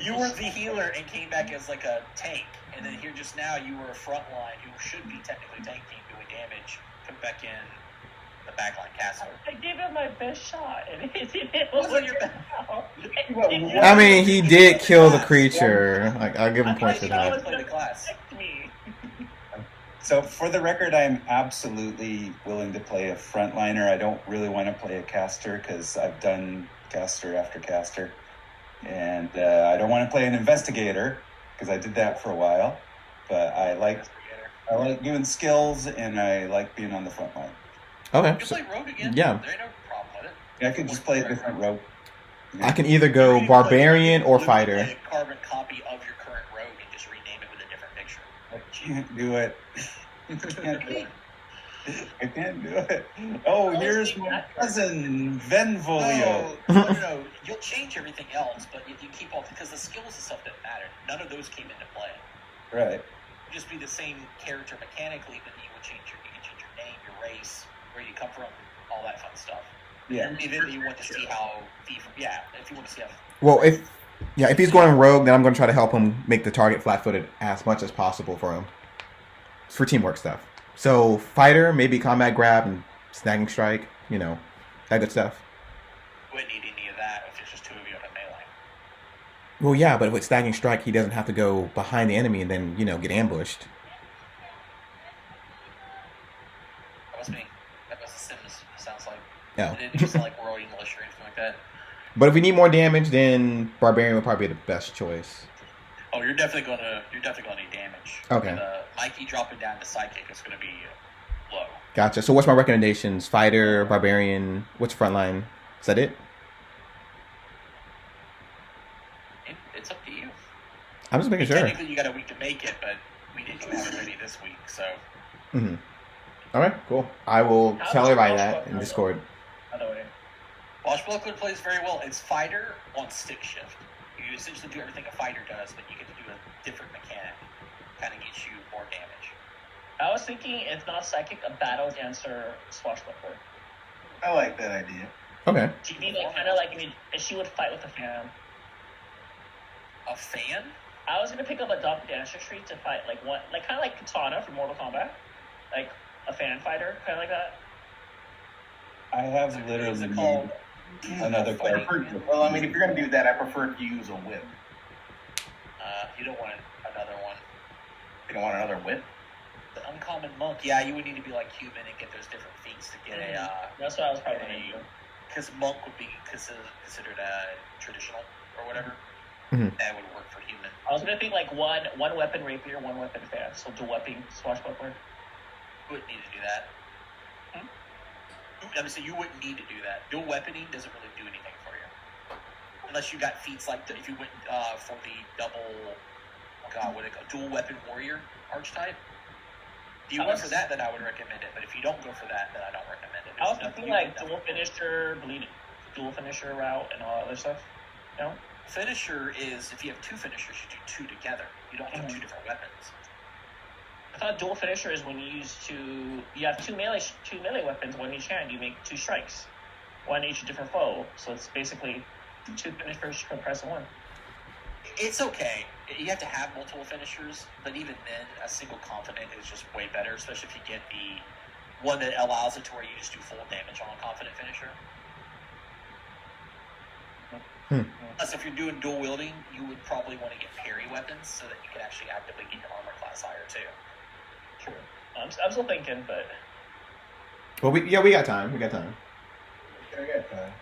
You were the healer and came back as like a tank, and then here just now you were a frontline who should be technically tanking, doing damage. Come back in the backline caster. I gave it my best shot, and it Wasn't your best. I mean, he did kill the creature. Like, I'll give him points for I that. play the class. So for the record, I'm absolutely willing to play a frontliner. I don't really want to play a caster because I've done caster after caster. And I don't want to play an investigator because I did that for a while. But I like doing skills, and I like being on the front line. Okay. You play rogue again? Yeah. There ain't no problem with it. I could just play a different rogue. I can either go barbarian or fighter. Play a carbon copy of your current rogue and just rename it with a different picture. I can't do it. I can't do it. Oh, here's my cousin, Venvolio. No. You'll change everything else, but if you keep all... Because the skills and stuff didn't matter. None of those came into play. Right. You'd just be the same character mechanically, but you would change you can change your name, your race, where you come from, all that fun stuff. Yeah. Even if you want to see how... if you want to see how... Well, if he's going rogue, then I'm going to try to help him make the target flat-footed as much as possible for him. It's for teamwork stuff. So, fighter, maybe combat grab and snagging strike, that good stuff. Wouldn't need any of that if there's just 2 of you up in melee. Well, yeah, but with snagging strike, he doesn't have to go behind the enemy and then, get ambushed. No. It didn't sound like Royal English or anything like that. But if we need more damage, then Barbarian would probably be the best choice. Oh, you're definitely gonna need damage. Okay. And, Mikey dropping down to Psychic is gonna be low. Gotcha. So what's my recommendations? Fighter, Barbarian, what's front line? Is that it? It's up to you. I'm just making sure. Technically, you got a week to make it, but we didn't have it ready this week, so. Mm-hmm. All right, cool. I will tell everybody that in Discord. By the way. Washbuckler plays very well. It's fighter on stick shift. You essentially do everything a fighter does, but you get to do a different mechanic. Kind of gets you more damage. I was thinking, if not Psychic, a Battle Dancer Swashbuckler. I like that idea. Okay. She'd be like, kind of like, she would fight with a fan. A fan? I was gonna pick up a Doppel Dancer Street to fight like one, like kind of like Katana from Mortal Kombat, like a fan fighter, kind of like that. I have literally made another card. Well, I mean, if you're going to do that, I prefer to use a whip. You don't want another one. You don't want another whip? The uncommon monk, yeah, you would need to be like human and get those different feats to get That's what I was probably gonna do. because monk would be considered traditional or whatever. Mm-hmm. That would work for human. I was gonna think like one weapon rapier, one weapon fan, so dual weapon Swashbuckler. You wouldn't need to do that. I mean, so you wouldn't need to do that. Dual weaponing doesn't really do anything for you. Unless you got feats like if you went for the double, dual weapon warrior archetype. If you went for that, then I would recommend it. But if you don't go for that, then I don't recommend it. I was thinking like dual finisher, dual finisher route, and all that other stuff. You know? Finisher is if you have two finishers, you do two together. You don't have two different weapons. I thought dual finisher is when you have two melee weapons, one in each hand. You make two strikes, one each different foe. So it's basically two finishers compressed in one. It's okay. You have to have multiple finishers, but even then, a single confident is just way better, especially if you get the one that allows it to where you just do full damage on a confident finisher. Plus, if you're doing dual wielding, you would probably want to get parry weapons so that you can actually actively get your armor class higher too. True. I'm still thinking, but. Well, we got time. We got time. I got time.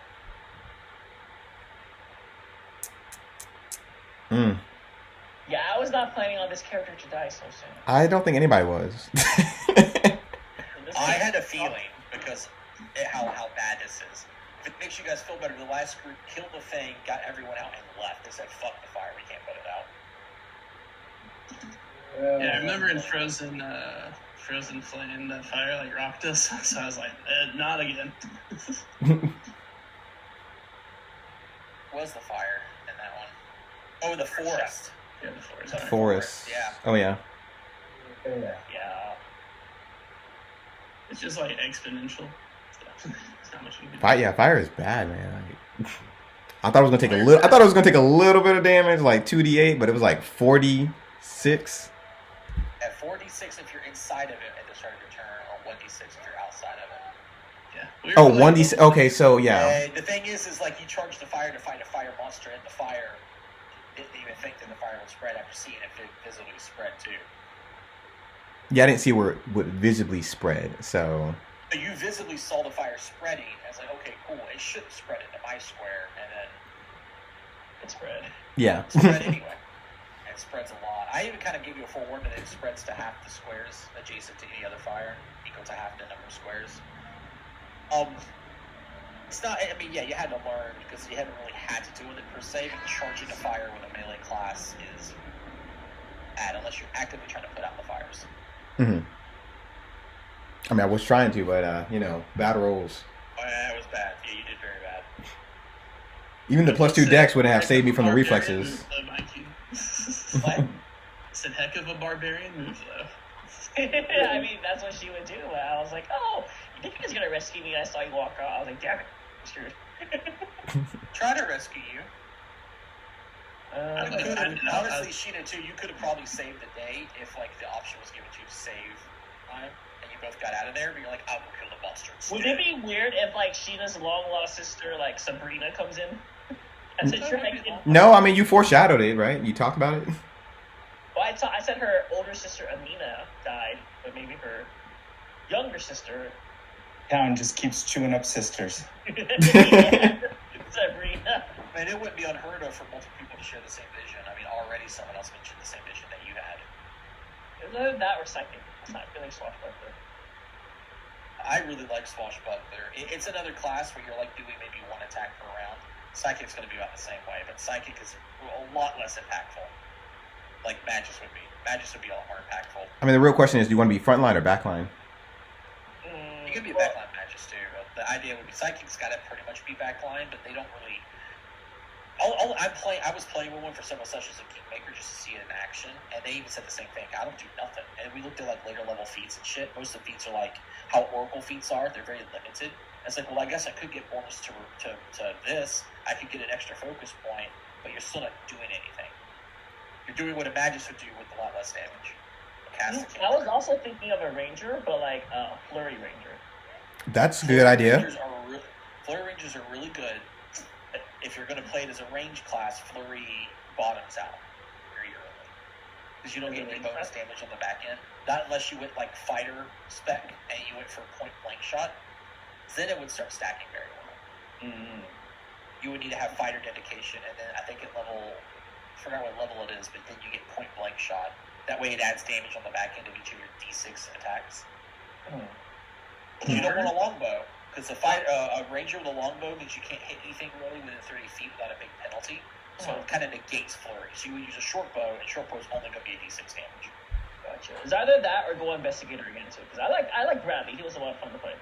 Yeah, I was not planning on this character to die so soon. I don't think anybody was. I had a feeling because how bad this is. If it makes you guys feel better, the last group killed the thing, got everyone out, and left. They said, "Fuck the fire, we can't put it out." Yeah, I remember in Frozen Flame, that fire like rocked us. So I was like, not again. Was the fire in that one? Oh, the forest. Yeah, the forest. The forest. Yeah. Oh yeah. Yeah. It's just like exponential stuff. It's not much you can do. Fire is bad, man. Like, I thought it was gonna take a little. I thought it was gonna take a little bit of damage, like 2d8, but it was like 46. At 46 if you're inside of it at the start of your turn, or 1d6 if you're outside of it. Yeah. We were Oh, playing- 1d6. Okay, so yeah. And the thing is like you charge the fire to fight a fire monster, and the fire didn't even think that the fire would spread after seeing it visibly spread too. Yeah, I didn't see where it would visibly spread, so. So you visibly saw the fire spreading, and it's like, okay, cool, it shouldn't spread into my square, and then It spread. Yeah. it spread anyway. It spreads a lot. I even kind of gave you a forewarning that it spreads to half the squares adjacent to any other fire, equal to half the number of squares. It's not, I mean, yeah, you had to learn, because you haven't really had to do with it per se, but charging a fire with a melee class is bad, unless you're actively trying to put out the fires. Mm-hmm. I mean, I was trying to, but bad rolls. Oh, yeah, it was bad. Yeah, you did very bad. Even the +2 dex wouldn't have saved me from the Barbarian reflexes. move, though, Mikey. What? It's a heck of a barbarian move, though. I mean, that's what she would do. I was like, oh, you think he was going to rescue me? I saw you walk out. I was like, damn it. I'm screwed. Try to rescue you. I Honestly, know. Sheena, too, you could have probably saved the day if, like, the option was given to you to save time, and you both got out of there, but you're like, I will kill the monster instead. Would it be weird if, like, Sheena's long-lost sister, like, Sabrina, comes in? As a dragon? No, I mean, you foreshadowed it, right? You talked about it. Well, I said her older sister, Amina, died, but maybe her younger sister... Town just keeps chewing up sisters. Sabrina. I mean, it wouldn't be unheard of for multiple people to share the same vision. I mean, already someone else mentioned the same vision that you had. Either that or psychic. I'm not feeling swashbuckler. I really like Swashbuckler. It's another class where you're like doing maybe one attack per round. Psychic's going to be about the same way, but Psychic is a lot less impactful. Like Magus would be. Magus would be a lot more impactful. I mean, the real question is, do you want to be frontline or backline? You can be a backline Magus too. The idea would be Psychic's got to pretty much be backline, but they don't really. I was playing with one for several sessions of Kingmaker just to see it in action, and they even said the same thing. I don't do nothing. And we looked at like later level feats and shit. Most of the feats are like how Oracle feats are. They're very limited. And it's like, well, I guess I could get bonus to this. I could get an extra focus point, but you're still not doing anything. You're doing what a Magus would do with a lot less damage. I was also thinking of a Ranger, but like a Flurry Ranger. That's a good idea. Flurry Rangers are really good. If you're going to play it as a range class, Flurry bottoms out very early. Because you don't get any bonus damage on the back end. Not unless you went like fighter spec and you went for point blank shot. Then it would start stacking very well. Mm-hmm. You would need to have fighter dedication, and then I think at level, I forgot what level it is, but then you get point blank shot. That way it adds damage on the back end of each of your D6 attacks. You don't want a longbow. Because a ranger with a longbow means you can't hit anything really within 30 feet without a big penalty. So it kind of negates flurry. So you would use a short bow, and short bow is only going to be a D6 damage. Gotcha. It's either that or go investigator again too. Because I like Bradley. He was a lot of fun to play.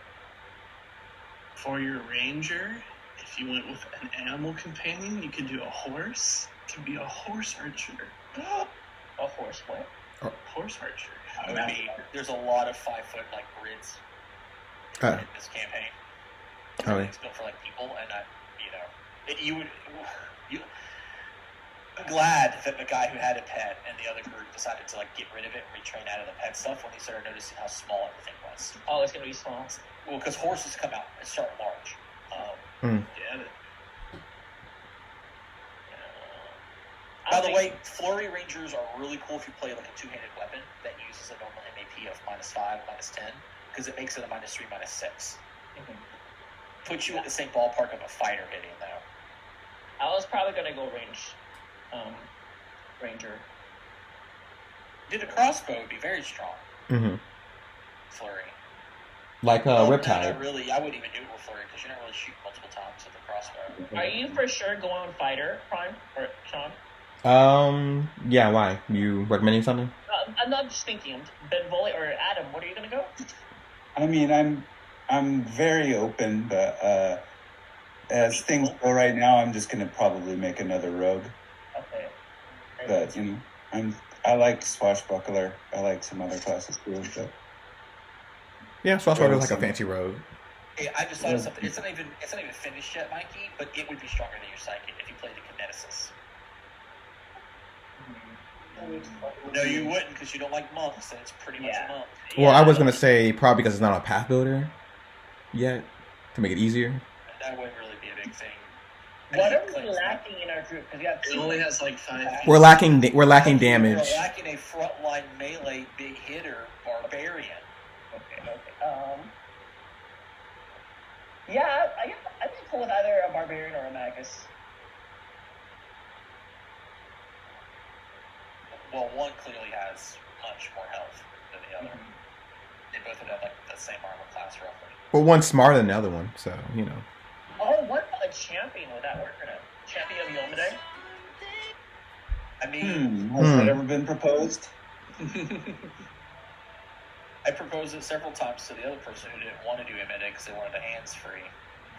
For your ranger, if you went with an animal companion, you could do a horse. It can be a horse archer. A horse what? Horse archer. There's a lot of 5-foot like grids in this campaign. It's built for like people, and I'm glad that the guy who had a pet and the other group decided to like get rid of it and retrain out of the pet stuff when they started noticing how small everything was. Oh, it's gonna be small. Well, because horses come out and start large. By the way, Flurry Rangers are really cool if you play like a two-handed weapon that uses a normal MAP of -5, -10, because it makes it a -3, -6. Puts you in the same ballpark of a fighter hitting, though. I was probably gonna go Ranger. Did a crossbow would be very strong. Flurry. Like Riptide. No, not really. I wouldn't even do it with Flurry because you're not really shooting multiple times with the crossbow. Are you for sure going fighter, Prime or Sean? Yeah. Why? You recommending something? I'm not just thinking. Ben Volley or Adam, what are you gonna go? I mean, I'm very open, but as things go right now, I'm just gonna probably make another rogue. Okay. But I like Swashbuckler. I like some other classes too. But yeah, Swashbuckler is like a fancy rogue. Hey, I just thought of something. It's not even finished yet, Mikey. But it would be stronger than your psychic if you played the Kineticist. No, you wouldn't because you don't like monks, and it's pretty much a monk. Well, I was gonna say probably because it's not a path builder yet to make it easier. That wouldn't really be a big thing. What are we lacking in our group? Because we have It only has like 5. We're lacking damage. We're lacking a frontline melee big hitter barbarian. Okay. Yeah, I'd be cool with either a barbarian or a magus. Well, one clearly has much more health than the other. They both would have like the same armor class roughly. Well, one's smarter than the other one, so you know. Oh, what about a champion? Would that work or not? Champion of Yomade? I mean, has that ever been proposed? I proposed it several times to the other person who didn't want to do Yomade because they wanted the hands free.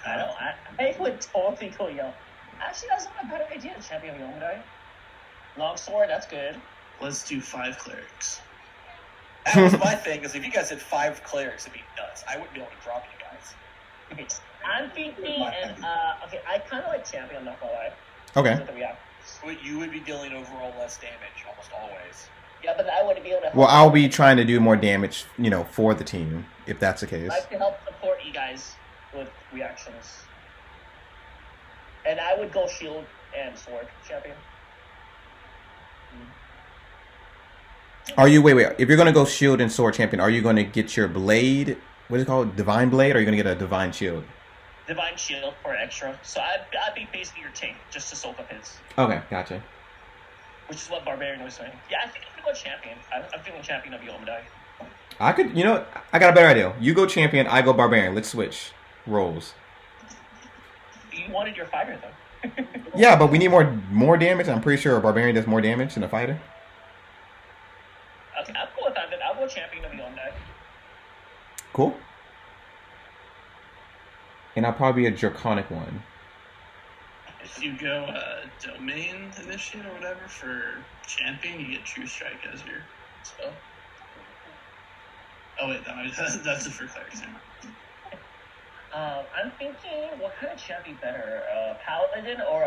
I would totally go Yom. Actually, that's not a bad idea. Champion of Yomade. Longsword, that's good. Let's do 5 clerics. That was my thing, is if you guys had 5 clerics, it'd be nuts. I wouldn't be able to drop you guys. Okay, I'm thinking, I kind of like champion, I'm not gonna lie. Okay. You would be dealing overall less damage, almost always. Yeah, but I wouldn't be able to... Well, I'll be trying to do more damage, for the team, if that's the case. I can help support you guys with reactions. And I would go shield and sword champion. Are you wait? If you're gonna go shield and sword champion, are you gonna get your blade what is it called? Divine Blade, or are you gonna get a Divine Shield? Divine Shield for extra. So I'd be basically your tank just to soak up his. Okay, gotcha. Which is what Barbarian was doing. Yeah, I think I'm gonna go Champion. I'm feeling Champion of Yomedai. I could, I got a better idea. You go Champion, I go Barbarian. Let's switch roles. You wanted your fighter though. Yeah, but we need more damage. I'm pretty sure a Barbarian does more damage than a fighter. Okay, I'm cool with that. I'll go Champion of Yomedai. Cool. And I'll probably be a Draconic one. If you go Domain Initiate or whatever for Champion, you get True Strike as your spell. Oh wait, that's it for Clerics. I'm thinking, what kind of champ be better? Paladin or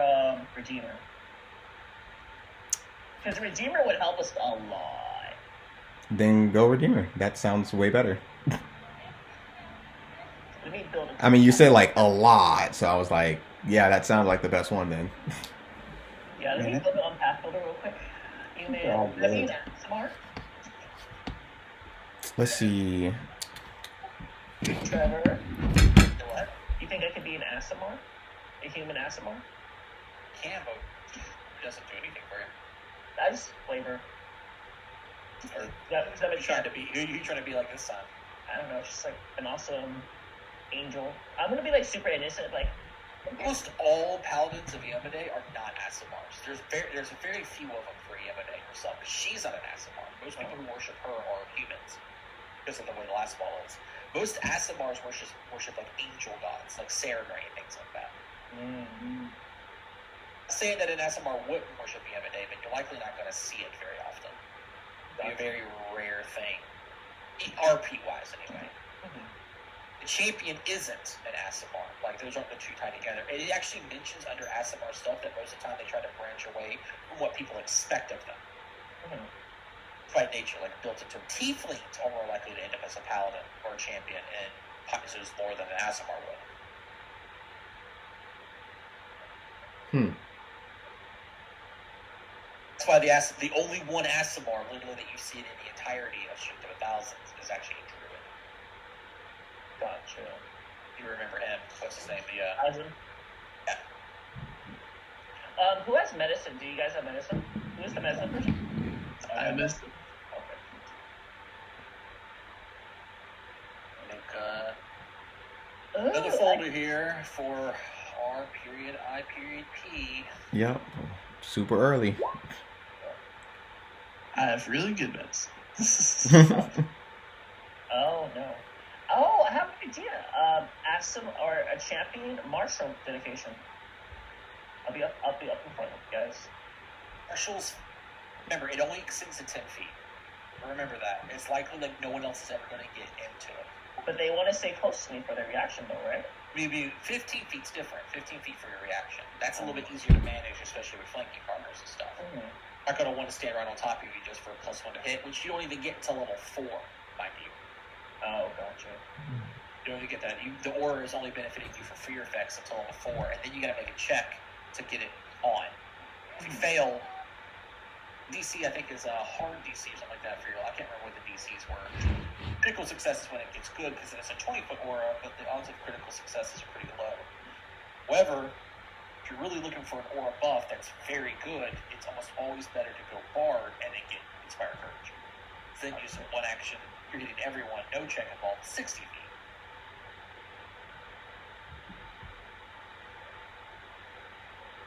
Redeemer? Because Redeemer would help us a lot. Then go Redeemer. That sounds way better. Let me build I mean, you said like a lot, so I was like, yeah, that sounds like the best one then. Yeah, let me build it on Pathbuilder real quick. You may an ASMR. Let's see. Trevor, what? You think I could be an ASMR? A human ASMR? Can, but it doesn't do anything for you. That's flavor. Or That who you trying to be like this time? I don't know, just like an awesome angel. I'm gonna be like super innocent, like. Almost all paladins of Yamade are not ASMRs. There's very few of them for Yamade herself. She's not an ASMR. Most people who worship her are humans, because of the way the last ball is. Most ASMRs worship like angel gods, like Serenray and things like that. Mm-hmm. Saying that an ASMR wouldn't worship Yamade, but you're likely not going to see it very often. It'd be a very rare thing, RP wise anyway. Mm-hmm. The champion isn't an ASMR. Like, those aren't the two tied together. And it actually mentions under ASMR stuff that most of the time they try to branch away from what people expect of them. Mm-hmm. By nature, like built into tieflings are more likely to end up as a paladin or a champion in Paizo's lore than an ASMR would. That's why the only one ASMR literally that you see it in the entirety of Strength of 1,000 is actually a druid. Gotcha. You remember him? What's his name? Ivan. Yeah. Who has medicine? Do you guys have medicine? Who is the medicine person? I missed it. Okay. I think another folder here for R period I period P. Yep. Super early. I have really good medicine. Oh no. Oh, I have an idea. Ask some or a champion martial dedication. I'll be up in front of you guys. Marshals, remember, it only extends to 10 feet. Remember that. It's likely like no one else is ever going to get into it. But they want to stay close to me for their reaction, though, right? Maybe 15 feet's different. 15 feet for your reaction. That's a little bit easier to manage, especially with flanking partners and stuff. Mm-hmm. Not going to want to stand right on top of you just for a +1 to hit, which you don't even get until level 4, mind you. Oh, gotcha. You don't even get that. The aura is only benefiting you for fear effects until level 4, and then you got to make a check to get it on. If you fail, DC I think is a hard DC or something like that for you. I can't remember what the DCs were. Critical success is when it gets good because it's a 20-foot aura, but the odds of critical successes are pretty low. However, if you're really looking for an aura buff that's very good, it's almost always better to go Bard and then get Inspire Courage. Then use one action, you're hitting everyone, no check involved, 60 feet.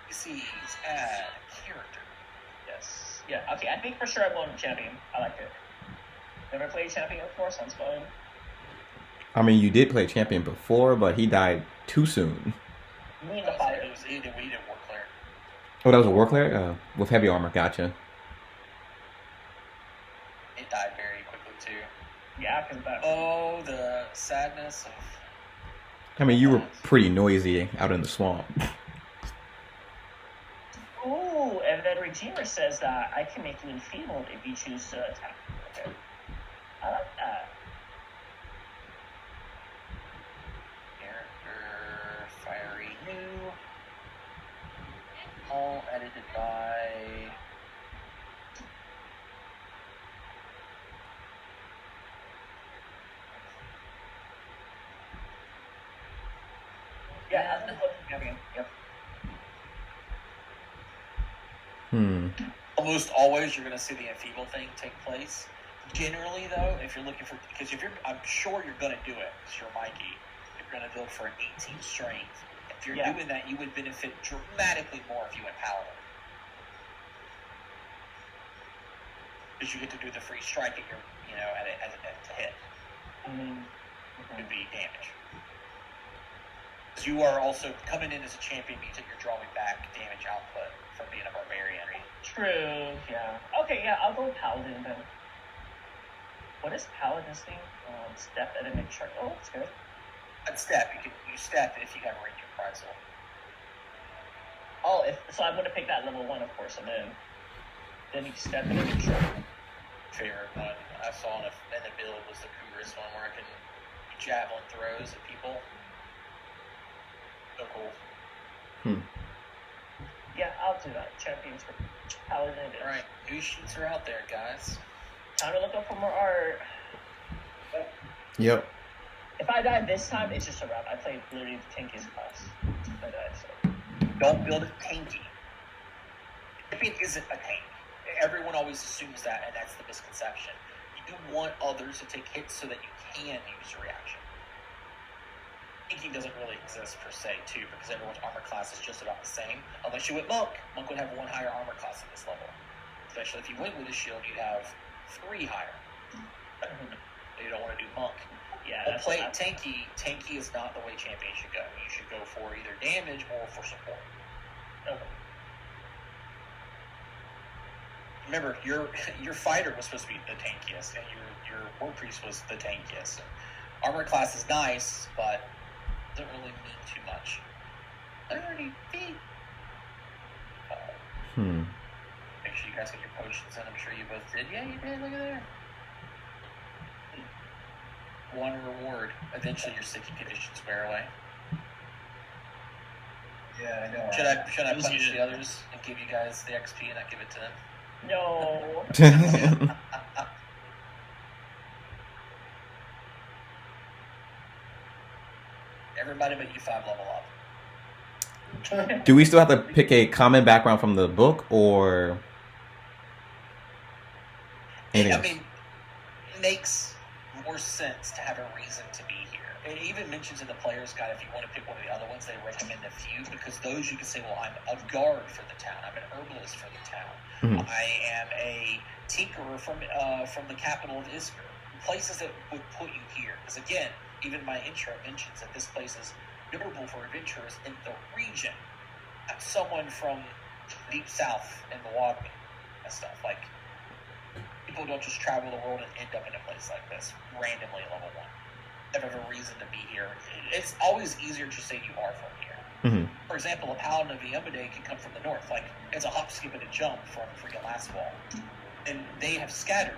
DCs add character. Yes. Yeah. Okay. I think for sure I'm going champion. I like it. Never played champion before. Sounds fun. I mean, you did play champion before, but he died too soon. You mean the fighter? He didn't war cleric. Oh, that was a war cleric? With heavy armor. Gotcha. It died very quickly too. Yeah, because that. Oh, the sadness of. I mean, you were pretty noisy out in the swamp. Ooh, and then Redeemer says that I can make you enfeebled if you choose to attack. Okay. I like that. Character, fiery new. All edited by. champion. Yep. Almost always, you're going to see the enfeeble thing take place. Generally, though, if you're looking for, because I'm sure you're going to do it. Because you're Mikey, you're going to build for an 18 strength. If you're doing that, you would benefit dramatically more if you went paladin. Because you get to do the free strike at your, at a hit. It would be damage. Because you are also coming in as a champion means that you're drawing back damage output from being a barbarian. True. Yeah. Okay. Yeah. I'll go paladin then. What is paladin's thing? Step and then make sure. Oh, that's good. I'd step. You step if you have range reprisal. Oh, so I'm gonna pick that level 1, of course, and then you step and then make sure. Favorite one I saw in the build was the Cougarous one where I can javelin throws at people. So cool. Yeah, I'll do that. Champions for paladin. All right, new sheets are out there, guys. Time to look up for more art. Yep. If I die this time, it's just a wrap. I played literally the tankiest class. If I die, so. Don't build it tanky. Champion isn't a tank. Everyone always assumes that, and that's the misconception. You want others to take hits so that you can use a reaction. Tanking doesn't really exist per se, too, because everyone's armor class is just about the same. Unless you went Monk. Monk would have 1 higher armor class at this level. Especially if you went with a shield, you'd have 3 higher. You don't want to do Monk. Yeah, but play tanky. Tanky is not the way champion should go. You should go for either damage or for support. Okay. Remember, your fighter was supposed to be the tankiest, and your war priest was the tankiest. Armor class is nice, but doesn't really mean too much. 30 feet. Make sure you guys get your potions in. I'm sure you both did. Yeah, you did. Look at there. 1 reward. Eventually, your sticky conditions wear away. Yeah, I know. Should I punish the others and give you guys the XP and not give it to them? No. Everybody but you 5 level up. Do we still have to pick a common background from the book, or anything else? I mean, it makes more sense to have a reason to be here. It even mentions in the player's guide, if you want to pick one of the other ones, they recommend a few, because those you can say, well, I'm a guard for the town, I'm an herbalist for the town, I am a tinkerer from the capital of Isker. Places that would put you here. Because again, even my intro mentions that this place is notable for adventurers in the region. Not someone from deep south in Milwaukee and stuff. Like, people don't just travel the world and end up in a place like this randomly at level 1. They have a reason to be here. It's always easier to say you are from here. For example, a paladin of Yamade can come from the north. Like, it's a hop, skip, and a jump from freaking Last Wall. And they have scattered